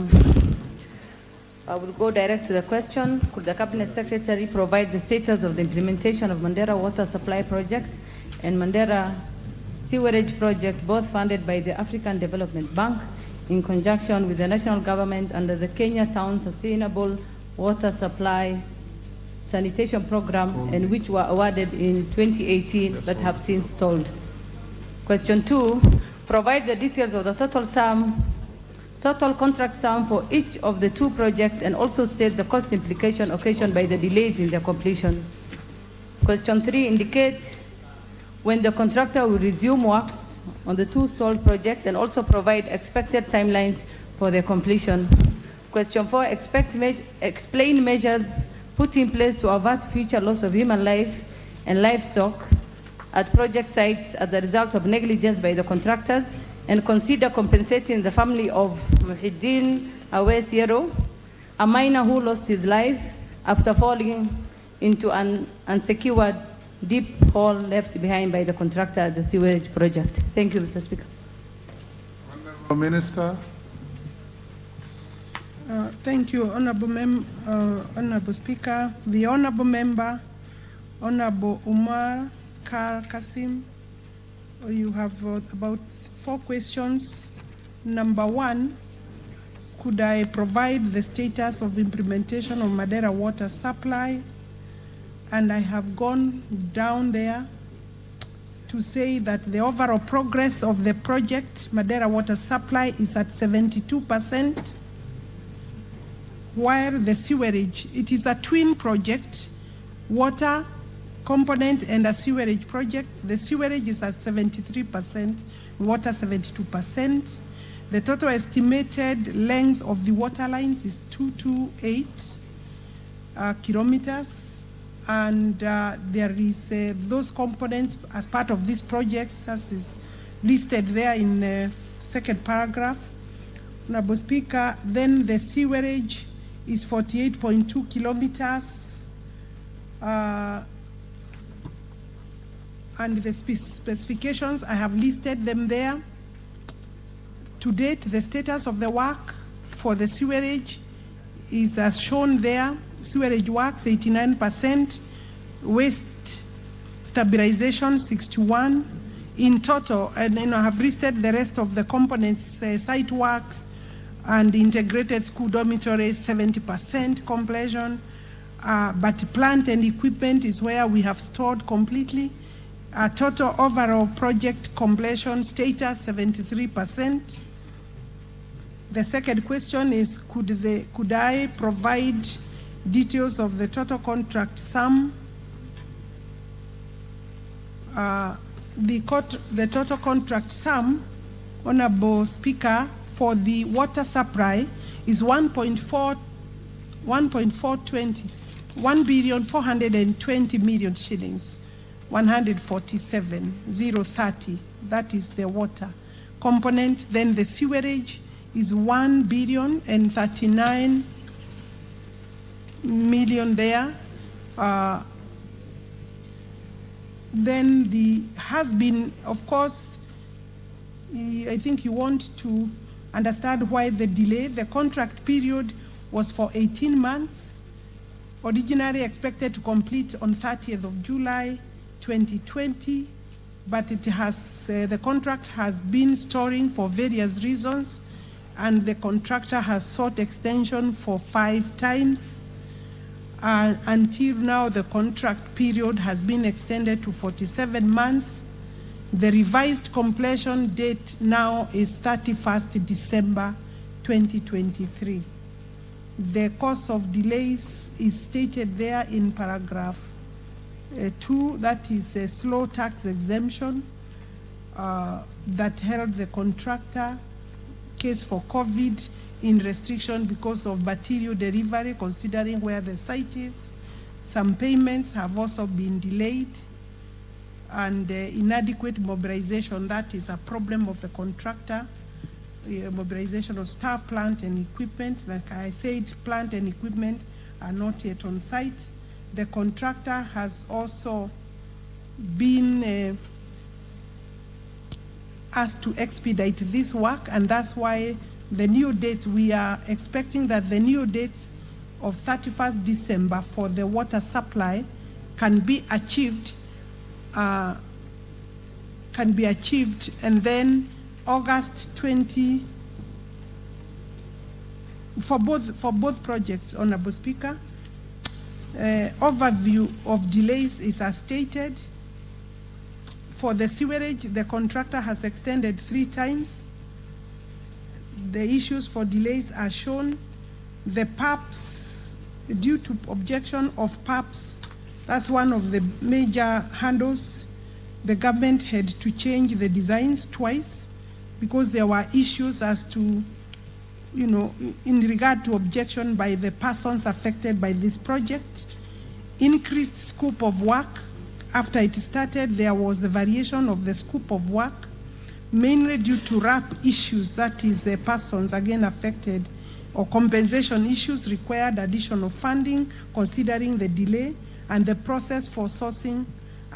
will go direct to the question. Could the Cabinet Secretary provide the status of the implementation of Mandera Water Supply Project and Mandera Sewerage Project, both funded by the African Development Bank in conjunction with the national government under the Kenya Town Sustainable Water Supply Sanitation Program, and which were awarded in 2018 but have since stalled? Question 2, provide the details of the total contract sum for each of the two projects, and also state the cost implication occasioned by the delays in their completion. Question 3, indicate when the contractor will resume works on the two stalled projects, and also provide expected timelines for their completion. Question 4, explain measures put in place to avert future loss of human life and livestock at project sites as a result of negligence by the contractors, and consider compensating the family of Muhyiddin Awes, a miner who lost his life after falling into an unsecured deep hole left behind by the contractor at the sewage project. Thank you, Mr. Speaker. Honorable Minister. Thank you, Honorable Speaker. The Honorable Member, Honorable Umar Kar Kasim, You have about 4 questions. Number 1, could I provide the status of implementation of Mandera water supply? And I have gone down there to say that the overall progress of the project, Mandera water supply, is at 72%, while the sewerage, it is a twin project, water component and a sewerage project. The sewerage is at 73%, water 72%. The total estimated length of the water lines is 228 kilometers, and there is those components as part of this project, as is listed there in the 2nd paragraph. Honorable Speaker, then the sewerage is 48.2 kilometers, and the specifications, I have listed them there. To date, the status of the work for the sewerage is as shown there. Sewerage works 89%, waste stabilization 61%. In total, and I have listed the rest of the components, site works and integrated school dormitories 70% completion, but plant and equipment is where we have stored completely. Total overall project completion status 73%. The second question is, could I provide details of the total contract sum? The total contract sum, Honorable Speaker, for the water supply is 1,420,000,000 shillings, 147,030. That is the water component. Then the sewerage is 1,039,000,000 there. Then has been, of course, I think you want to understand why the delay. The contract period was for 18 months, originally expected to complete on 30th of July 2020, but it has, the contract has been stalling for various reasons, and the contractor has sought extension for 5 times. Until now, the contract period has been extended to 47 months. The revised completion date now is 31st December 2023. The cause of delays is stated there in paragraph 2, that is a slow tax exemption that held the contractor case for COVID in restriction because of material delivery, considering where the site is. Some payments have also been delayed, and inadequate mobilization, that is a problem of the contractor. Mobilization of staff, plant and equipment. Like I said, plant and equipment are not yet on site. The contractor has also been asked to expedite this work, and that's why the new dates, we are expecting that the new dates of 31st December for the water supply can be achieved, and then August 20 for both projects, Honorable Speaker. Overview of delays is as stated. For the sewerage, the contractor has extended 3 times. The issues for delays are shown. The PAPs, due to objection of PAPs, that's one of the major handles. The government had to change the designs twice because there were issues as to, in regard to objection by the persons affected by this project. Increased scope of work. After it started, there was the variation of the scope of work, mainly due to RAP issues, that is the persons again affected, or compensation issues required additional funding considering the delay, and the process for sourcing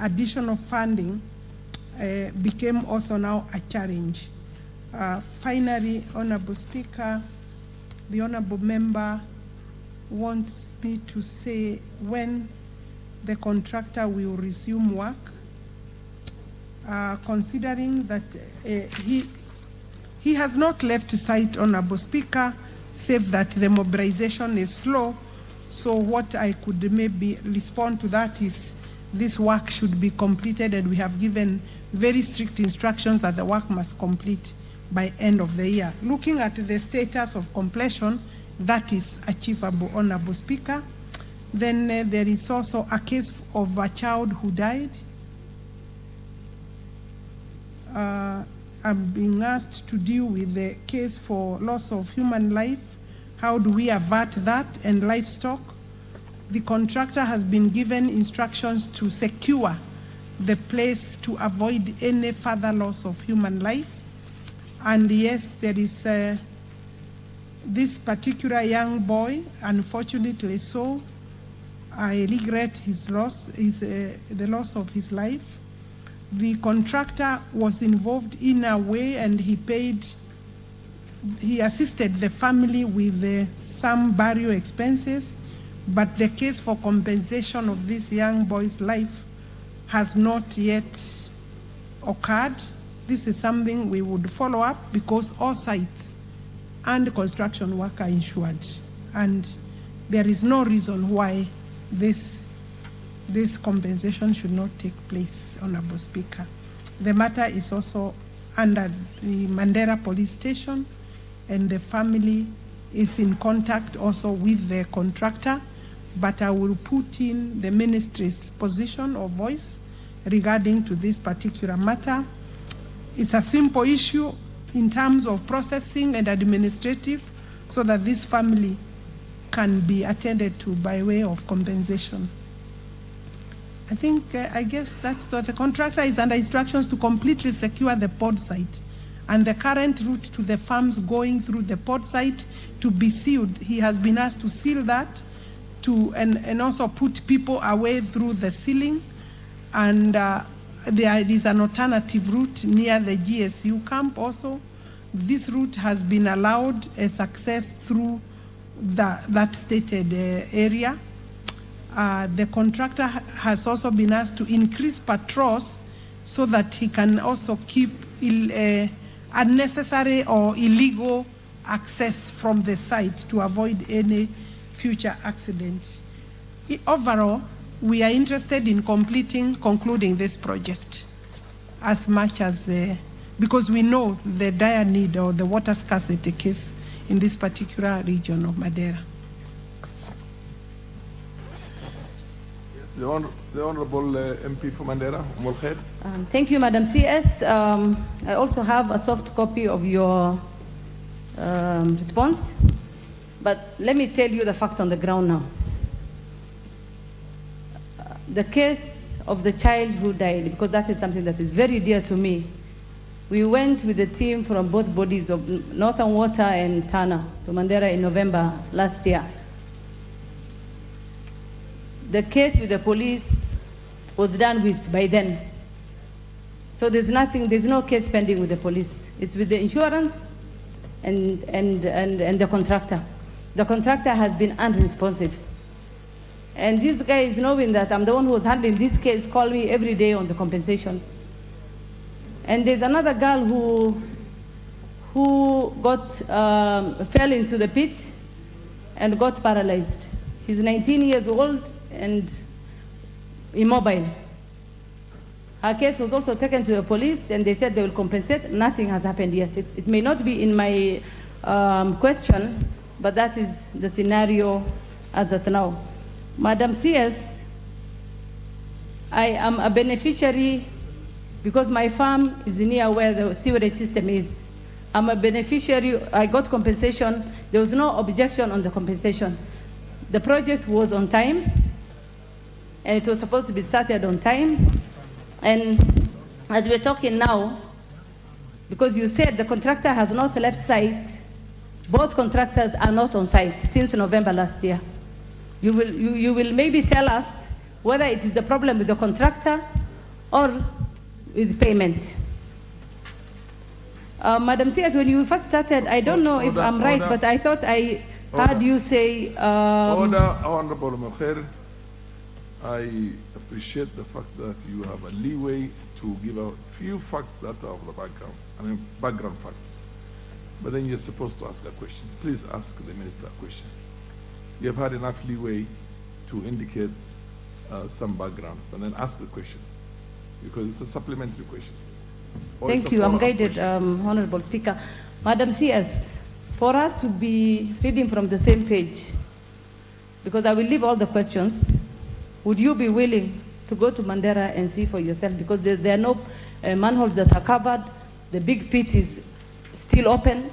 additional funding became also now a challenge. Finally, Honorable Speaker, the Honorable Member wants me to say when the contractor will resume work. considering that he has not left sight, Honorable Speaker, save that the mobilization is slow. So what I could maybe respond to that is this work should be completed, and we have given very strict instructions that the work must complete by end of the year. Looking at the status of completion, that is achievable, Honorable Speaker. Then there is also a case of a child who died. I'm being asked to deal with the case for loss of human life. How do we avert that, and livestock? The contractor has been given instructions to secure the place to avoid any further loss of human life. And yes, there is this particular young boy, unfortunately so. I regret his loss, the loss of his life. The contractor was involved in a way, and he assisted the family with some burial expenses, but the case for compensation of this young boy's life has not yet occurred. This is something we would follow up, because all sites and construction work are insured, and there is no reason why this compensation should not take place, Honorable Speaker. The matter is also under the Mandera police station, and the family is in contact also with the contractor, but I will put in the ministry's position or voice regarding to this particular matter. It's a simple issue in terms of processing and administrative, so that this family can be attended to by way of compensation. I guess that's what the contractor is under instructions to completely secure the port site, and the current route to the farms going through the port site to be sealed. He has been asked to seal that, and also put people away through the sealing, and there is an alternative route near the GSU camp also. This route has been allowed as access through that stated area. The contractor has also been asked to increase patrols so that he can also keep unnecessary or illegal access from the site to avoid any future accident. Overall, we are interested in concluding this project as much as, because we know the dire need or the water scarcity case in this particular region of Mandera. The Honorable MP for Mandera, Molkhed. Thank you, Madam CS. I also have a soft copy of your response, but let me tell you the fact on the ground now. The case of the child who died, because that is something that is very dear to me. We went with the team from both bodies of Northern Water and Tana to Mandera in November last year. The case with the police was done with by then. So there's no case pending with the police. It's with the insurance and the contractor. The contractor has been unresponsive. And this guy is knowing that I'm the one who was handling this case, call me every day on the compensation. And there's another girl who fell into the pit and got paralyzed. She's 19 years old and immobile. Her case was also taken to the police, and they said they will compensate. Nothing has happened yet. It may not be in my question, but that is the scenario as of now. Madam CS, I am a beneficiary because my farm is near where the sewerage system is. I'm a beneficiary. I got compensation. There was no objection on the compensation. The project was on time, and it was supposed to be started on time. And as we're talking now, because you said the contractor has not left site, both contractors are not on site since November last year. You will maybe tell us whether it is the problem with the contractor or with payment. Madam CS, when you first started, I don't know if I'm right, but I thought I heard you say... Order, Honorable Molkhed. I appreciate the fact that you have a leeway to give a few facts that are of the background, background facts. But then you're supposed to ask a question. Please ask the minister a question. You have had enough leeway to indicate some backgrounds, but then ask the question, because it's a supplementary question. Or Thank you. I'm guided, Honorable Speaker. Madam CS, for us to be reading from the same page, because I will leave all the questions, would you be willing to go to Mandera and see for yourself? Because there are no manholes that are covered. The big pit is still open.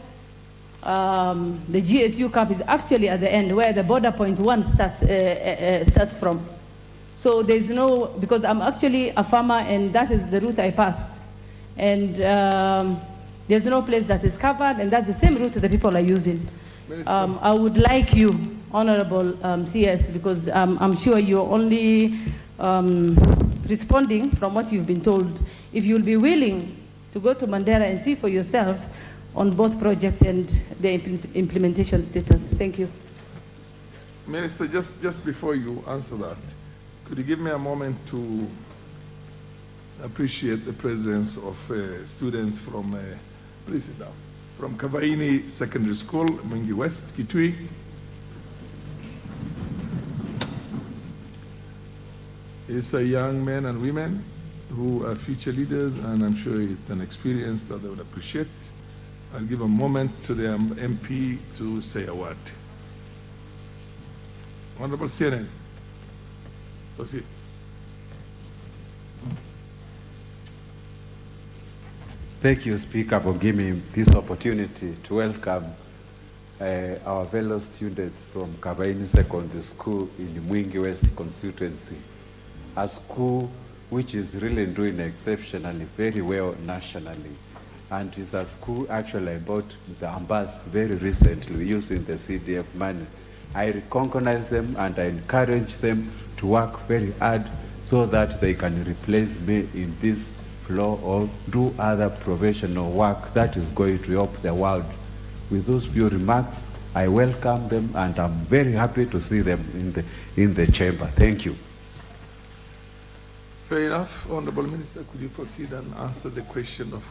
The GSU cap is actually at the end where the border point 1 starts from. So there's no, because I'm actually a farmer and that is the route I pass. And there's no place that is covered, and that's the same route the people are using. I would like you, Honorable CS, because I'm sure you're only responding from what you've been told. If you'll be willing to go to Mandera and see for yourself on both projects and the implementation status. Thank you. Minister, just before you answer that, could you give me a moment to appreciate the presence of students from, please sit down, from Kavaini Secondary School, Mwingi West, Kitui. It's a young men and women who are future leaders, and I'm sure it's an experience that they would appreciate. I'll give a moment to the MP to say a word. Honorable CNN, proceed. Thank you, Speaker, for giving me this opportunity to welcome our fellow students from Kavaini Secondary School in Mwingi West constituency, a school which is really doing exceptionally very well nationally. And is a school actually I bought the ambassador very recently using the CDF money. I recognize them and I encourage them to work very hard so that they can replace me in this floor or do other professional work that is going to help the world. With those few remarks, I welcome them and I'm very happy to see them in the chamber. Thank you. Fair enough. Honorable Minister, could you proceed and answer the question of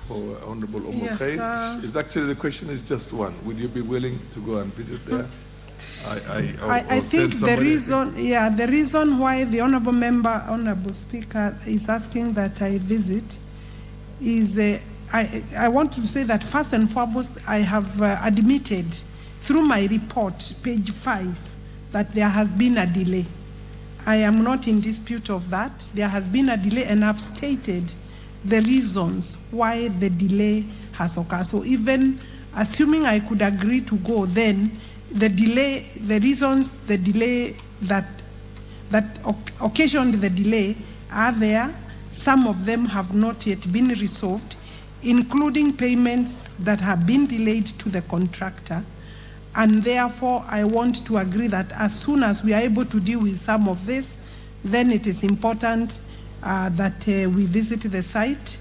Honorable Omokay? Yes, Is actually the question is just one. Would you be willing to go and visit there? I think the reason why the Honorable Speaker is asking that I visit is I want to say that first and foremost, I have admitted through my report, page 5, that there has been a delay. I am not in dispute of that. There has been a delay, and I've stated the reasons why the delay has occurred. So even assuming I could agree to go, then the delay, the reasons the delay that occasioned the delay are there. Some of them have not yet been resolved, including payments that have been delayed to the contractor. And therefore, I want to agree that as soon as we are able to deal with some of this, then it is important that we visit the site.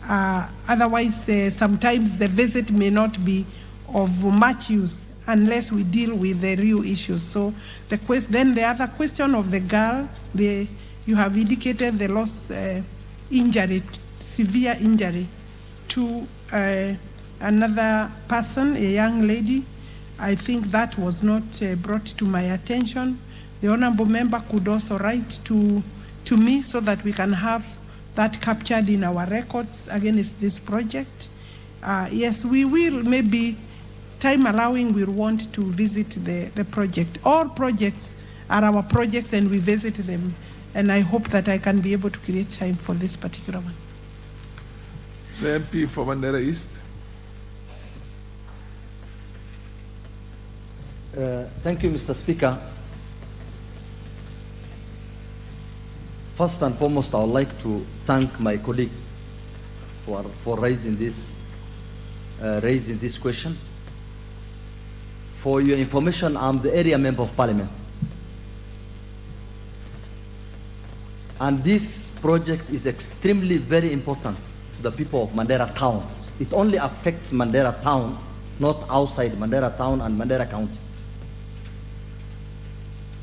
Otherwise, sometimes the visit may not be of much use unless we deal with the real issues. So then the other question of the girl, you have indicated the loss, injury, severe injury to another person, a young lady. I think that was not brought to my attention. The honorable member could also write to me so that we can have that captured in our records against this project. Yes, we will, maybe time allowing, we'll want to visit the project. All projects are our projects and we visit them. And I hope that I can be able to create time for this particular one. The MP for Mandera East. Thank you, Mr. Speaker. First and foremost, I would like to thank my colleague for raising this question. For your information, I'm the area member of parliament. And this project is extremely very important to the people of Mandera town. It only affects Mandera town, not outside Mandera town and Mandera county.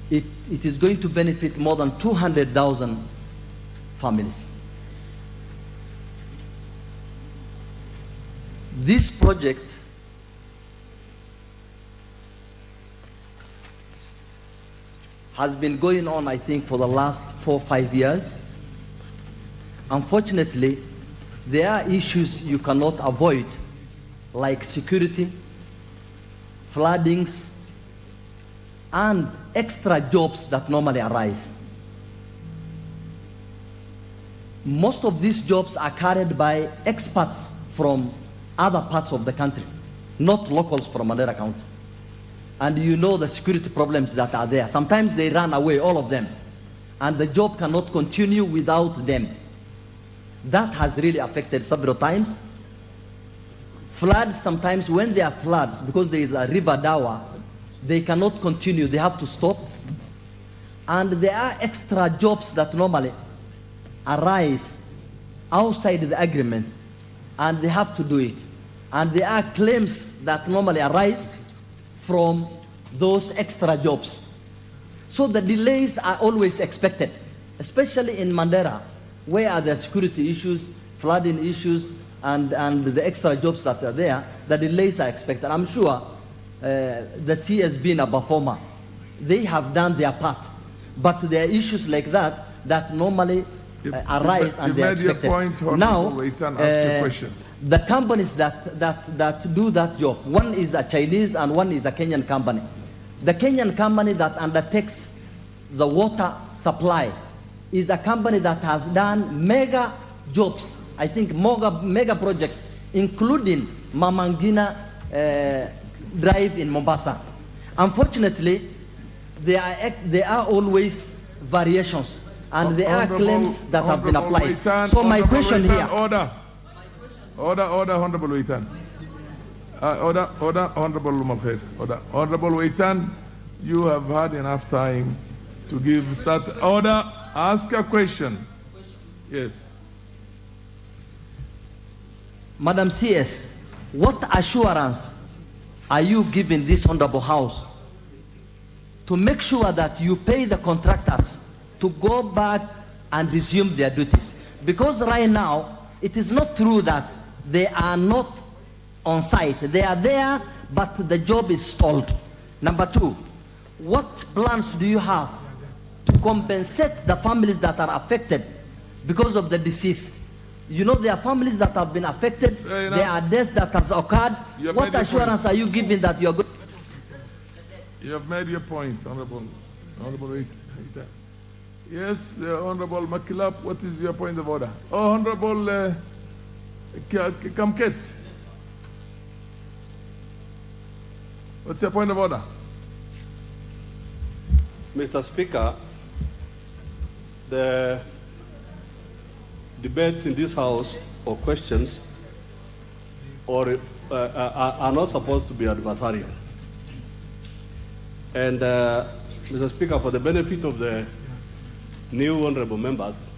It is going to benefit more than 200,000 families. This project has been going on, I think, for the last 4 or 5 years. Unfortunately, there are issues you cannot avoid, like security, floodings, and extra jobs that normally arise. Most of these jobs are carried by experts from other parts of the country, not locals from Mandera County. And you know the security problems that are there. Sometimes they run away, all of them, and the job cannot continue without them. That has really affected several times. Floods, sometimes when there are floods, because there is a river Dawa, they cannot continue, they have to stop. And there are extra jobs that normally arise outside the agreement, and they have to do it. And there are claims that normally arise from those extra jobs. So the delays are always expected, especially in Mandera, where there are security issues, flooding issues, and the extra jobs that are there. The delays are expected. I'm sure the CS being a performer, they have done their part. But there are issues like that that normally arise and they are expected. Your point, now, wait and ask your question. The companies that do that job, one is a Chinese and one is a Kenyan company. The Kenyan company that undertakes the water supply is a company that has done mega jobs, I think mega projects, including Mamangina Drive in Mombasa. Unfortunately, there are always variations, and there are claims that have been applied. So my question here... Order, Honorable Waitan. Order, Honorable Lumabkhair. Order. Honorable Waitan, you have had enough time to give order. Ask a question. Yes. Madam CS, what assurance are you giving this Honorable House to make sure that you pay the contractors to go back and resume their duties? Because right now, it is not true that they are not on site. They are there, but the job is stalled. Number two, what plans do you have to compensate the families that are affected because of the deceased? You know, there are families that have been affected. There are deaths that has occurred. What assurance are you giving that you are good? You have made your point, Honorable Waitan. Yes, Honorable Makilap, what is your point of order? Oh, Honorable Kamket. What's your point of order? Mr. Speaker, the debates in this House or questions are not supposed to be adversarial. And Mr. Speaker, for the benefit of the new honorable members,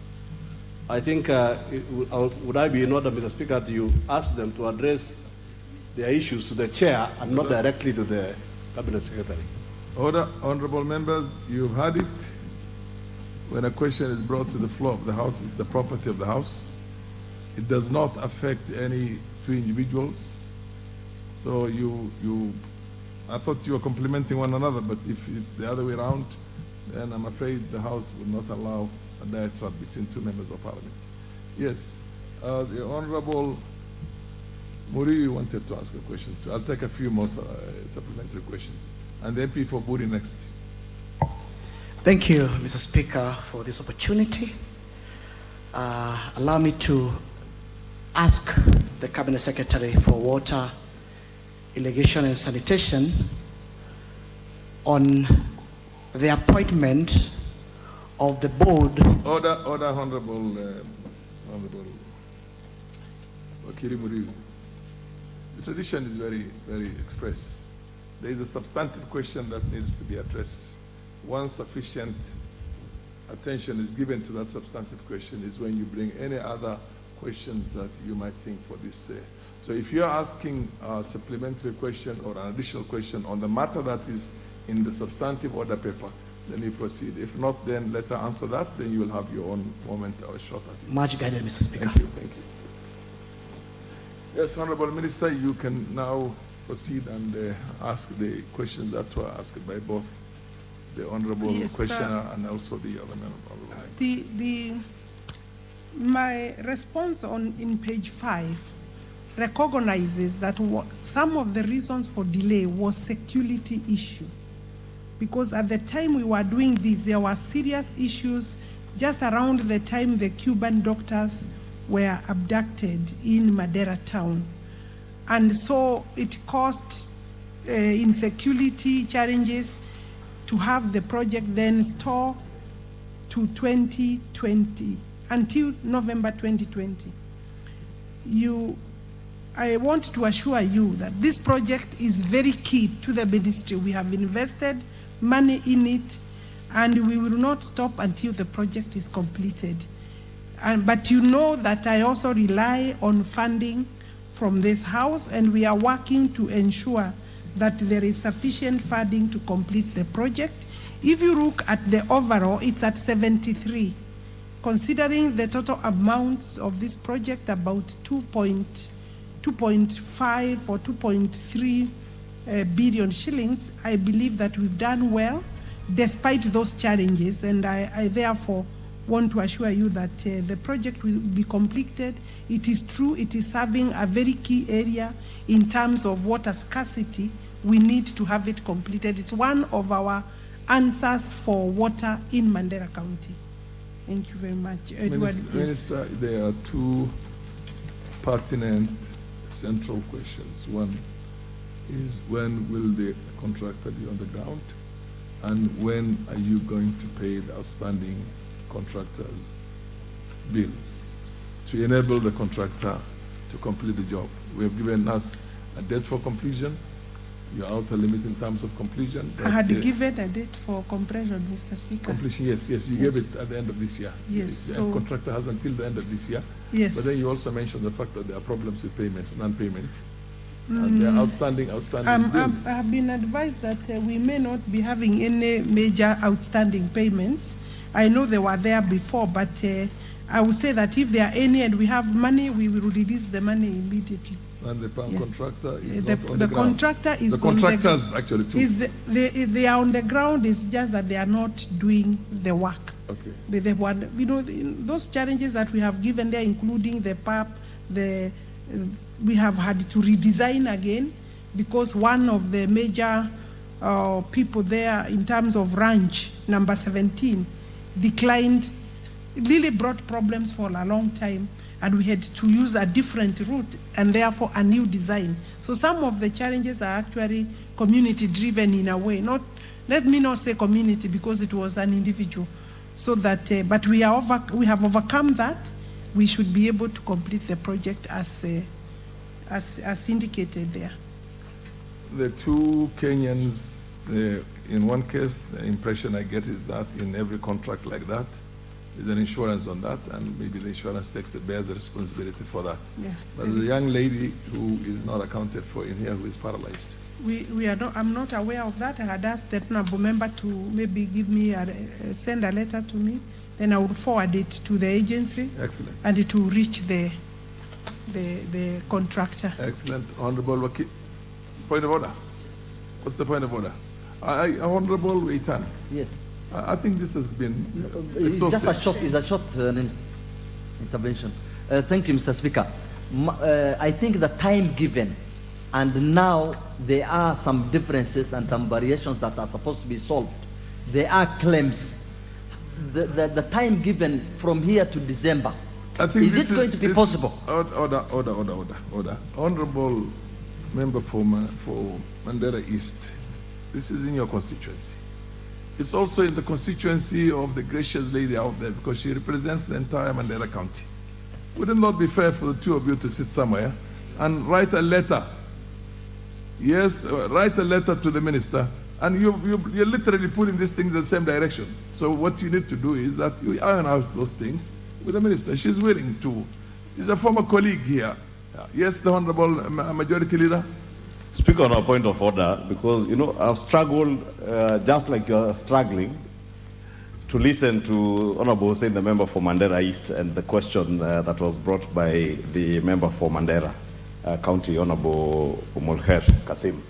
I think, would I be in order, Mr. Speaker, to ask them to address their issues to the chair and not directly to the Cabinet Secretary? Order, honorable members, you've heard it. When a question is brought to the floor of the House, it's the property of the House. It does not affect any two individuals. So I thought you were complimenting one another, but if it's the other way around, then I'm afraid the House will not allow a diatribe between two members of Parliament. Yes, the Honorable Muri wanted to ask a question. I'll take a few more supplementary questions. And the MP for Buri next. Thank you, Mr. Speaker, for this opportunity. Allow me to ask the Cabinet Secretary for Water, Irrigation and Sanitation on the appointment of the board. Order, Honorable Karimeno. The tradition is very, very express. There is a substantive question that needs to be addressed. Once sufficient attention is given to that substantive question is when you bring any other questions that you might think for this. So if you're asking a supplementary question or an additional question on the matter that is in the substantive order paper, then you proceed. If not, then let her answer that, then you will have your own moment or shot at it. Much guided, Mr. Speaker. Thank you, thank you. Yes, Honorable Minister, you can now proceed and ask the questions that were asked by both the Honorable questioner and also the other member. My response in page 5 recognizes that some of the reasons for delay was security issue. Because at the time we were doing this, there were serious issues just around the time the Cuban doctors were abducted in Mandera town. And so it caused insecurity challenges to have the project then stalled to 2020, until November 2020. I want to assure you that this project is very key to the ministry. We have invested money in it, and we will not stop until the project is completed. But you know that I also rely on funding from this house, and we are working to ensure that there is sufficient funding to complete the project. If you look at the overall, it's at 73. Considering the total amounts of this project, about 2.5 or 2.3 billion shillings, I believe that we've done well despite those challenges, and I therefore want to assure you that the project will be completed. It is true, it is serving a very key area in terms of water scarcity. We need to have it completed. It's one of our answers for water in Mandera County. Thank you very much. Minister, there are two pertinent central questions. One is, when will the contractor be on the ground? And when are you going to pay the outstanding contractor's bills to enable the contractor to complete the job? We have given us a date for completion. Your outer limit in terms of completion. I had given a date for completion, Mr. Speaker. Completion, yes, you gave it at the end of this year. Yes. The So contractor has until the end of this year. Yes. But then you also mentioned the fact that there are problems with payment, non-payment. And there are outstanding bills. I have been advised that we may not be having any major outstanding payments. I know they were there before, but I would say that if there are any and we have money, we will release the money immediately. And the contractor is The not on the ground. contractor is the contractors actually too. They are on the ground. It's just that they are not doing the work. Okay. Those challenges that we have given there, including the PAP, we have had to redesign again because one of the major people there in terms of ranch, number 17, declined. It really brought problems for a long time, and we had to use a different route and therefore a new design. So some of the challenges are actually community driven in a way. Let me not say community because it was an individual. So that, but we have overcome that. We should be able to complete the project as indicated there. The two Kenyans, in one case, the impression I get is that in every contract like that, there's an insurance on that, and maybe the insurance bears the responsibility for that. Yeah, but there's a young lady who is not accounted for in here who is paralyzed. I'm not aware of that. I had asked the honorable member to maybe give me send a letter to me, then I would forward it to the agency. Excellent. And it will reach the contractor. Excellent. Honorable Wakil. Point of order. What's the point of order? Honorable Waitan. Yes. I think this has been It's just a short intervention. Thank you, Mr. Speaker. I think the time given, and now there are some differences and some variations that are supposed to be solved. There are claims. The time given from here to December, is it going to be possible? Order. Honorable member for Mandera East, this is in your constituency. It's also in the constituency of the gracious lady out there because she represents the entire Mandera County. Would it not be fair for the two of you to sit somewhere and write a letter? Yes, write a letter to the minister, and you're literally pulling this thing in the same direction. So what you need to do is that you iron out those things with the minister. She's willing to. She's a former colleague here. Yes, the Honorable Majority Leader. Speak on a point of order, because, I've struggled just like you're struggling to listen to Honorable Hussein, the member for Mandera East, and the question that was brought by the member for Mandera County, Honorable Mulher Kasim.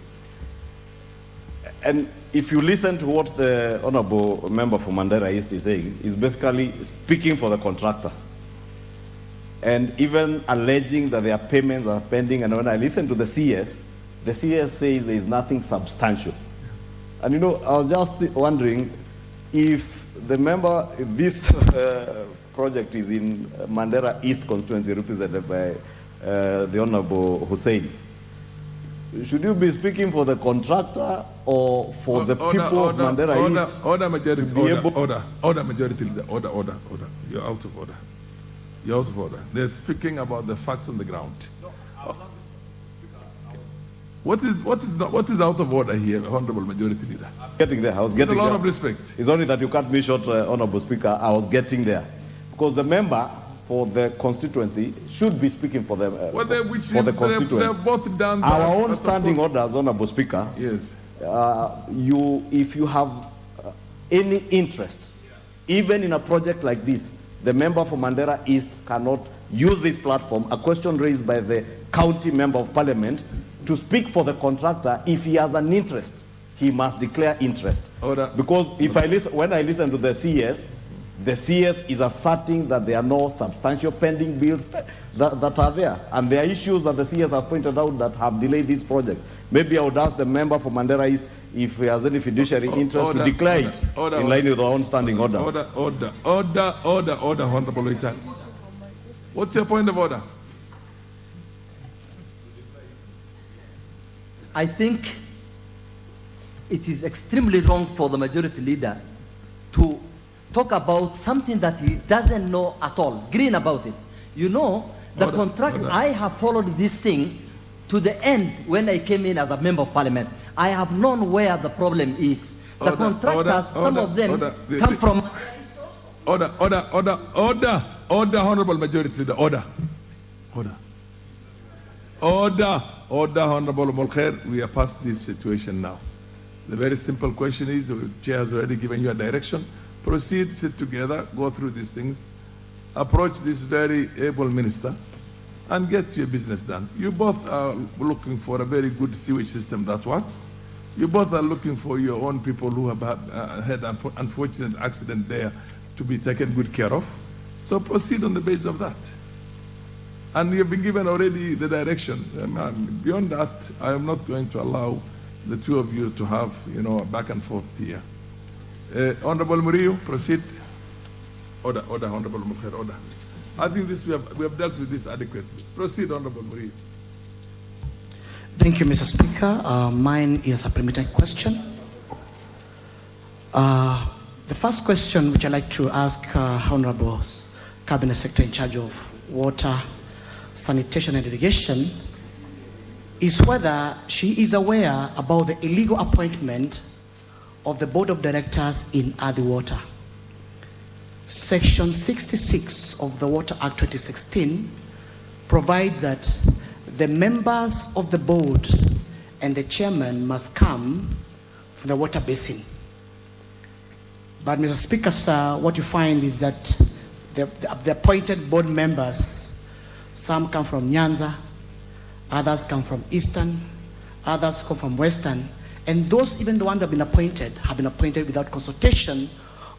And if you listen to what the Honorable member for Mandera East is saying, he's basically speaking for the contractor, and even alleging that their payments are pending. And when I listen to the CS says there is nothing substantial. And you know, I was just wondering if the member, this project is in Mandera East constituency represented by the Honorable Hussein. Should you be speaking for the contractor or for the people of Mandera East? Order, majority, order, majority leader, order. You're out of order. You're out of order. They're speaking about the facts on the ground. What is out of order here, Honorable Majority Leader? Getting there. I was getting there. With a lot there. of respect. It's only that you cut me short, Honorable Speaker. I was getting there. Because the member for the constituency should be speaking for the, for the constituency. They're both done. Our own standing orders, Honorable Speaker. Yes. If you have any interest, even in a project like this, the member for Mandera East cannot use this platform, a question raised by the county member of parliament, to speak for the contractor. If he has an interest, he must declare interest. Order. Because if when I listen to the CS is asserting that there are no substantial pending bills that are there, and there are issues that the CS has pointed out that have delayed this project. Maybe I would ask the member for Mandera East if he has any fiduciary interest to declare it in line with our own standing orders. Order, Honorable Leader. What's your point of order? I think it is extremely wrong for the majority leader to talk about something that he doesn't know at all, green about it. You know, the contract, I have followed this thing to the end when I came in as a member of parliament. I have known where the problem is. The contractors, some of them come from... Order, Honorable Majority Leader, order, Honorable Mulher, we are past this situation now. The very simple question is, the chair has already given you a direction. Proceed, sit together, go through these things, approach this very able minister, and get your business done. You both are looking for a very good sewage system that works. You both are looking for your own people who have had an unfortunate accident there to be taken good care of. So proceed on the basis of that. And you have been given already the direction. Beyond that, I am not going to allow the two of you to have, a back and forth here. Honorable Murillo, proceed. Order, Honorable Mulher, order. I think this we have dealt with this adequately. Proceed, Honorable Murillo. Thank you, Mr. Speaker. Mine is a supplementary question. The first question which I'd like to ask Honorable Cabinet Secretary in charge of water, sanitation and irrigation is whether she is aware about the illegal appointment of the Board of Directors in Adi Water. Section 66 of the Water Act 2016 provides that the members of the board and the chairman must come from the water basin. But Mr. Speaker, sir, what you find is that the appointed board members, some come from Nyanza, others come from Eastern, others come from Western, and those, even the ones that have been appointed without consultation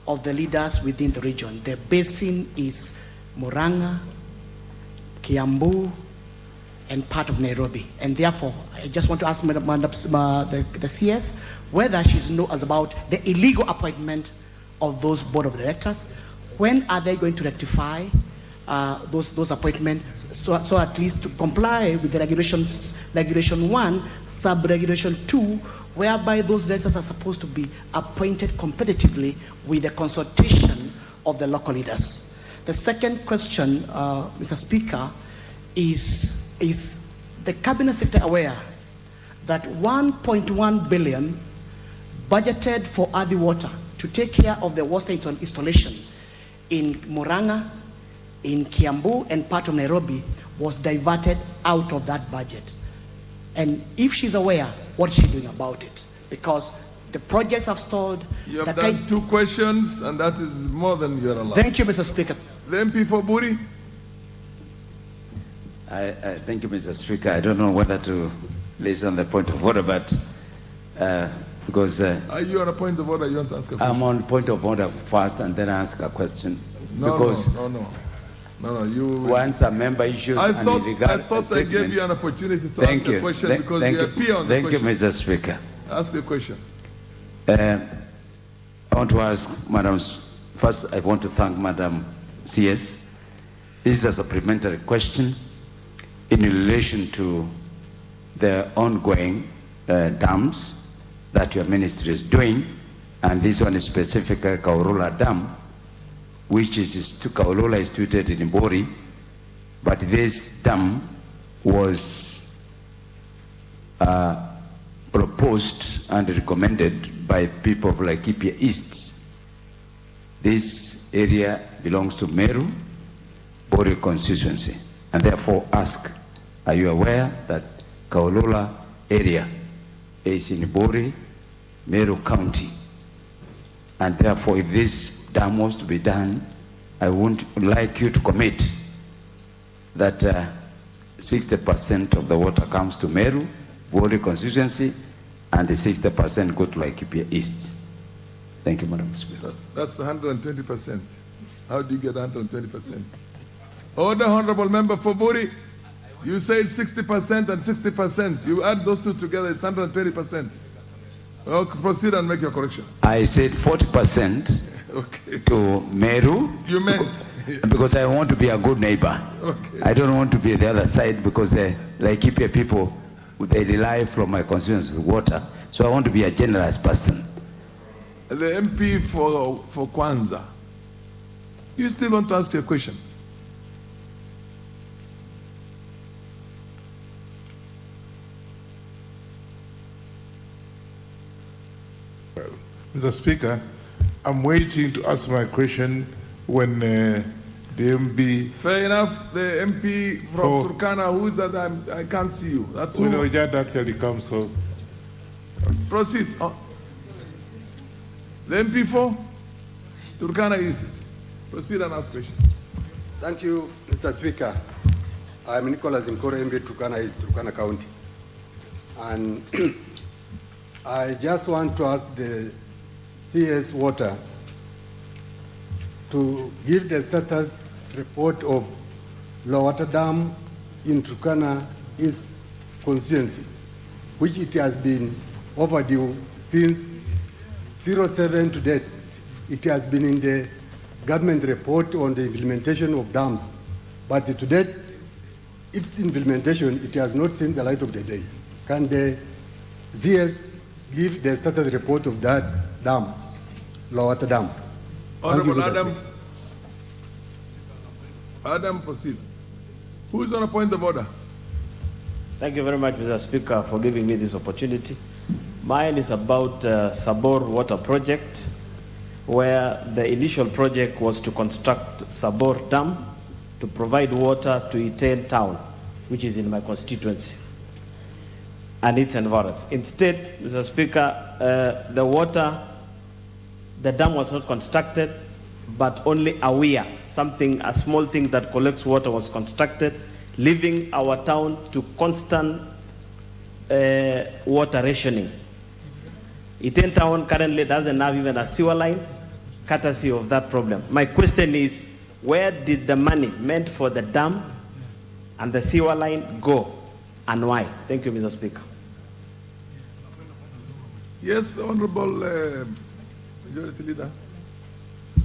of the leaders within the region. The basin is Murang'a, Kiambu, and part of Nairobi. And therefore, I just want to ask the CS whether she knows about the illegal appointment of those board of directors. When are they going to rectify those appointments so at least to comply with the regulations, regulation 1, sub-regulation 2, whereby those directors are supposed to be appointed competitively with the consultation of the local leaders. The second question, Mr. Speaker, is the Cabinet Secretary aware that 1.1 billion budgeted for Adi Water to take care of the water installation in Murang'a, in Kiambu, and part of Nairobi was diverted out of that budget? And if she's aware, what is she doing about it? Because The projects have stalled. You have done 2 questions, and that is more than you are allowed. Thank you, Mr. Speaker. The MP for Buri. Thank you, Mr. Speaker. I don't know whether to listen on the point of order, but because Are you on a point of order? You want to ask a question? I'm on point of order first, and then ask a question. No, because no. You once a member issues I and thought I gave statement. you an opportunity to ask a question because you appear on the Thank question. you, Mr. Speaker. Ask the question. I want to ask Madam, first I want to thank Madam CS. This is a supplementary question in relation to the ongoing dams that your ministry is doing, and this one is specifically Kaurula Dam, which is Kaulula is situated in Ibori, but this dam was proposed and recommended by people of Laikipia East. This area belongs to Meru, Bori constituency, and therefore ask, are you aware that Kaulula area is in Bori, Meru County? And therefore, if this dam was to be done, I would like you to commit that 60% of the water comes to Meru, Bori constituency, and the 60% go to Laikipia East. Thank you, Madam Speaker. That's 120%. How do you get 120%? Order, honorable member for Buri. You said 60% and 60%. You add those two together, it's 120%. Okay, proceed and make your correction. I said 40% to Meru. You meant? Because I want to be a good neighbor. Okay. I don't want to be the other side because the Laikipia people, they rely from my constituency water. So I want to be a generous person. The MP for Kwanza, you still want to ask your question? Mr. Speaker, I'm waiting to ask my question when the MB... Fair enough. The MP from Turkana, who is that? I can't see you. That's who. No, that actually comes so. Proceed. The MP for Turkana East. Proceed and ask question. Thank you, Mr. Speaker. I'm Nicholas Nkoro, MP Turkana East, Turkana County. And I just want to ask the CS Water to give the status report of low water dam in Turkana East constituency, which it has been overdue since 07 to date. It has been in the government report on the implementation of dams, but to date, its implementation, it has not seen the light of the day. Can the CS give the status report of that dam, low water dam? Honorable Adam, proceed. Who is on a point of order? Thank you very much, Mr. Speaker, for giving me this opportunity. Mine is about Sabor Water Project, where the initial project was to construct Sabor Dam to provide water to Iten town, which is in my constituency, and its environs. Instead, Mr. Speaker, the dam was not constructed, but only a weir, a small thing that collects water was constructed, leaving our town to constant water rationing. Iten town currently doesn't have even a sewer line, courtesy of that problem. My question is, where did the money meant for the dam and the sewer line go, and why? Thank you, Mr. Speaker. Yes, the Honorable Majority Leader.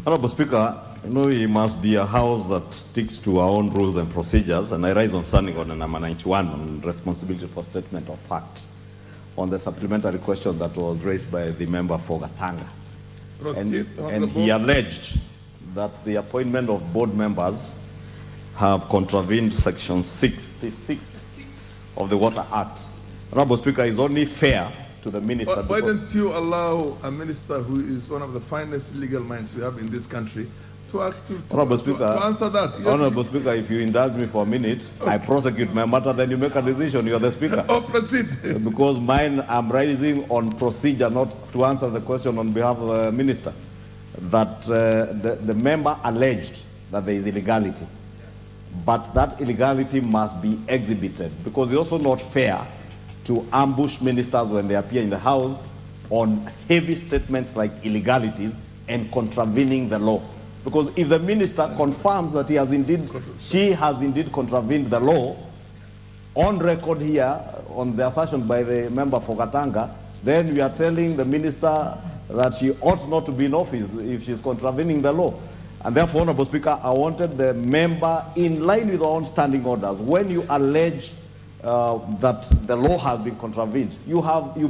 Honorable Speaker, I know it must be a house that sticks to our own rules and procedures, and I rise on standing on number 91 on responsibility for statement of fact on the supplementary question that was raised by the member for Gatanga. Proceed, and he alleged that the appointment of board members have contravened section 66 of the Water Act. Honorable Speaker, is only fair to the minister. Why don't you allow a minister who is one of the finest legal minds we have in this country Honorable Speaker, to answer that. Honorable Speaker, if you indulge me for a minute, I prosecute my matter, then you make a decision. You are the Speaker. Oh, proceed. Because mine, I'm raising on procedure, not to answer the question on behalf of the Minister. That the member alleged that there is illegality. But that illegality must be exhibited, because it's also not fair to ambush ministers when they appear in the House on heavy statements like illegalities and contravening the law. Because if the minister confirms that she has indeed contravened the law, on record here, on the assertion by the member for Katanga, then we are telling the minister that she ought not to be in office if she's contravening the law. And therefore, Honorable Speaker, I wanted the member, in line with our own standing orders, when you allege that the law has been contravened, you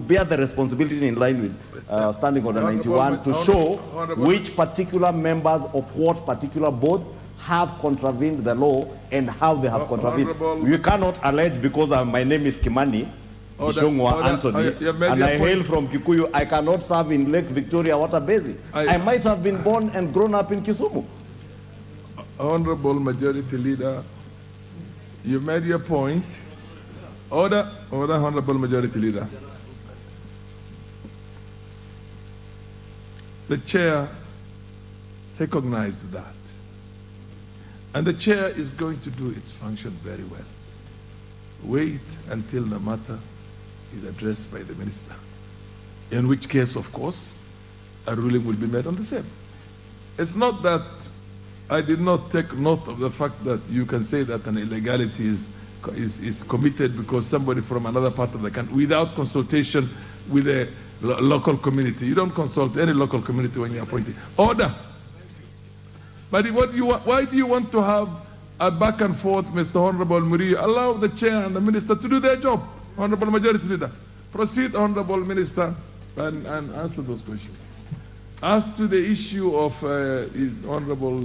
bear the responsibility in line with Standing Order 91 to show which particular members of what particular boards have contravened the law and how they have contravened. You cannot allege because my name is Kimani Ishongwa Anthony and I hail from Kikuyu, I cannot serve in Lake Victoria Water Basin. I might have been born and grown up in Kisumu. Honorable Majority Leader, you made your point. Order, Honorable Majority Leader. The chair recognized that. And the chair is going to do its function very well. Wait until the matter is addressed by the minister. In which case, of course, a ruling will be made on the same. It's not that I did not take note of the fact that you can say that an illegality is committed because somebody from another part of the country, without consultation with a local community. You don't consult any local community when you're appointing. Order. But why do you want to have a back and forth, Mr. Honorable Murillo? Allow the chair and the minister to do their job. Honorable Majority Leader. Proceed, Honorable Minister, and answer those questions. As to the issue of his Honorable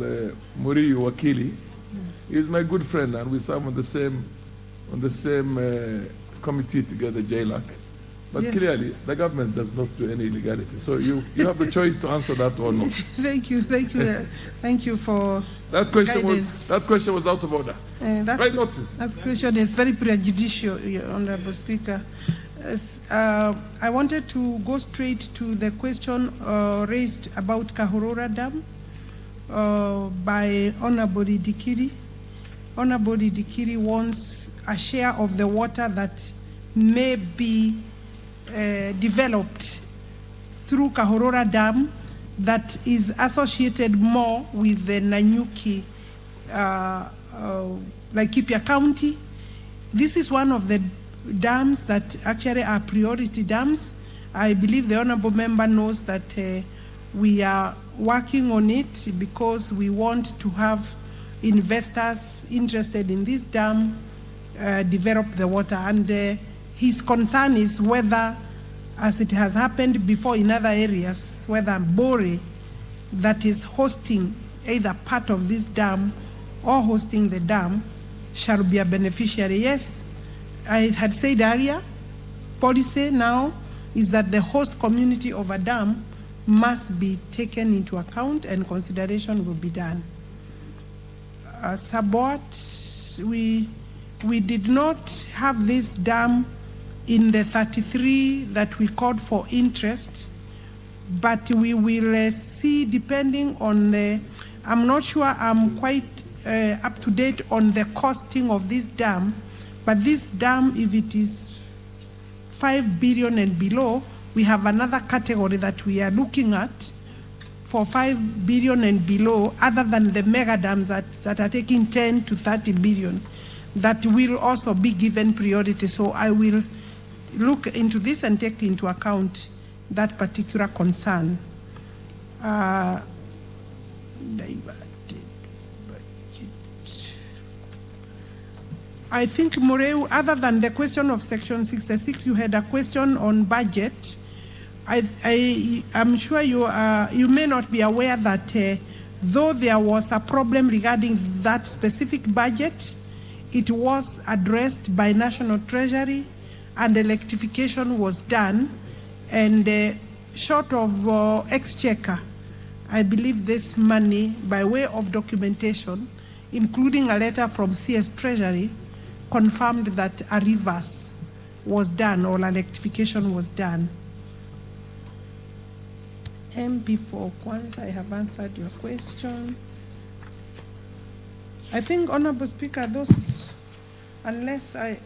Murillo Wakili, he is my good friend and we serve on the same committee together, JLAC. But yes, clearly, the government does not do any illegality. So you have the choice to answer that or not. Thank you for that question. Guidance. That question was out of order. Right notice. That question is very prejudicial, Honorable Speaker. I wanted to go straight to the question raised about Kahorora Dam by Honorable Dikiri. Honorable Dikiri wants a share of the water that may be developed through Kahorora Dam that is associated more with the Nanyuki, Laikipia County. This is one of the dams that actually are priority dams. I believe the honorable member knows that we are working on it because we want to have investors interested in this dam develop the water. And his concern is whether, as it has happened before in other areas, whether Bore, that is hosting either part of this dam or hosting the dam, shall be a beneficiary. Yes, I had said earlier, policy now is that the host community of a dam must be taken into account and consideration will be done. Sabot, we did not have this dam in the 33 that we called for interest, but we will see depending on the, I'm not sure I'm quite up to date on the costing of this dam, but this dam, if it is 5 billion and below, we have another category that we are looking at for 5 billion and below, other than the mega dams that are taking 10 to 30 billion, that will also be given priority. So I will look into this and take into account that particular concern. I think, Moreu, other than the question of Section 66, you had a question on budget. I'm sure you may not be aware that though there was a problem regarding that specific budget, it was addressed by National Treasury and electrification was done, and short of exchequer, I believe this money, by way of documentation, including a letter from CS Treasury, confirmed that a reverse was done or an rectification was done. MP4 Kwanza, I have answered your question. I think, Honorable Speaker, those, unless I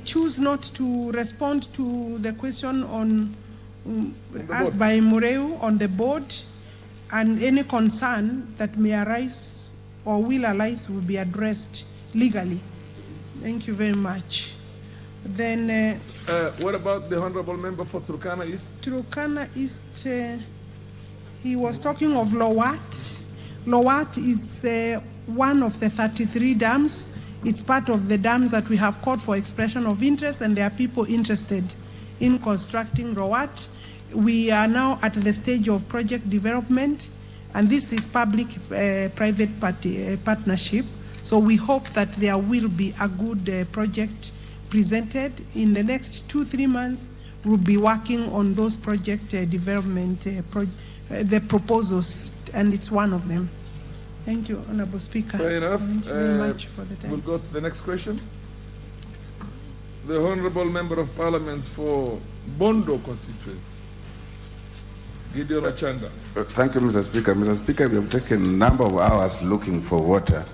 choose not to respond to the question on asked by Mureu on the board, and any concern that may arise or will arise will be addressed legally. Thank you very much. Then, what about the Honorable Member for Turkana East? Turkana East, he was talking of Lowat. Lowat is one of the 33 dams. It's part of the dams that we have called for expression of interest, and there are people interested in constructing Lowat. We are now at the stage of project development, and this is public-private partnership. So we hope that there will be a good project presented. In the next 2-3 months, we'll be working on those project development, the proposals, and it's one of them. Thank you, Honorable Speaker. Fair enough. Thank you very much for the time. We'll go to the next question. The Honorable Member of Parliament for Bondo constituency, Gideon Ochanda. Thank you, Mr. Speaker. Mr. Speaker, we have taken a number of hours looking for water.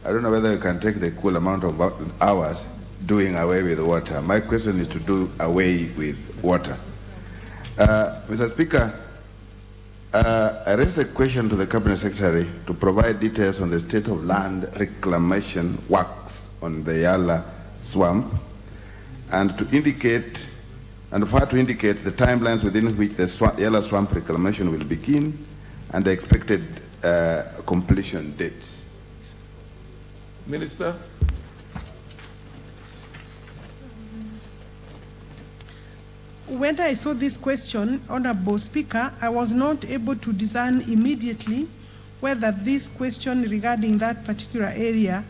I don't know whether you can take the cool amount of hours doing away with water. My question is to do away with water. Mr. Speaker, I raised a question to the Cabinet Secretary to provide details on the state of land reclamation works on the Yala swamp, and to indicate, and for her to indicate the timelines within which the Yala swamp reclamation will begin and the expected completion dates. Minister. When I saw this question, Honorable Speaker, I was not able to discern immediately whether this question regarding that particular area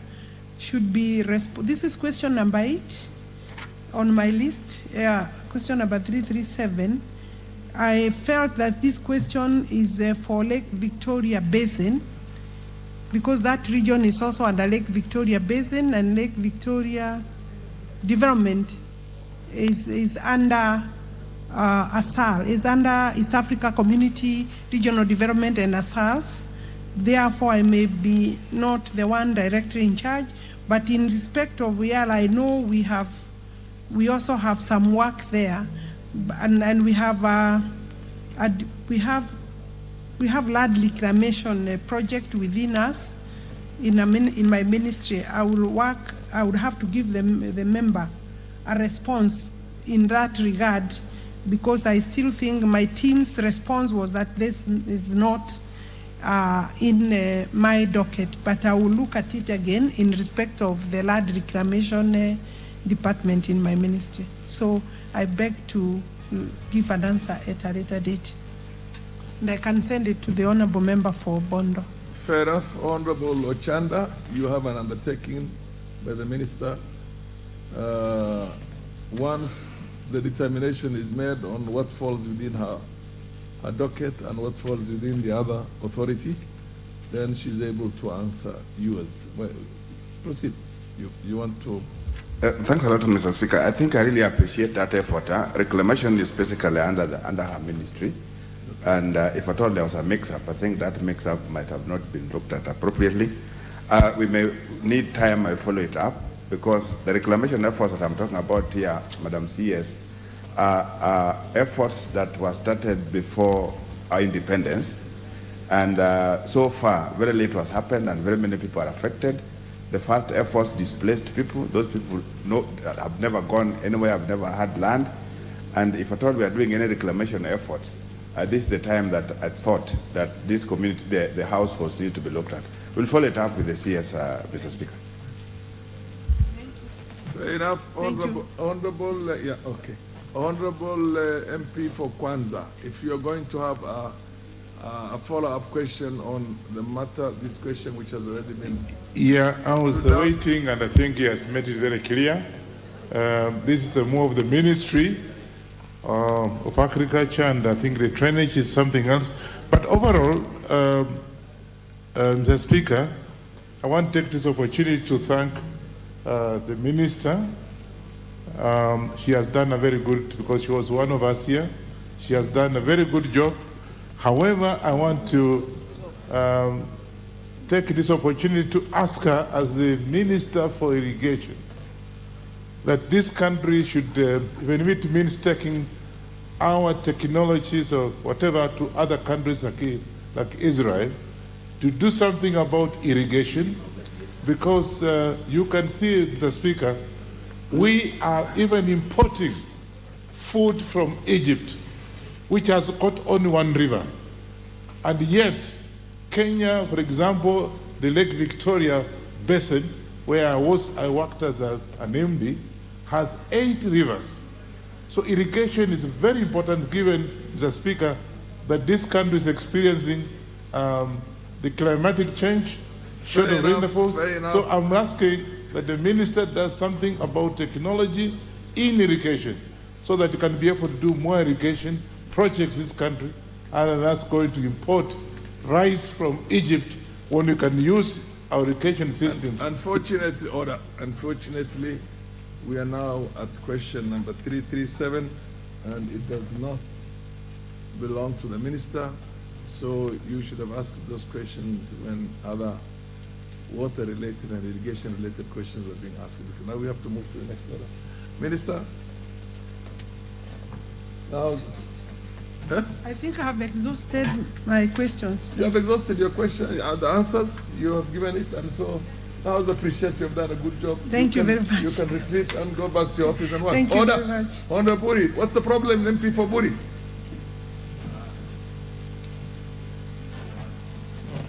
should be, this is question number 8 on my list, question number 337. I felt that this question is for Lake Victoria Basin, because that region is also under Lake Victoria Basin, and Lake Victoria Development is under ASAL, is under East Africa Community Regional Development and ASALs. Therefore, I may be not the one directly in charge, but in respect of Yala, I know we also have some work there, and we have land reclamation project within us in my ministry. I would have to give the member a response in that regard, because I still think my team's response was that this is not in my docket, but I will look at it again in respect of the land reclamation department in my ministry. So I beg to give an answer at a later date. And I can send it to the Honorable Member for Bondo. Fair enough. Honorable Ochanda, you have an undertaking by the Minister. Once the determination is made on what falls within her docket and what falls within the other authority, then she's able to answer yours. Well, proceed. You want to... Thanks a lot, Mr. Speaker. I think I really appreciate that effort. Reclamation is basically under her ministry. And if at all there was a mix-up, I think that mix-up might have not been looked at appropriately. We may need time, I follow it up, because the reclamation efforts that I'm talking about here, Madam CS, are efforts that were started before our independence. And so far, very little has happened and very many people are affected. The first efforts displaced people. Those people have never gone anywhere, have never had land. And if at all we are doing any reclamation efforts, this is the time that I thought that this community, the households need to be looked at. We'll follow it up with the CS, Mr. Speaker. Fair enough. Honorable, Honorable MP for Kwanza, if you're going to have a follow-up question on the matter, this question which has already been... Yeah, I was waiting, and I think he has made it very clear. This is a move of the ministry of agriculture, and I think the drainage is something else. But overall, Mr. Speaker, I want to take this opportunity to thank the Minister. She has done a very good, because she was one of us here, she has done a very good job. However, I want to take this opportunity to ask her, as the Minister for Irrigation, that this country should, even if it means taking our technologies or whatever to other countries like Israel, to do something about irrigation, because you can see, Mr. Speaker, we are even importing food from Egypt, which has got only one river. And yet, Kenya, for example, the Lake Victoria Basin, where I worked as an MD, has 8 rivers. So irrigation is very important, given, Mr. Speaker, that this country is experiencing the climatic change, short of rainfalls. So I'm asking that the Minister does something about technology in irrigation, so that you can be able to do more irrigation projects in this country, rather than us going to import rice from Egypt when we can use our irrigation systems. Unfortunately, we are now at question number 337, and it does not belong to the Minister. So you should have asked those questions when other water-related and irrigation-related questions were being asked. Now we have to move to the next order. Minister? Now, I think I have exhausted my questions. You have exhausted your question, the answers, you have given it, and so I always appreciate you have done a good job. Thank you very much. You can retreat and go back to your office and work. Thank you very much. Order Buri. What's the problem, MP for Buri?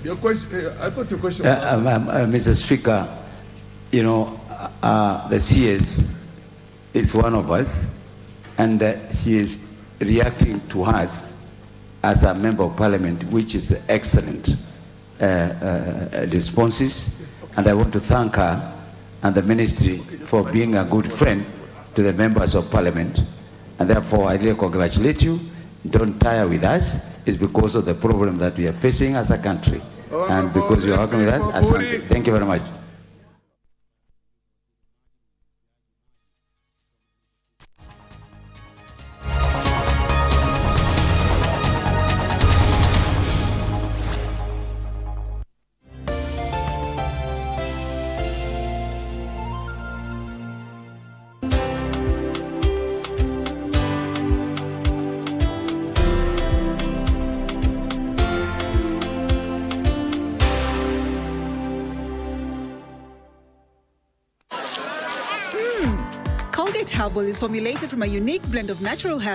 Your question, I thought your question was Mr. Speaker, you know, the CS is one of us, and she is reacting to us as a member of parliament, which is excellent responses. And I want to thank her and the ministry for being a good friend to the members of parliament. And therefore, I really congratulate you. Don't tire with us. It's because of the problem that we are facing as a country. And because you are working with us, thank you very much. Colgate Herbal is formulated from a unique blend of natural herbs